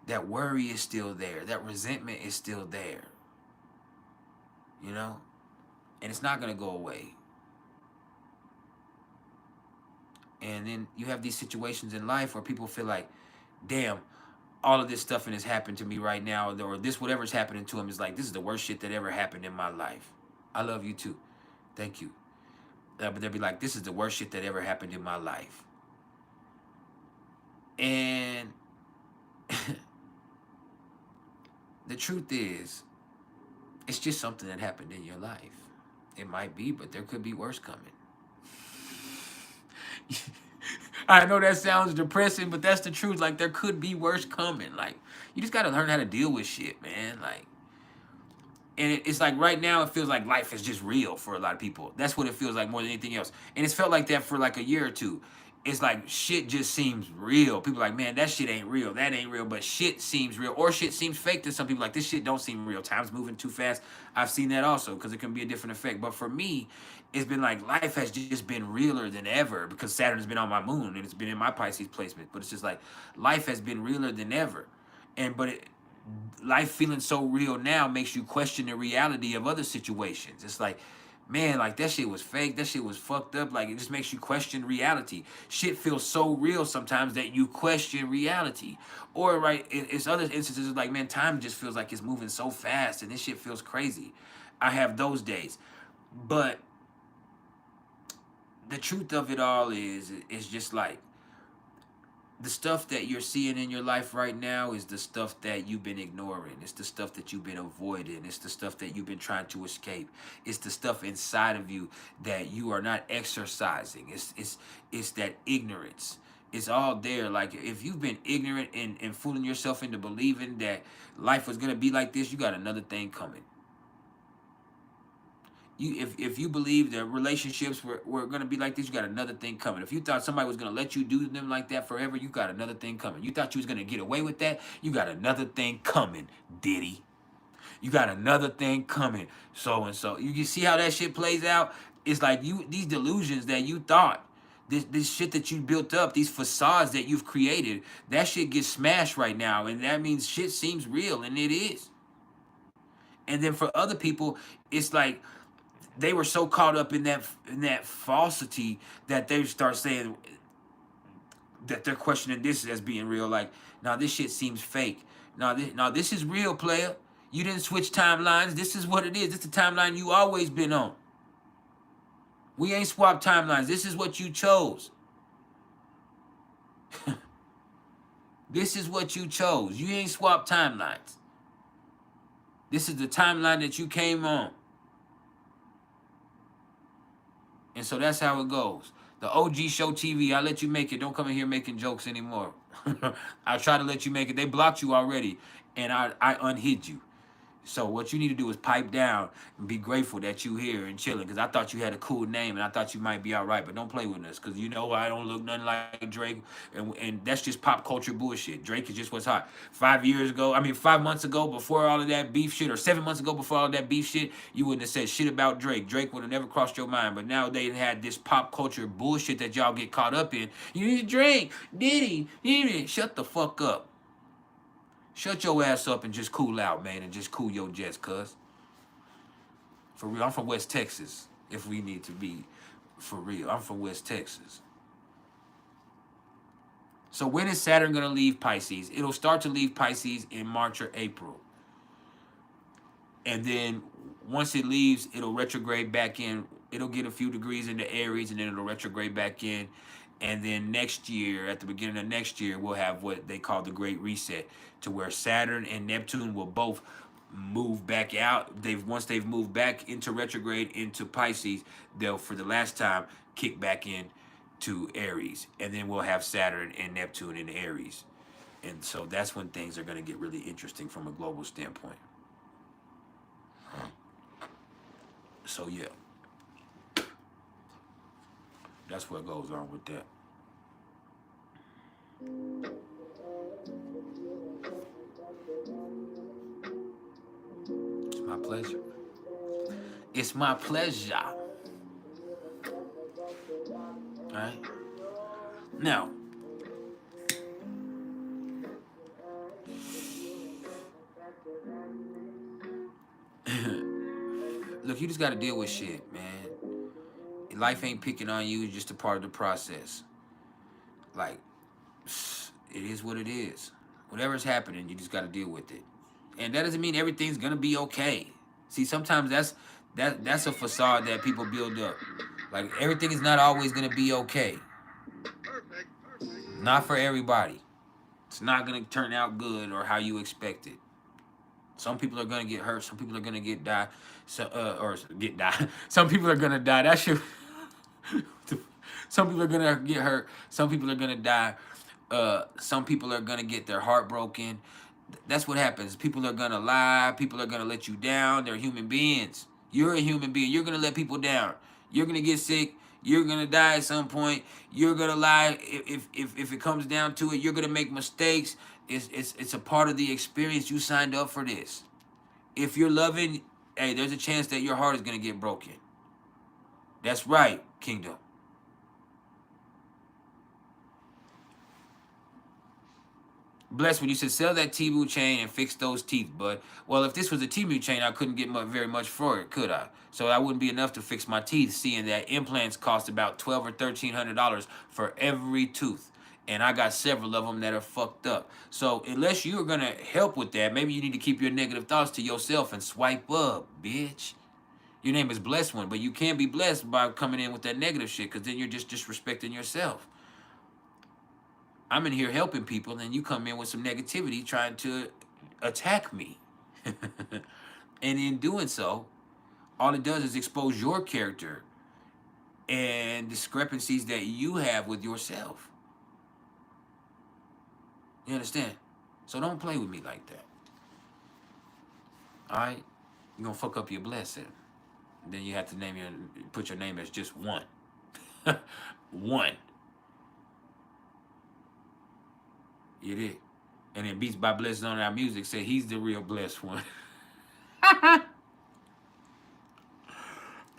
That worry is still there. That resentment is still there. You know? And it's not going to go away. And then you have these situations in life where people feel like, damn, all of this stuff has happened to me right now, or this, whatever's happening to them is like, this is the worst shit that ever happened in my life. I love you too. Thank you. But they'll be like, this is the worst shit that ever happened in my life. And the truth is, it's just something that happened in your life. It might be, but there could be worse coming. I know that sounds depressing, but that's the truth. Like, there could be worse coming. Like, you just got to learn how to deal with shit, man. Like, and it's like right now it feels like life is just real for a lot of people. That's what it feels like more than anything else. And it's felt like that for like a year or two. It's like shit just seems real. People are like, man, that shit ain't real. That ain't real. But shit seems real. Or shit seems fake to some people. Like, this shit don't seem real. Time's moving too fast. I've seen that also because it can be a different effect. But for me, it's been like life has just been realer than ever because Saturn has been on my moon and it's been in my Pisces placement. But it's just like life has been realer than ever. Life feeling so real now makes you question the reality of other situations. It's like, man, like that shit was fake. That shit was fucked up. Like, it just makes you question reality. Shit feels so real sometimes that you question reality. Or, right, it's other instances like, man, time just feels like it's moving so fast and this shit feels crazy. I have those days. But the truth of it all is just like, the stuff that you're seeing in your life right now is the stuff that you've been ignoring. It's the stuff that you've been avoiding. It's the stuff that you've been trying to escape. It's the stuff inside of you that you are not exercising. It's that ignorance. It's all there. Like, if you've been ignorant and fooling yourself into believing that life was gonna be like this, you got another thing coming. If you believe that relationships were gonna be like this, you got another thing coming. If you thought somebody was gonna let you do them like that forever, you got another thing coming. You thought you was gonna get away with that, you got another thing coming, Diddy. You got another thing coming. So and so. You see how that shit plays out? It's like these delusions that you thought, this shit that you built up, these facades that you've created, that shit gets smashed right now, and that means shit seems real, and it is. And then for other people, it's like they were so caught up in that falsity that they start saying that they're questioning this as being real. Like, now this shit seems fake. Now this is real, player. You didn't switch timelines. This is what it is. This is the timeline you always been on. We ain't swapped timelines. This is what you chose. This is what you chose. You ain't swapped timelines. This is the timeline that you came on. And so that's how it goes. The OG show TV, I let you make it. Don't come in here making jokes anymore. I try to let you make it. They blocked you already, and I unhid you. So what you need to do is pipe down and be grateful that you here and chilling. Because I thought you had a cool name, and I thought you might be all right. But don't play with us, because you know I don't look nothing like Drake. And that's just pop culture bullshit. Drake is just what's hot. 5 months ago, before all of that beef shit, or 7 months ago before all of that beef shit, you wouldn't have said shit about Drake. Drake would have never crossed your mind. But now they had this pop culture bullshit that y'all get caught up in. You need Drake, Diddy, shut the fuck up. Shut your ass up and just cool out, man, and just cool your jets, cuz. For real, I'm from West Texas, if we need to be for real. I'm from West Texas. So when is Saturn going to leave Pisces? It'll start to leave Pisces in March or April. And then once it leaves, it'll retrograde back in. It'll get a few degrees into Aries, and then it'll retrograde back in. And then next year, at the beginning of next year, we'll have what they call the Great Reset, to where Saturn and Neptune will both move back out. Once they've moved back into retrograde into Pisces, they'll, for the last time, kick back in to Aries. And then we'll have Saturn and Neptune in Aries. And so that's when things are going to get really interesting from a global standpoint. So, yeah. That's what goes on with that. It's my pleasure. It's my pleasure. All right. Now, look, you just got to deal with shit, man. Life ain't picking on you, it's just a part of the process. Like, it is what it is. Whatever's happening, you just got to deal with it. And that doesn't mean everything's going to be okay. See, sometimes that's a facade that people build up. Like, everything is not always going to be okay. Not for everybody. It's not going to turn out good or how you expect it. Some people are going to get hurt. Some people are going to die. Some people are going to die. That shit... Some people are going to get hurt. Some people are going to die. Some people are going to get their heart broken. That's what happens. People are going to lie. People are going to let you down. They're human beings. You're a human being. You're going to let people down. You're going to get sick. You're going to die at some point. You're going to lie. If it comes down to it, you're going to make mistakes. It's a part of the experience. You signed up for this. If you're loving, hey, there's a chance that your heart is going to get broken. That's right, Kingdom. Bless when you said sell that Temu chain and fix those teeth, bud. Well, if this was a Temu chain, I couldn't get very much for it, could I? So that wouldn't be enough to fix my teeth, seeing that implants cost about $1,200 or $1,300 for every tooth. And I got several of them that are fucked up. So unless you're going to help with that, maybe you need to keep your negative thoughts to yourself and swipe up, bitch. Your name is Blessed One, but you can't be blessed by coming in with that negative shit, because then you're just disrespecting yourself. I'm in here helping people, and you come in with some negativity trying to attack me. And in doing so, all it does is expose your character and discrepancies that you have with yourself. You understand? So don't play with me like that. All right? You're going to fuck up your blessing. Then you have to put your name as just one. One. You did. And then Beats by Blessed on our music say he's the real blessed one.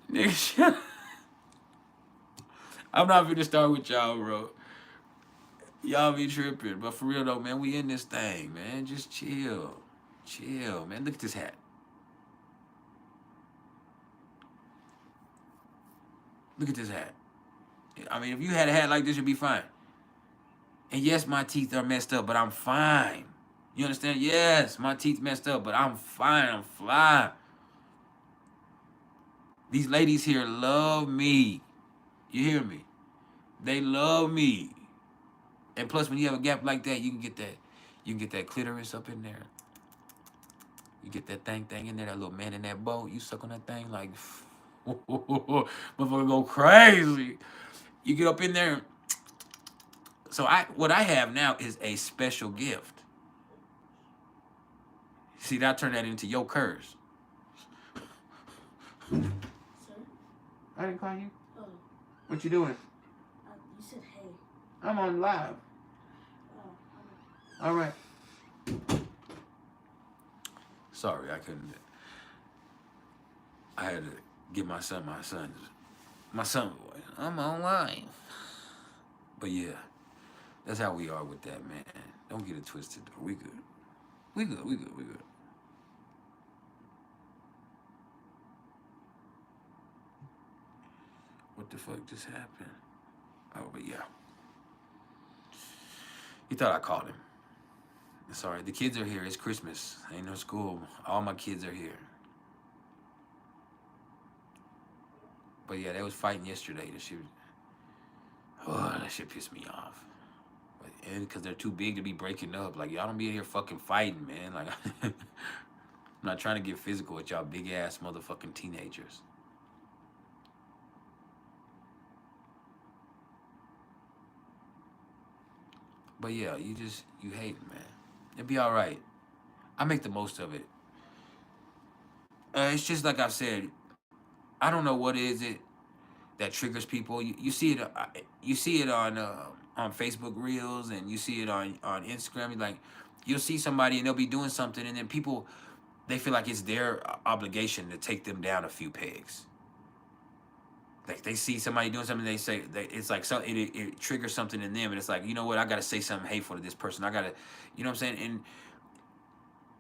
Nigga, shut up. I'm not finna start with y'all, bro. Y'all be tripping. But for real though, man, we in this thing, man. Just chill. Chill, man. Look at this hat. Look at this hat. I mean, if you had a hat like this, you'd be fine. And yes, my teeth are messed up, but I'm fine. You understand? Yes, my teeth messed up, but I'm fine. I'm fly. These ladies here love me. You hear me? They love me. And plus, when you have a gap like that, you can get that clitoris up in there. You get that thing in there, that little man in that boat. You suck on that thing like, motherfucker go crazy. You get up in there. So what I have now is a special gift. See, that turned that into your curse. Sir? I didn't call you. Oh. What you doing? You said hey. I'm on live. Oh. All right. Sorry, I couldn't. I had to give my son voice. I'm online. But yeah, that's how we are with that, man. Don't get it twisted, though. We good. We good. What the fuck just happened? Oh, but yeah. He thought I called him. It's all right. The kids are here. It's Christmas. Ain't no school. All my kids are here. But yeah, they was fighting yesterday. That shit pissed me off. And because they're too big to be breaking up. Like, y'all don't be in here fucking fighting, man. Like, I'm not trying to get physical with y'all big ass motherfucking teenagers. But yeah, you hate it, man. It'll be all right. I make the most of it. It's just like I've said. I don't know what is it that triggers people. You see it on Facebook Reels, and you see it on Instagram. Like, you'll see somebody and they'll be doing something, and then people, they feel like it's their obligation to take them down a few pegs. Like, they see somebody doing something, they say it's like it triggers something in them, and it's like, you know what, I gotta say something hateful to this person. I gotta, you know what I'm saying? And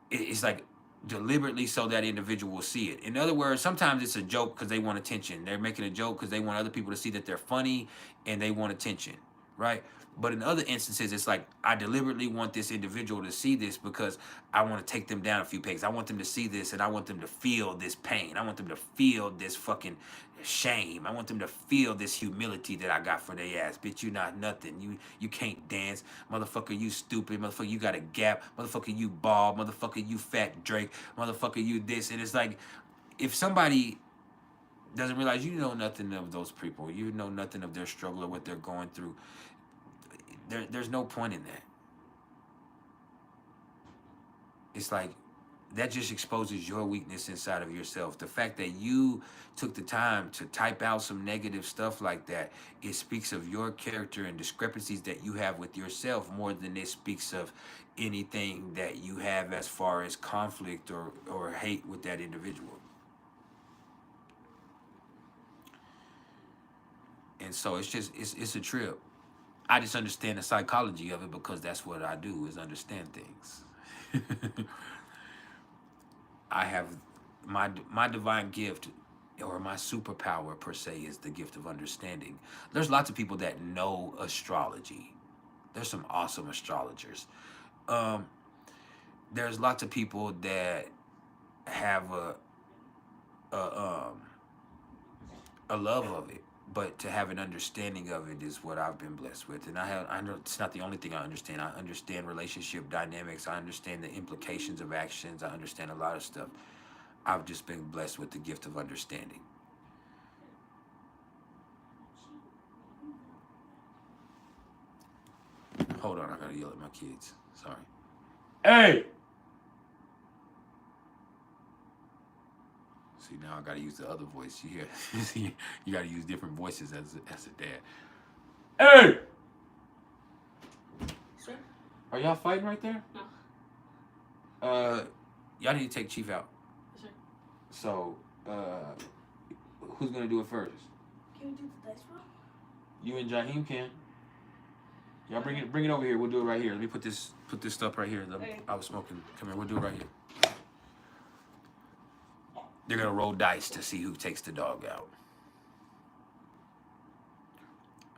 it's like deliberately so that individual will see it. In other words, sometimes it's a joke because they want attention. They're making a joke because they want other people to see that they're funny and they want attention, right? But in other instances, it's like, I deliberately want this individual to see this because I want to take them down a few pegs. I want them to see this, and I want them to feel this pain. I want them to feel this fucking shame. I want them to feel this humility that I got for their ass. Bitch, you not nothing. You can't dance. Motherfucker, you stupid. Motherfucker, you got a gap. Motherfucker, you bald. Motherfucker, you fat Drake. Motherfucker, you this. And it's like, if somebody doesn't realize you know nothing of those people, you know nothing of their struggle or what they're going through, there's no point in that. It's like, that just exposes your weakness inside of yourself. The fact that you took the time to type out some negative stuff like that, it speaks of your character and discrepancies that you have with yourself more than it speaks of anything that you have as far as conflict or hate with that individual. And so it's a trip. I just understand the psychology of it because that's what I do, is understand things. I have my divine gift, or my superpower per se, is the gift of understanding. There's lots of people that know astrology. There's some awesome astrologers. There's lots of people that have a love of it, but to have an understanding of it is what I've been blessed with. And I know it's not the only thing I understand. I understand relationship dynamics. I understand the implications of actions. I understand a lot of stuff. I've just been blessed with the gift of understanding. Hold on, I gotta yell at my kids. Sorry. Hey! See, now I gotta use the other voice. You hear? See, you gotta use different voices as a dad. Hey! Sir? Are y'all fighting right there? No. Y'all need to take Chief out. Yes, sir. So, who's gonna do it first? Can we do the dice roll? You and Jaheim can. Y'all bring it over here. We'll do it right here. Let me put this stuff right here. I was smoking. Come here. We'll do it right here. They're gonna roll dice to see who takes the dog out.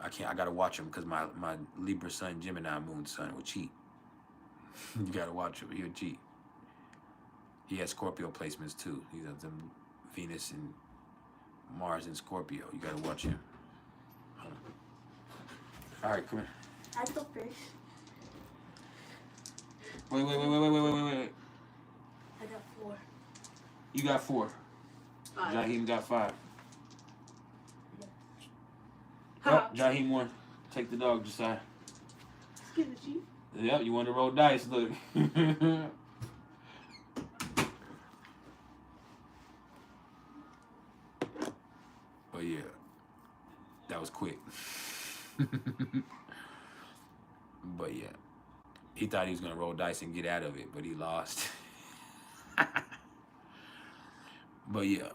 I gotta watch him because my Libra sun, Gemini moon sun will cheat. You gotta watch him. He'll cheat. He has Scorpio placements too. He has them Venus and Mars and Scorpio. You gotta watch him. All right, come here. I go first. Wait. I got 4. You got 4. 5. Jaheim got 5. Yes. Oh, Jaheim won. Take the dog, Josiah. Let's give it to you. Yep, you want to roll dice, look. But yeah, that was quick. But yeah, he thought he was going to roll dice and get out of it, but he lost. But yeah,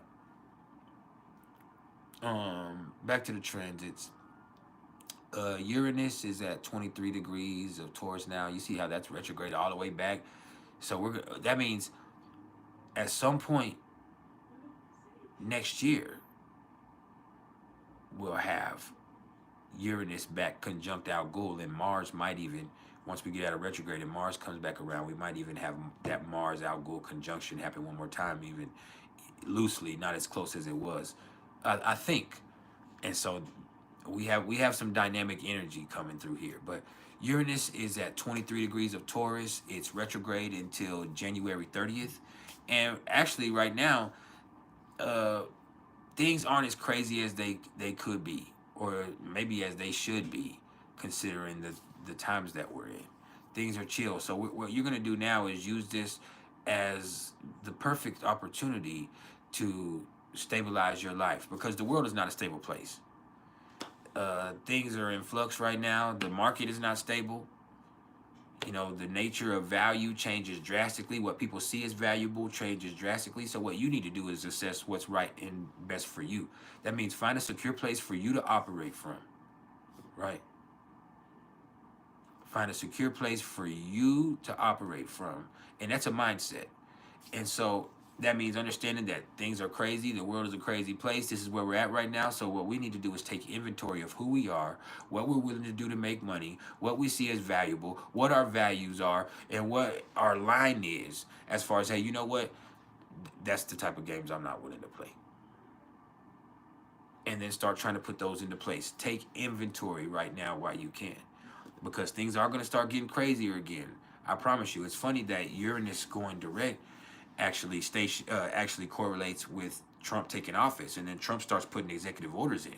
back to the transits. Uranus is at 23 degrees of Taurus now. You see how that's retrograde all the way back. So that means at some point next year we'll have Uranus back conjunct Al Ghul, and Mars might even, once we get out of retrograde and Mars comes back around, we might even have that Mars Al Ghul conjunction happen one more time, even loosely, not as close as it was, I think. And so we have some dynamic energy coming through here. But Uranus is at 23 degrees of Taurus. It's retrograde until January 30th. And actually right now, things aren't as crazy as they could be, or maybe as they should be, considering the times that we're in. Things are chill. So what you're going to do now is use this as the perfect opportunity to stabilize your life, because the world is not a stable place. Things are in flux right now. The market is not stable. You know, the nature of value changes drastically. What people see as valuable changes drastically. So what you need to do is assess what's right and best for you. That means find a secure place for you to operate from, right? Find a secure place for you to operate from. And that's a mindset. And so that means understanding that things are crazy. The world is a crazy place. This is where we're at right now. So what we need to do is take inventory of who we are, what we're willing to do to make money, what we see as valuable, what our values are, and what our line is as far as, hey, you know what? That's the type of games I'm not willing to play. And then start trying to put those into place. Take inventory right now while you can, because things are going to start getting crazier again. I promise you. It's funny that Uranus going direct actually correlates with Trump taking office, and then Trump starts putting executive orders in.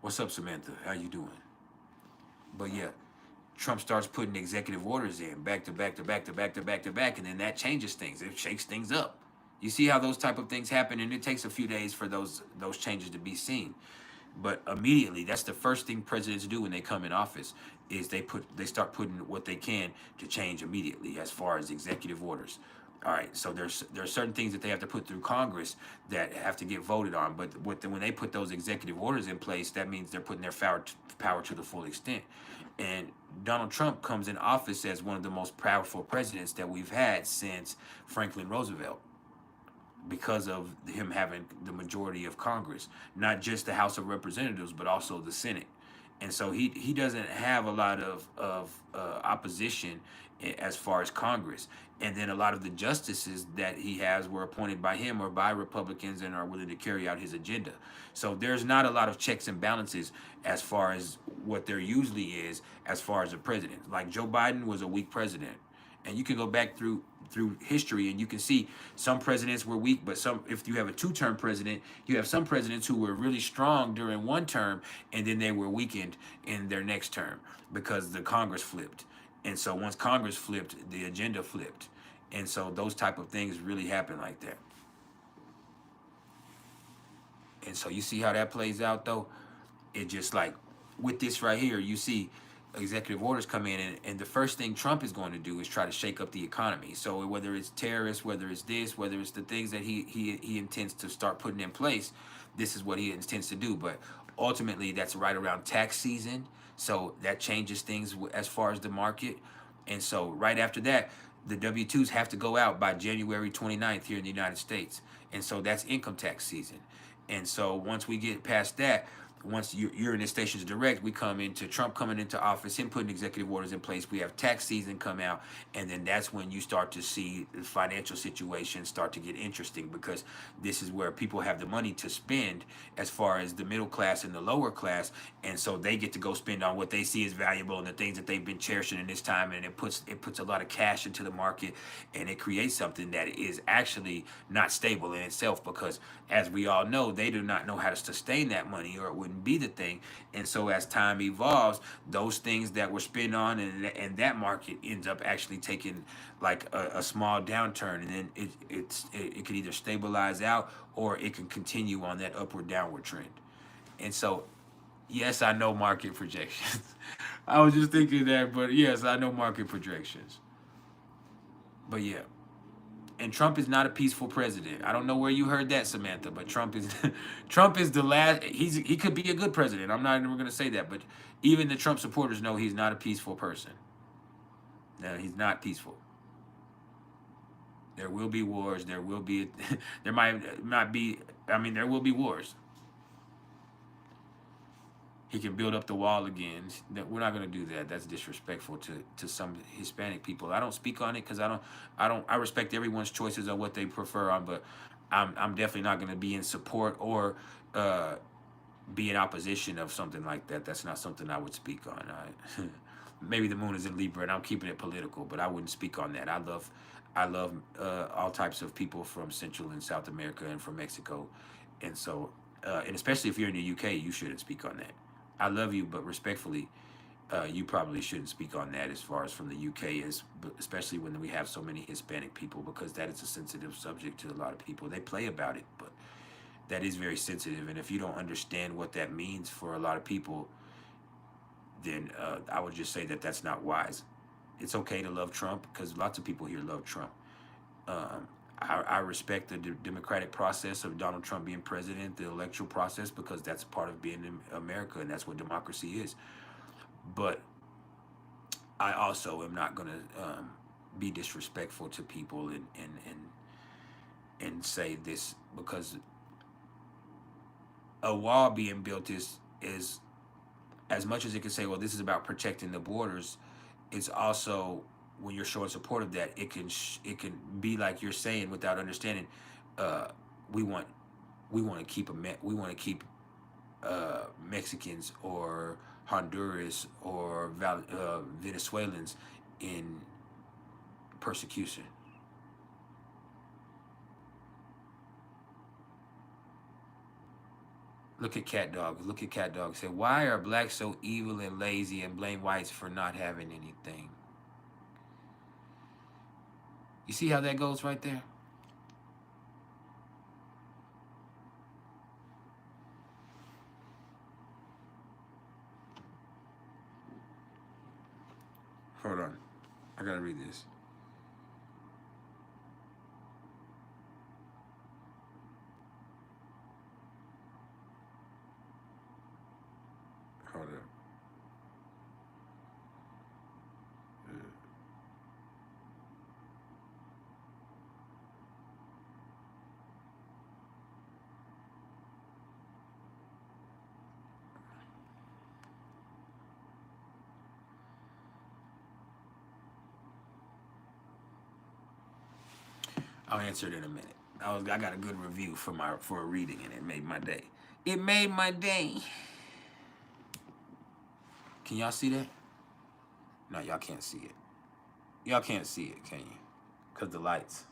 What's up, Samantha? How you doing? But yeah, Trump starts putting executive orders in back to back to back to back to back to back, and then that changes things. It shakes things up. You see how those type of things happen, and it takes a few days for those changes to be seen. But immediately, that's the first thing presidents do when they come in office, is they start putting what they can to change immediately as far as executive orders. All right, so there are certain things that they have to put through Congress that have to get voted on. But when they put those executive orders in place, that means they're putting their power to the full extent. And Donald Trump comes in office as one of the most powerful presidents that we've had since Franklin Roosevelt, because of him having the majority of Congress, not just the House of Representatives, but also the Senate. And so he doesn't have a lot of opposition as far as Congress. And then a lot of the justices that he has were appointed by him or by Republicans and are willing to carry out his agenda. So there's not a lot of checks and balances as far as what there usually is as far as a president. Like Joe Biden was a weak president. And you can go back through history and you can see some presidents were weak, but if you have a 2-term president, you have some presidents who were really strong during one term and then they were weakened in their next term because the Congress flipped. And so once Congress flipped, the agenda flipped. And so those type of things really happen like that. And so you see how that plays out though? It just like with this right here, you see executive orders come in, and the first thing Trump is going to do is try to shake up the economy. So whether it's terrorists, whether it's this, whether it's the things that he intends to start putting in place, this is what he intends to do. But ultimately, that's right around tax season. So that changes things as far as the market. And so right after that, the W-2s have to go out by January 29th here in the United States. And so that's income tax season. And so once we get past that, once you're in the stations direct, we come into Trump coming into office, him putting executive orders in place. We have tax season come out, and then that's when you start to see the financial situation start to get interesting, because this is where people have the money to spend as far as the middle class and the lower class, and so they get to go spend on what they see as valuable and the things that they've been cherishing in this time, and it puts a lot of cash into the market, and it creates something that is actually not stable in itself, because as we all know, they do not know how to sustain that money, or it wouldn't be the thing. And so as time evolves, those things that were spent on and that market ends up actually taking like a small downturn, and then it can either stabilize out or it can continue on that upward downward trend. And so yes, I know market projections. I was just thinking that, but yes, I know market projections. But yeah. And Trump is not a peaceful president. I don't know where you heard that, Samantha, but Trump is Trump is the last. He could be a good president. I'm not even going to say that, but even the Trump supporters know he's not a peaceful person. No, he's not peaceful. There will be wars. There will be. There might not be. I mean, there will be wars. He can build up the wall again. We're not going to do that. That's disrespectful to some Hispanic people. I don't speak on it because I respect everyone's choices on what they prefer on, but I'm definitely not going to be in support or be in opposition of something like that. That's not something I would speak on. Maybe the moon is in Libra and I'm keeping it political, but I wouldn't speak on that. I love all types of people from Central and South America and from Mexico, and so and especially if you're in the UK, you shouldn't speak on that. I love you, but respectfully, you probably shouldn't speak on that as far as from the UK is, especially when we have so many Hispanic people, because that is a sensitive subject to a lot of people. They play about it, but that is very sensitive. And if you don't understand what that means for a lot of people, then I would just say that that's not wise. It's okay to love Trump because lots of people here love Trump. I respect the democratic process of Donald Trump being president, the electoral process, because that's part of being in America, and that's what democracy is. But I also am not going to be disrespectful to people and say this, because a wall being built is as much as it can say, well, this is about protecting the borders. It's also, when you're showing support of that, it can be like you're saying without understanding. We want to keep Mexicans or Honduras or Venezuelans in persecution. Look at Cat Dog. Look at Cat Dog. Say, why are blacks so evil and lazy and blame whites for not having anything? You see how that goes right there? Hold on. I gotta read this. Hold up. I'll answer it in a minute. I got a good review for a reading, and it made my day. It made my day. Can y'all see that? No, y'all can't see it. Y'all can't see it, can you? Because the lights.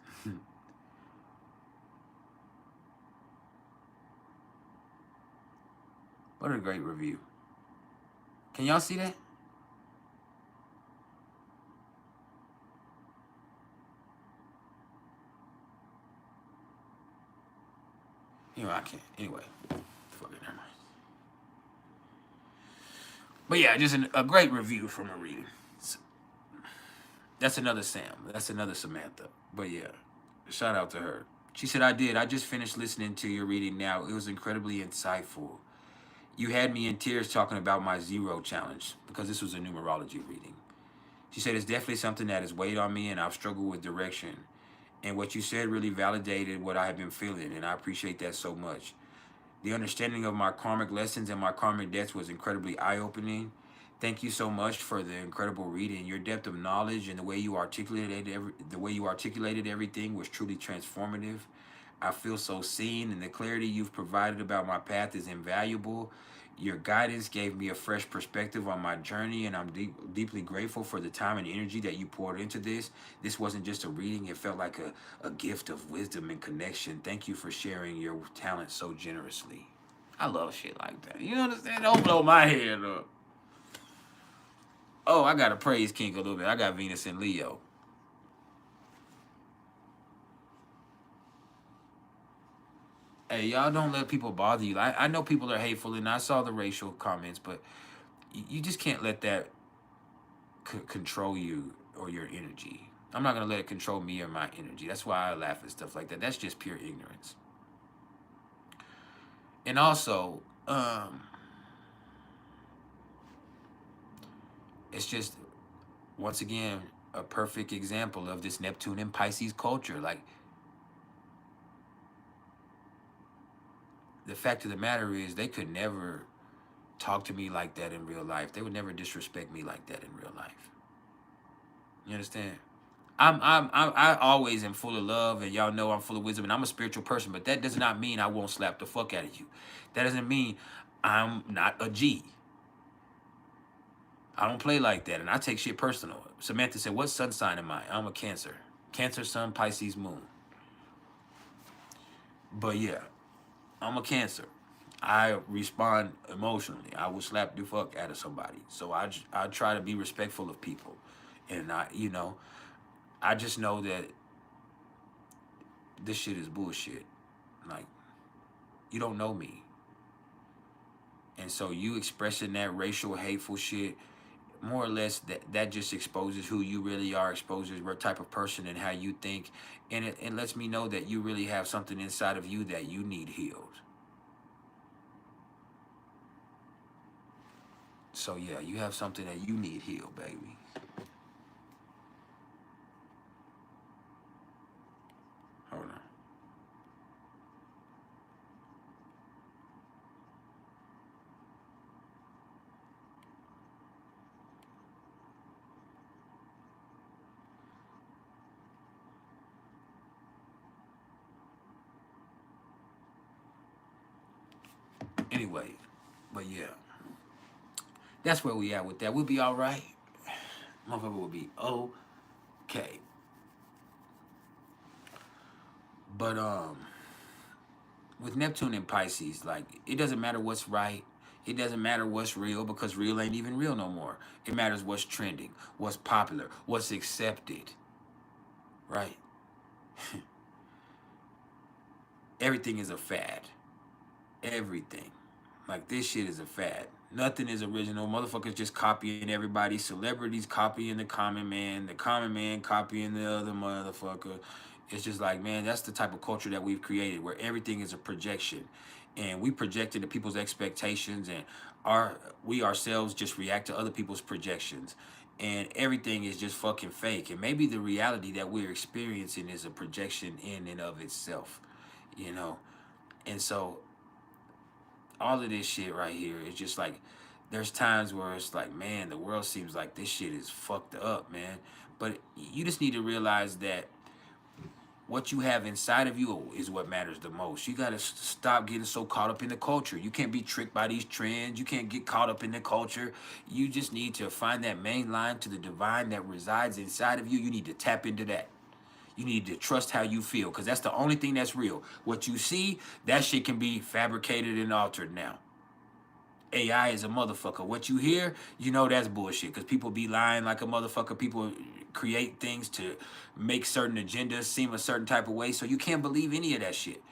What a great review. Can y'all see that? You know, I can't. Anyway, fuck it, never mind. But yeah, just a great review from a reading. That's another Sam. That's another Samantha. But yeah, shout out to her. She said, I did. I just finished listening to your reading now. It was incredibly insightful. You had me in tears talking about my zero challenge because this was a numerology reading. She said, it's definitely something that has weighed on me and I've struggled with direction. And what you said really validated what I have been feeling, and I appreciate that so much. The understanding of my karmic lessons and my karmic debts was incredibly eye-opening. Thank you so much for the incredible reading. Your depth of knowledge and the way you articulated everything was truly transformative. I feel so seen, and the clarity you've provided about my path is invaluable. Your guidance gave me a fresh perspective on my journey, and I'm deeply grateful for the time and energy that you poured into this. This wasn't just a reading. It felt like a gift of wisdom and connection. Thank you for sharing your talent so generously. I love shit like that. You understand? Don't blow my head up. Oh, I got to praise King a little bit. I got Venus and Leo. Hey, y'all don't let people bother you. I know people are hateful, and I saw the racial comments, but you just can't let that control you or your energy. I'm not going to let it control me or my energy. That's why I laugh at stuff like that. That's just pure ignorance. And also, it's just, once again, a perfect example of this Neptune and Pisces culture. Like, the fact of the matter is, they could never talk to me like that in real life. They would never disrespect me like that in real life. You understand? I always am full of love, and y'all know I'm full of wisdom, and I'm a spiritual person, but that does not mean I won't slap the fuck out of you. That doesn't mean I'm not a G. I don't play like that, and I take shit personal. Samantha said, what sun sign am I? I'm a Cancer. Cancer sun, Pisces moon. But yeah, I'm a Cancer. I respond emotionally. I will slap the fuck out of somebody. So I try to be respectful of people. And I just know that this shit is bullshit. Like, you don't know me. And so you expressing that racial, hateful shit, more or less, that just exposes who you really are, exposes what type of person and how you think. And it lets me know that you really have something inside of you that you need healed. So yeah, you have something that you need healed, baby. Hold on. Anyway, but yeah. That's where we at with that. We'll be all right. Motherfucker will be okay. But with Neptune and Pisces, like, it doesn't matter what's right. It doesn't matter what's real, because real ain't even real no more. It matters what's trending, what's popular, what's accepted. Right? Everything is a fad. Everything. Like, this shit is a fad. Nothing is original. Motherfuckers just copying everybody. Celebrities copying the common man copying the other motherfucker. It's just like, man, that's the type of culture that we've created, where everything is a projection. And we project into people's expectations, and we ourselves just react to other people's projections. And everything is just fucking fake. And maybe the reality that we're experiencing is a projection in and of itself. And so all of this shit right here is just like, there's times where it's like, man, the world seems like this shit is fucked up, man. But you just need to realize that what you have inside of you is what matters the most. You got to stop getting so caught up in the culture. You can't be tricked by these trends. You can't get caught up in the culture. You just need to find that main line to the divine that resides inside of you. You need to tap into that. You need to trust how you feel, because that's the only thing that's real. What you see, that shit can be fabricated and altered now. AI is a motherfucker. What you hear, that's bullshit, because people be lying like a motherfucker. People create things to make certain agendas seem a certain type of way, so you can't believe any of that shit.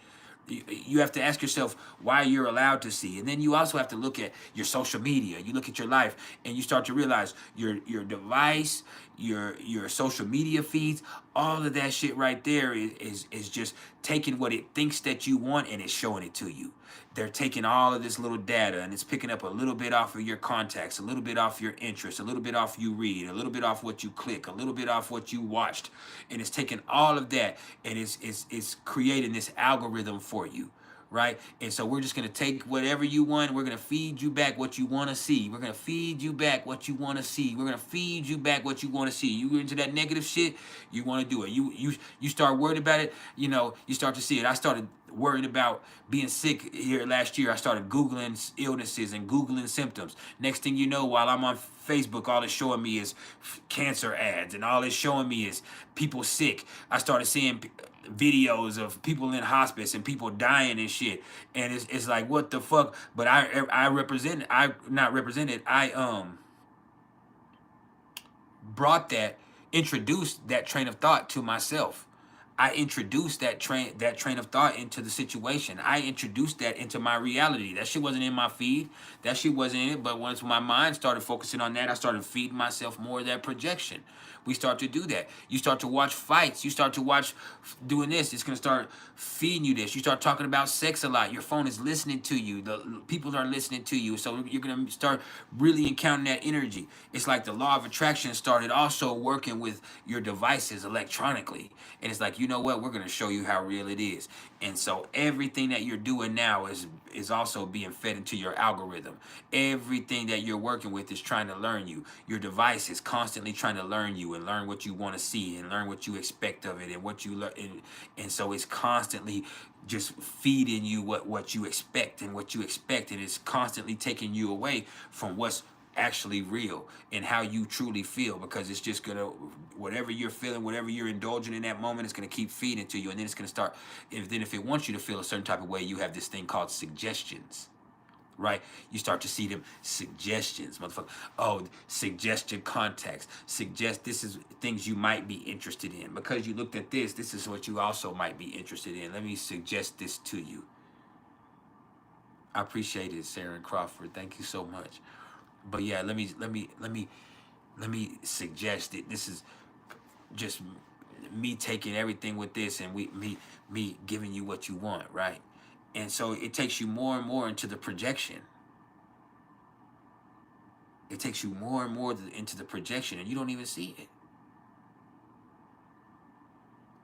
You have to ask yourself why you're allowed to see. And then you also have to look at your social media. You look at your life and you start to realize your device, your social media feeds, all of that shit right there is just taking what it thinks that you want and it's showing it to you. They're taking all of this little data and it's picking up a little bit off of your contacts, a little bit off your interests, a little bit off you read, a little bit off what you click, a little bit off what you watched. And it's taking all of that and it's creating this algorithm for you. Right? And so we're just going to take whatever you want. We're going to feed you back what you want to see. We're going to feed you back what you want to see. We're going to feed you back what you want to see. You into that negative shit, you want to do it. You start worried about it, you know, you start to see it. I started worried about being sick here last year. I started Googling illnesses and Googling symptoms. Next thing you know, while I'm on Facebook, all it's showing me is cancer ads and all it's showing me is people sick. I started seeing videos of people in hospice and people dying and shit, and it's like, what the fuck? But I brought that, introduced that train of thought to myself. I introduced that train of thought into the situation. I introduced that into my reality. That shit wasn't in my feed. That shit wasn't in it. But once my mind started focusing on that, I started feeding myself more of that projection. We start to do that. You start to watch fights. You start to watch doing this. It's going to start feeding you this. You start talking about sex a lot. Your phone is listening to you. The people are listening to you. So you're going to start really encountering that energy. It's like the law of attraction started also working with your devices electronically. And it's like, you know what? We're going to show you how real it is. And so everything that you're doing now is also being fed into your algorithm. Everything that you're working with is trying to learn you. Your device is constantly trying to learn you and learn what you want to see and learn what you expect of it and what you learn. And so it's constantly just feeding you what you expect and what you expect. And it's constantly taking you away from what's actually real and how you truly feel, because it's just gonna, whatever you're feeling, whatever you're indulging in that moment, it's gonna keep feeding to you. And then it's gonna start, if it wants you to feel a certain type of way, you have this thing called suggestions. Right? You start to see them suggestions, motherfucker. Oh, suggestion contacts. Suggest this is things you might be interested in. Because you looked at this, this is what you also might be interested in. Let me suggest this to you. I appreciate it, Sarah and Crawford. Thank you so much. But yeah, let me suggest it. This is just me taking everything with this and me giving you what you want, right? And so it takes you more and more into the projection. It takes you more and more into the projection, and you don't even see it.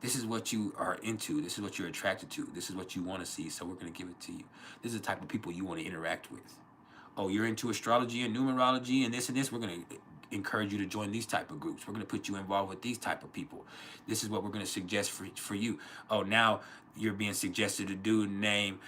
This is what you are into. This is what you're attracted to. This is what you want to see, so we're going to give it to you. This is the type of people you want to interact with. Oh, you're into astrology and numerology and this, we're going to encourage you to join these type of groups. We're going to put you involved with these type of people. This is what we're going to suggest for you. Oh, now you're being suggested to do name,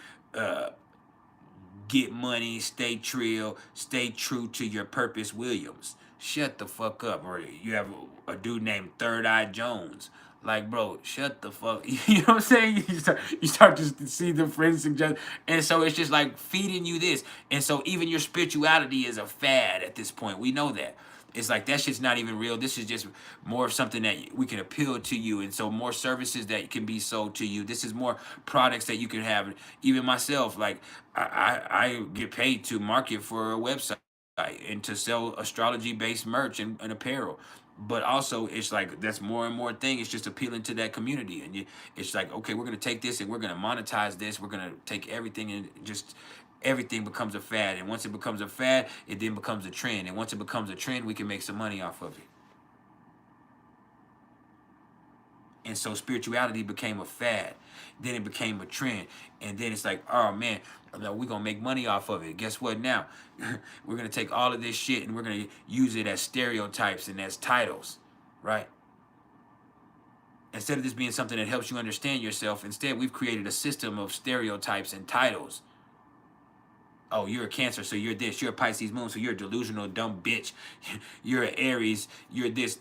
get money, stay true to your purpose, Williams. Shut the fuck up. Or you have a dude named Third Eye Jones. Like, bro, shut the fuck. You know what I'm saying? You start to see the friends suggest. And so it's just like feeding you this. And so even your spirituality is a fad at this point. We know that. It's like that shit's not even real. This is just more of something that we can appeal to you. And so more services that can be sold to you. This is more products that you can have. Even myself, like I get paid to market for a website and to sell astrology-based merch and apparel. But also, it's like that's more and more thing. It's just appealing to that community, and it's like, okay, we're gonna take this and we're gonna monetize this. We're gonna take everything and just everything becomes a fad. And once it becomes a fad, it then becomes a trend. And once it becomes a trend, we can make some money off of it. And so spirituality became a fad. Then it became a trend. And then it's like, oh man, we're going to make money off of it. Guess what now? We're going to take all of this shit and we're going to use it as stereotypes and as titles, right? Instead of this being something that helps you understand yourself, instead we've created a system of stereotypes and titles. Oh, you're a Cancer, so you're this. You're a Pisces moon, so you're a delusional, dumb bitch. You're an Aries, you're this.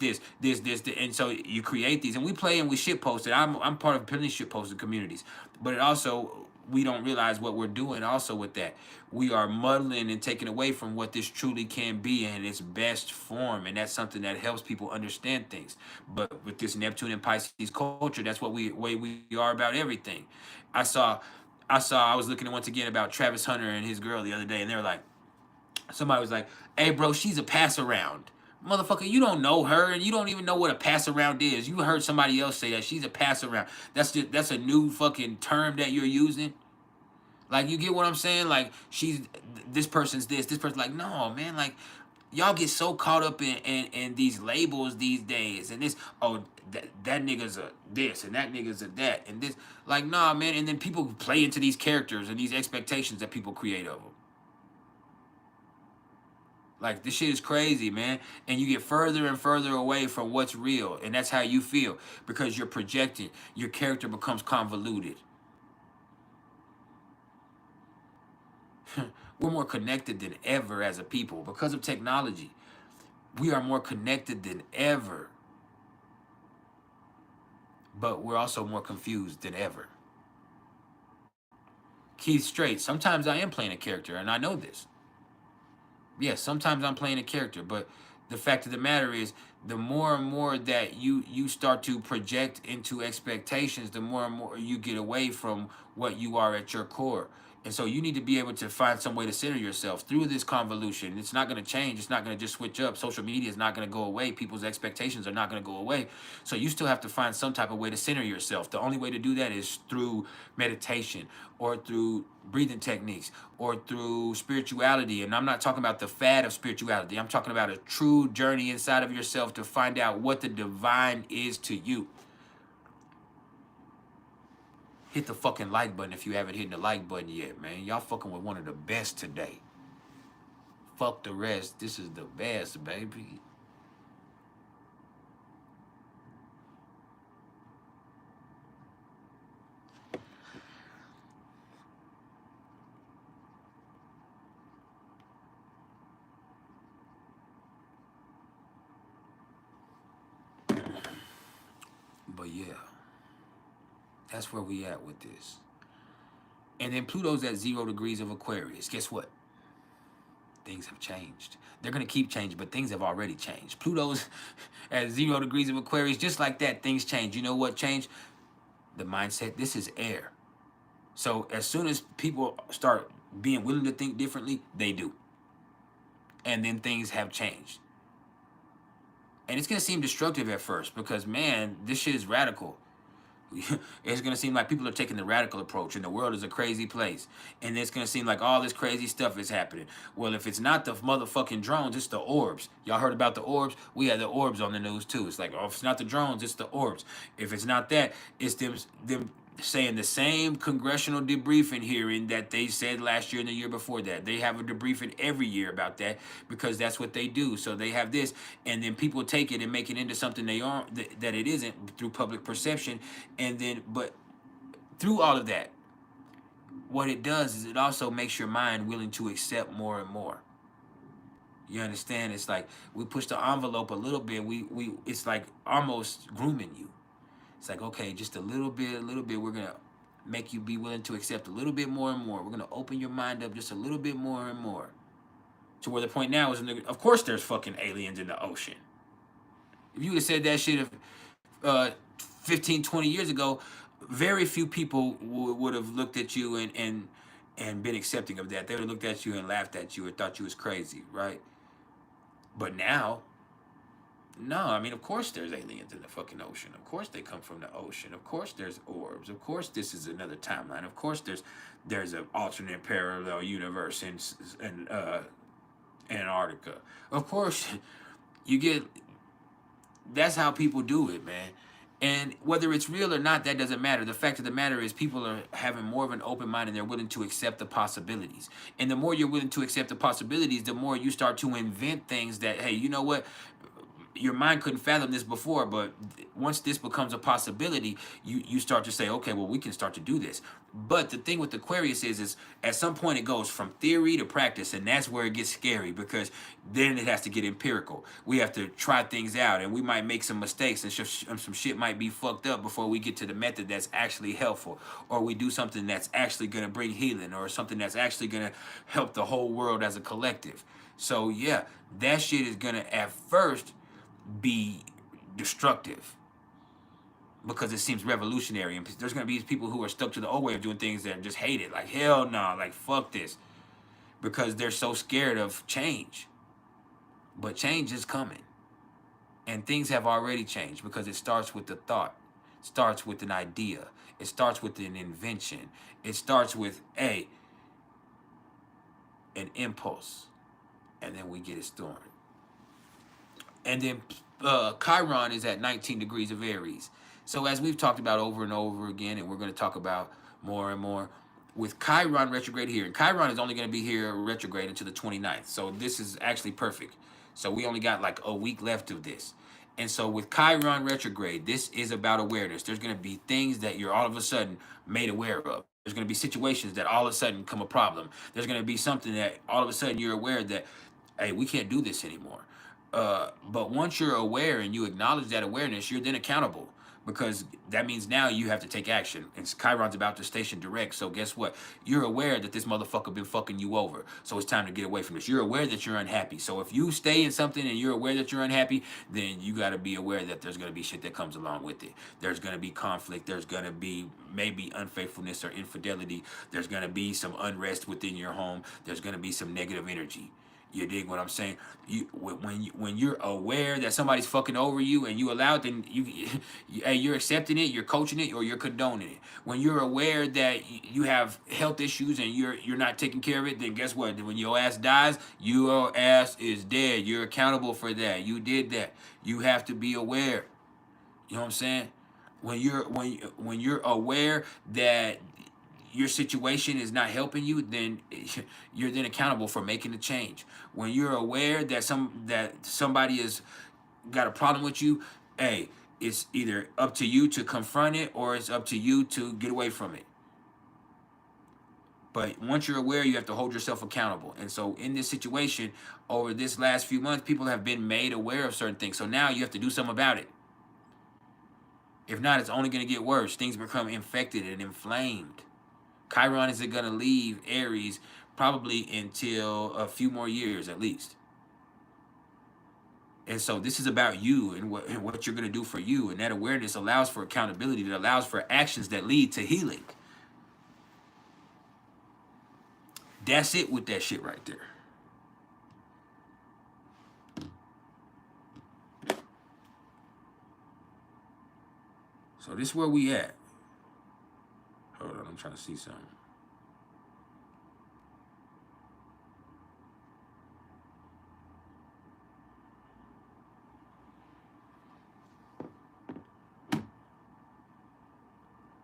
And so you create these. And we play and we shitpost it. I'm part of plenty shitposted communities. But it also, we don't realize what we're doing also with that. We are muddling and taking away from what this truly can be in its best form. And that's something that helps people understand things. But with this Neptune and Pisces culture, that's what way we are about everything. I saw I was looking at once again about Travis Hunter and his girl the other day, and they were like, somebody was like, hey bro, she's a pass around. Motherfucker, you don't know her, and you don't even know what a pass around is. You heard somebody else say that she's a pass around. That's a new fucking term that you're using. Like, you get what I'm saying? Like, this person's this person's like, no, man, like, y'all get so caught up in these labels these days, and this, oh, that nigga's a this, and that nigga's a that, and this, like, nah, man, and then people play into these characters and these expectations that people create of them. Like, this shit is crazy, man, and you get further and further away from what's real, and that's how you feel, because you're projecting, your character becomes convoluted. We're more connected than ever as a people because of technology. We are more connected than ever. But we're also more confused than ever. Keith Straight, sometimes I am playing a character, and I know this. Yes, sometimes I'm playing a character, but the fact of the matter is, the more and more that you start to project into expectations, the more and more you get away from what you are at your core. And so you need to be able to find some way to center yourself through this convolution. It's not going to change. It's not going to just switch up. Social media is not going to go away. People's expectations are not going to go away. So you still have to find some type of way to center yourself. The only way to do that is through meditation, or through breathing techniques, or through spirituality. And I'm not talking about the fad of spirituality. I'm talking about a true journey inside of yourself to find out what the divine is to you. Hit the fucking like button if you haven't hit the like button yet, man. Y'all fucking with one of the best today. Fuck the rest. This is the best, baby. But yeah. That's where we at with this. And then Pluto's at 0 degrees of Aquarius. Guess what? Things have changed. They're going to keep changing, but things have already changed. Pluto's at 0 degrees of Aquarius. Just like that, things change. You know what changed? The mindset. This is air. So as soon as people start being willing to think differently, they do. And then things have changed. And it's going to seem destructive at first because, man, this shit is radical. It's going to seem like people are taking the radical approach, and the world is a crazy place. And it's going to seem like all this crazy stuff is happening. Well, if it's not the motherfucking drones, it's the orbs. Y'all heard about the orbs? We had the orbs on the news, too. It's like, oh, if it's not the drones, it's the orbs. If it's not that, it's them saying the same congressional debriefing hearing that they said last year and the year before that. They have a debriefing every year about that because that's what they do. So they have this, and then people take it and make it into something they aren't, that it isn't, through public perception. And then, but through all of that, what it does is it also makes your mind willing to accept more and more. You understand? It's like we push the envelope a little bit. It's like almost grooming you. It's like, okay, just a little bit, we're going to make you be willing to accept a little bit more and more. We're going to open your mind up just a little bit more and more. To where the point now is, of course there's fucking aliens in the ocean. If you would have said that shit 15, 20 years ago, very few people would have looked at you and been accepting of that. They would have looked at you and laughed at you or thought you was crazy, right? But now, no, I mean, of course there's aliens in the fucking ocean. Of course they come from the ocean. Of course there's orbs. Of course this is another timeline. Of course there's an alternate parallel universe in Antarctica. Of course, that's how people do it, man. And whether it's real or not, that doesn't matter. The fact of the matter is people are having more of an open mind, and they're willing to accept the possibilities. And the more you're willing to accept the possibilities, the more you start to invent things that, hey, you know what? Your mind couldn't fathom this before, but once this becomes a possibility, you start to say, okay, well, we can start to do this. But the thing with Aquarius is at some point it goes from theory to practice, and that's where it gets scary, because then it has to get empirical. We have to try things out, and we might make some mistakes, and some shit might be fucked up before we get to the method that's actually helpful, or we do something that's actually going to bring healing, or something that's actually going to help the whole world as a collective. So yeah, that shit is going to at first be destructive, because it seems revolutionary. And there's going to be people who are stuck to the old way of doing things that just hate it. Like, hell no, like, fuck this. Because they're so scared of change. But change is coming. And things have already changed because it starts with the thought. It starts with an idea. It starts with an invention. It starts with an impulse. And then we get it started. And then Chiron is at 19 degrees of Aries. So as we've talked about over and over again, and we're going to talk about more and more, with Chiron retrograde here, and Chiron is only going to be here retrograde until the 29th. So this is actually perfect. So we only got like a week left of this. And so with Chiron retrograde, this is about awareness. There's going to be things that you're all of a sudden made aware of. There's going to be situations that all of a sudden become a problem. There's going to be something that all of a sudden you're aware that, hey, we can't do this anymore. But once you're aware and you acknowledge that awareness, you're then accountable, because that means now you have to take action. And Chiron's about to station direct. So guess what? You're aware that this motherfucker been fucking you over. So it's time to get away from this. You're aware that you're unhappy. So if you stay in something and you're aware that you're unhappy, then you got to be aware that there's going to be shit that comes along with it. There's going to be conflict. There's going to be maybe unfaithfulness or infidelity. There's going to be some unrest within your home. There's going to be some negative energy. You dig what I'm saying? When you're aware that somebody's fucking over you and you allow it, then you're accepting it, you're coaching it, or you're condoning it. When you're aware that you have health issues and you're not taking care of it, then guess what? When your ass dies, your ass is dead. You're accountable for that. You did that. You have to be aware. You know what I'm saying? When you're aware that your situation is not helping you, then you're then accountable for making the change. When you're aware that somebody has got a problem with you, hey, it's either up to you to confront it or it's up to you to get away from it. But once you're aware, you have to hold yourself accountable. And so in this situation, over this last few months, people have been made aware of certain things. So now you have to do something about it. If not, it's only going to get worse. Things become infected and inflamed. Chiron isn't going to leave Aries probably until a few more years at least. And so this is about you and what you're going to do for you. And that awareness allows for accountability. That allows for actions that lead to healing. That's it with that shit right there. So this is where we at. Hold on, I'm trying to see something.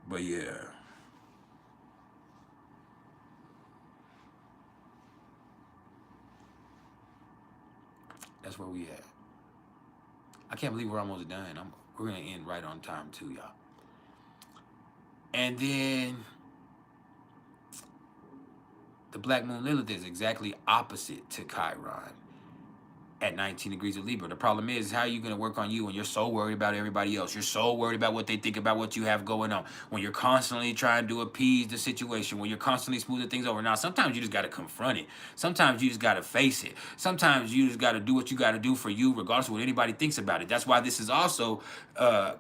But yeah. That's where we at. I can't believe we're almost done. We're going to end right on time too, y'all. And then the Black Moon Lilith is exactly opposite to Chiron at 19 degrees of Libra. The problem is, how are you going to work on you when you're so worried about everybody else? You're so worried about what they think about what you have going on. When you're constantly trying to appease the situation, when you're constantly smoothing things over. Now, sometimes you just got to confront it. Sometimes you just got to face it. Sometimes you just got to do what you got to do for you, regardless of what anybody thinks about it. That's why this is also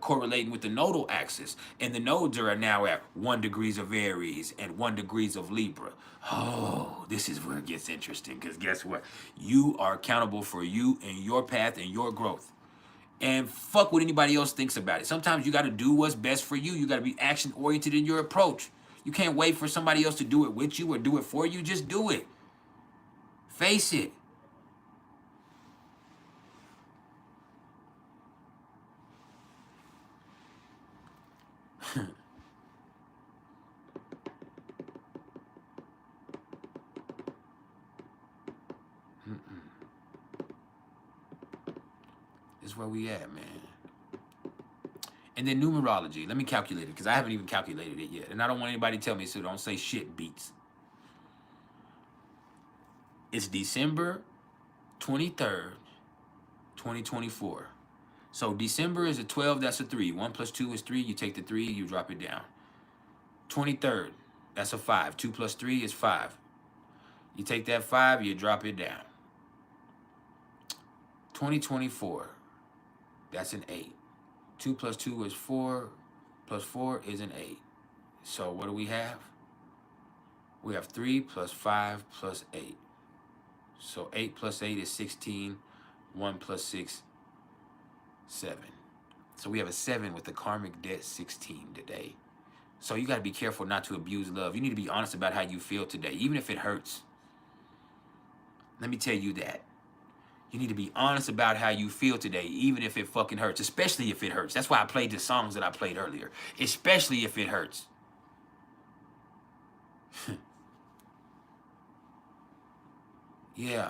correlating with the nodal axis. And the nodes are now at 1 degrees of Aries and 1 degrees of Libra. Oh, this is where it gets interesting, because guess what? You are accountable for you and your path and your growth. And fuck what anybody else thinks about it. Sometimes you got to do what's best for you. You got to be action-oriented in your approach. You can't wait for somebody else to do it with you or do it for you. Just do it. Face it. This is where we at, man. And then numerology. Let me calculate it, because I haven't even calculated it yet. And I don't want anybody to tell me, so don't say shit beats. It's December 23rd, 2024. So December is a 12, that's a 3. 1 plus 2 is 3. You take the 3, you drop it down. 23rd, that's a 5. 2 plus 3 is 5. You take that 5, you drop it down. 2024, that's an 8. 2 plus 2 is 4. plus 4 is an 8. So what do we have? We have 3 plus 5 plus 8. So 8 plus 8 is 16. 1 plus 6, 7. So we have a 7 with the karmic debt 16 today. So you got to be careful not to abuse love. You need to be honest about how you feel today, even if it hurts. Let me tell you that. You need to be honest about how you feel today, even if it fucking hurts, especially if it hurts. That's why I played the songs that I played earlier, especially if it hurts. Yeah.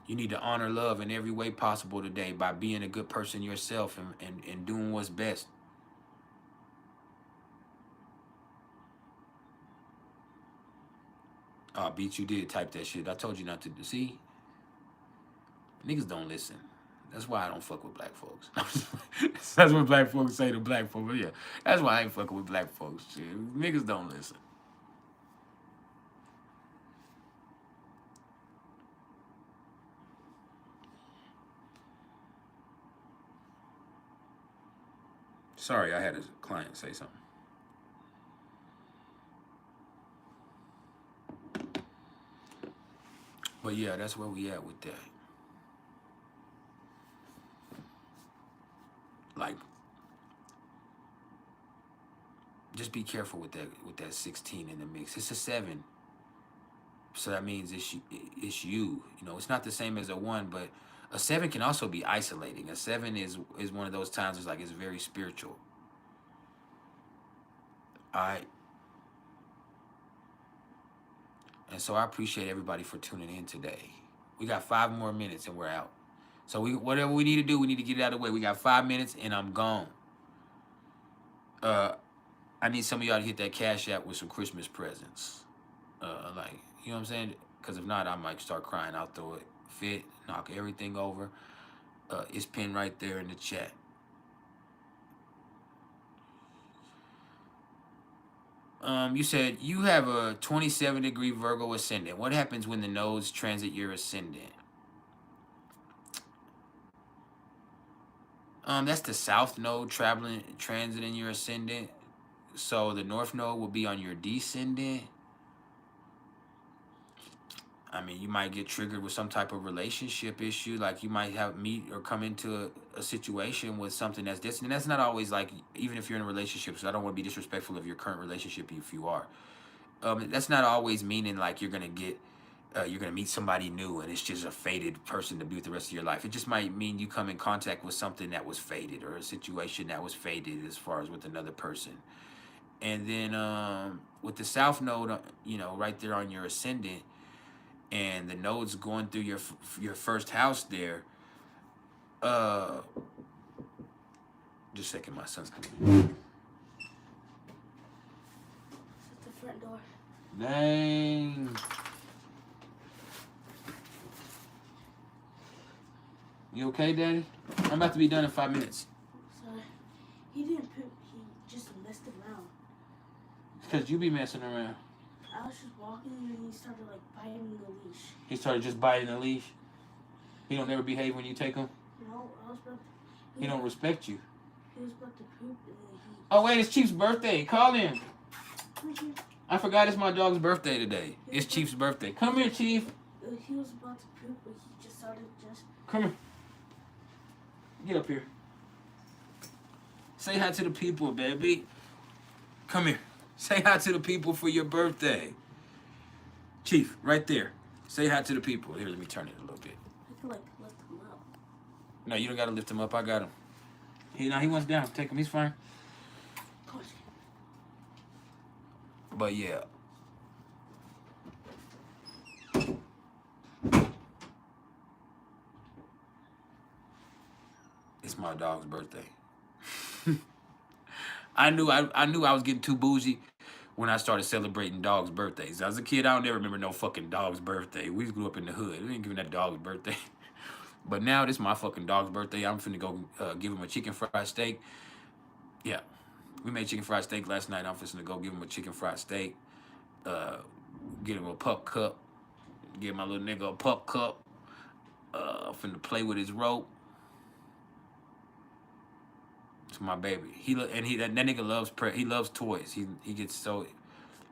You need to honor love in every way possible today by being a good person yourself and doing what's best. Oh, bitch, you did type that shit. I told you not to. See? Niggas don't listen. That's why I don't fuck with black folks. That's what black folks say to black folks. But yeah, that's why I ain't fucking with black folks. Shit. Niggas don't listen. Sorry, I had a client say something. But yeah, that's where we at with that. Like, just be careful with that 16 in the mix. It's a 7. So that means it's you. You know, it's not the same as a 1, but a 7 can also be isolating. A 7 is one of those times it's like it's very spiritual. All right. And so I appreciate everybody for tuning in today. We got 5 more minutes and we're out. So whatever we need to do, we need to get it out of the way. We got 5 minutes and I'm gone. I need some of y'all to hit that Cash App with some Christmas presents. Like, you know what I'm saying? Because if not, I might start crying. I'll throw it fit, knock everything over. It's pinned right there in the chat. You said you have a 27-degree Virgo ascendant. What happens when the nodes transit your ascendant? That's the south node transiting your ascendant. So the north node will be on your descendant. I mean, you might get triggered with some type of relationship issue. Like you might meet or come into a situation with something that's distant. And that's not always like, even if you're in a relationship, so I don't want to be disrespectful of your current relationship if you are. That's not always meaning like you're going to meet somebody new and it's just a fated person to be with the rest of your life. It just might mean you come in contact with something that was fated or a situation that was fated as far as with another person. And then with the south node, you know, right there on your ascendant, and the nodes going through your first house there. Just a second, my son's coming. At the front door. Dang. You okay, Daddy? I'm about to be done in 5 minutes. Sorry. He didn't poop. He just messed around. Because you be messing around. I was just walking and then he started like biting the leash. He started just biting the leash. He don't ever behave when you take him. No, I was about to... He don't respect you. He was about to poop and then he... Oh wait, it's Chief's birthday. Call him. Come here. I forgot it's my dog's birthday today. It's Chief's birthday. Come here, Chief. He was about to poop, but he just started just... Come here. Get up here. Say hi to the people, baby. Come here. Say hi to the people for your birthday. Chief, right there. Say hi to the people. Here, let me turn it a little bit. I could like lift him up. No, you don't got to lift him up. I got him. He wants down. Take him. He's fine. But yeah. It's my dog's birthday. I knew I was getting too bougie when I started celebrating dogs' birthdays. As a kid, I don't ever remember no fucking dog's birthday. We grew up in the hood. We ain't giving that dog's birthday. But now this is my fucking dog's birthday. I'm finna go give him a chicken fried steak. Yeah, we made chicken fried steak last night. I'm finna go give him a chicken fried steak. Get him a pup cup. Give my little nigga a pup cup. Finna play with his rope. to my baby. That nigga loves he loves toys. He gets so,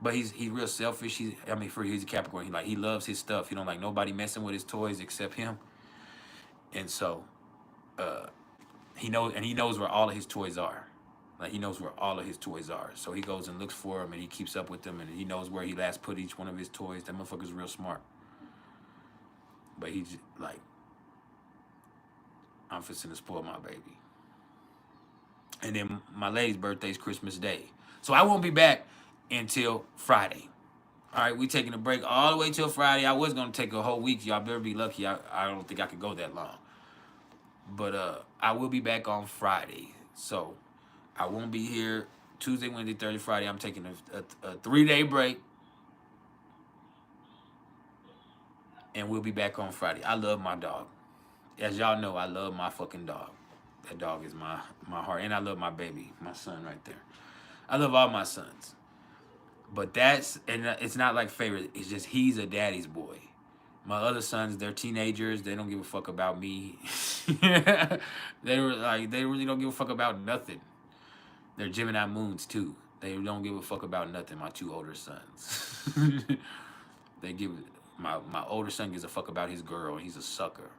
but he's real selfish. He's a Capricorn. He loves his stuff. He don't like nobody messing with his toys except him. And so, he knows where all of his toys are. Like, he knows where all of his toys are. So he goes and looks for them, and he keeps up with them, and he knows where he last put each one of his toys. That motherfucker's real smart. But he's like, I'm finna spoil my baby. And then my lady's birthday is Christmas Day. So I won't be back until Friday. All right, we taking a break all the way till Friday. I was going to take a whole week. Y'all better be lucky. I don't think I could go that long. But I will be back on Friday. So I won't be here Tuesday, Wednesday, Thursday, Friday. I'm taking a 3-day break. And we'll be back on Friday. I love my dog. As y'all know, I love my fucking dog. That dog is my heart. And I love my baby, my son right there. I love all my sons. But it's not like favorite. It's just he's a daddy's boy. My other sons, they're teenagers. They don't give a fuck about me. They really don't give a fuck about nothing. They're Gemini moons too. They don't give a fuck about nothing. My 2 older sons. My older son gives a fuck about his girl. He's a sucker.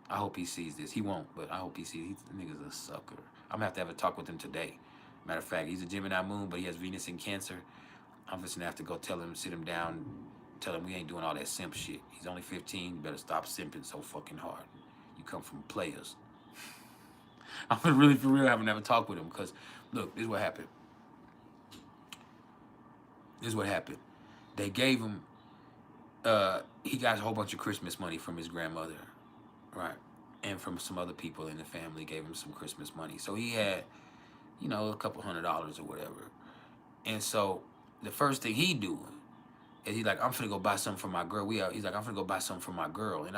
I hope he sees this. He won't, but I hope he sees. The nigga's a sucker. I'm gonna have a talk with him today. Matter of fact, he's a Gemini moon, but he has Venus in Cancer. I'm just gonna have to go tell him, sit him down, tell him we ain't doing all that simp shit. He's only 15. You better stop simping so fucking hard. You come from players. I'm gonna really, for real, have a talk with him, because look, this is what happened. They gave him. He got a whole bunch of Christmas money from his grandmother, right? And from some other people in the family gave him some Christmas money. So he had, a couple $100 or whatever. And so the first thing he doing is he's like, I'm finna go buy something for my girl. He's like, I'm finna go buy something for my girl. And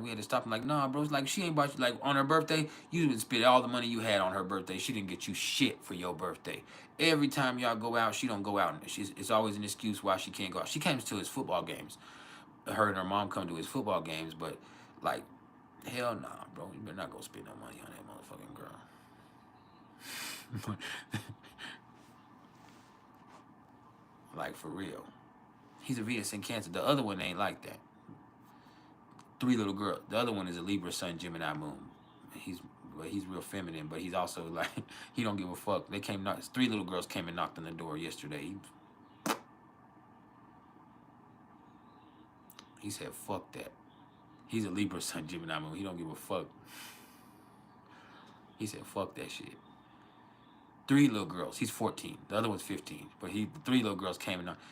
we had to stop him like, nah, bro. It's like, she ain't bought you, like, on her birthday, you didn't spend all the money you had on her birthday. She didn't get you shit for your birthday. Every time y'all go out, she don't go out. It's always an excuse why she can't go out. She came to his football games. Her and her mom come to his football games, but, like, hell nah, bro. You better not go spend no money on that motherfucking girl. Like, for real. He's a Venus in Cancer. The other one ain't like that. 3 little girls. The other one is a Libra Sun, Gemini Moon. He's real feminine, but he's also like, he don't give a fuck. 3 little girls came and knocked on the door yesterday. He said, fuck that. He's a Libra Sun, Gemini Moon. He don't give a fuck. He said, fuck that shit. 3 little girls. He's 14. The other one's 15. But the 3 little girls came and knocked.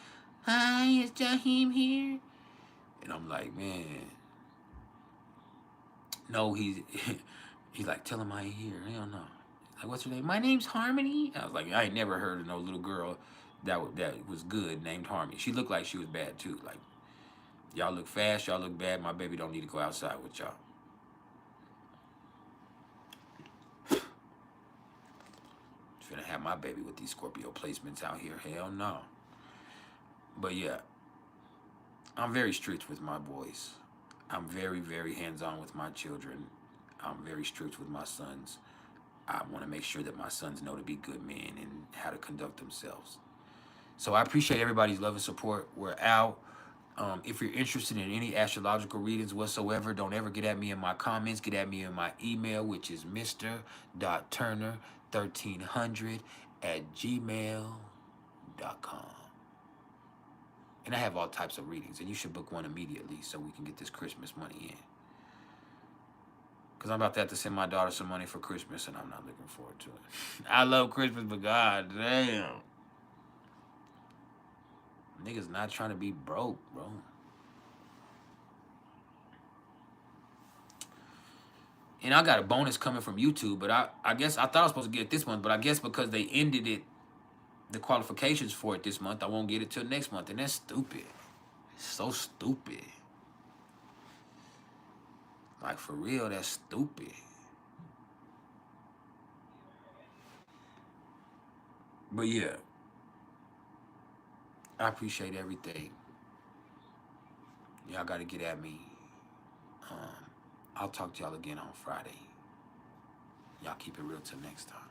Hi, is Jaheim here? And I'm like, man. No, he's like, tell him I ain't here. Hell no. Like, what's her name? My name's Harmony. I was like, I ain't never heard of no little girl that was good named Harmony. She looked like she was bad too. Like, y'all look fast, y'all look bad. My baby don't need to go outside with y'all. Finna have my baby with these Scorpio placements out here. Hell no. But yeah, I'm very strict with my boys. I'm very, very hands-on with my children. I'm very strict with my sons. I want to make sure that my sons know to be good men and how to conduct themselves. So I appreciate everybody's love and support. We're out. If you're interested in any astrological readings whatsoever, don't ever get at me in my comments. Get at me in my email, which is mr.turner1300@gmail.com. And I have all types of readings, and you should book one immediately so we can get this Christmas money in. Because I'm about to have to send my daughter some money for Christmas, and I'm not looking forward to it. I love Christmas, but god damn. Niggas not trying to be broke, bro. And I got a bonus coming from YouTube, but I guess I thought I was supposed to get it this month, but I guess because they ended it, the qualifications for it this month, I won't get it till next month, and that's stupid. It's so stupid. Like, for real, that's stupid. But yeah, I appreciate everything. Y'all got to get at me. I'll talk to y'all again on Friday. Y'all keep it real till next time.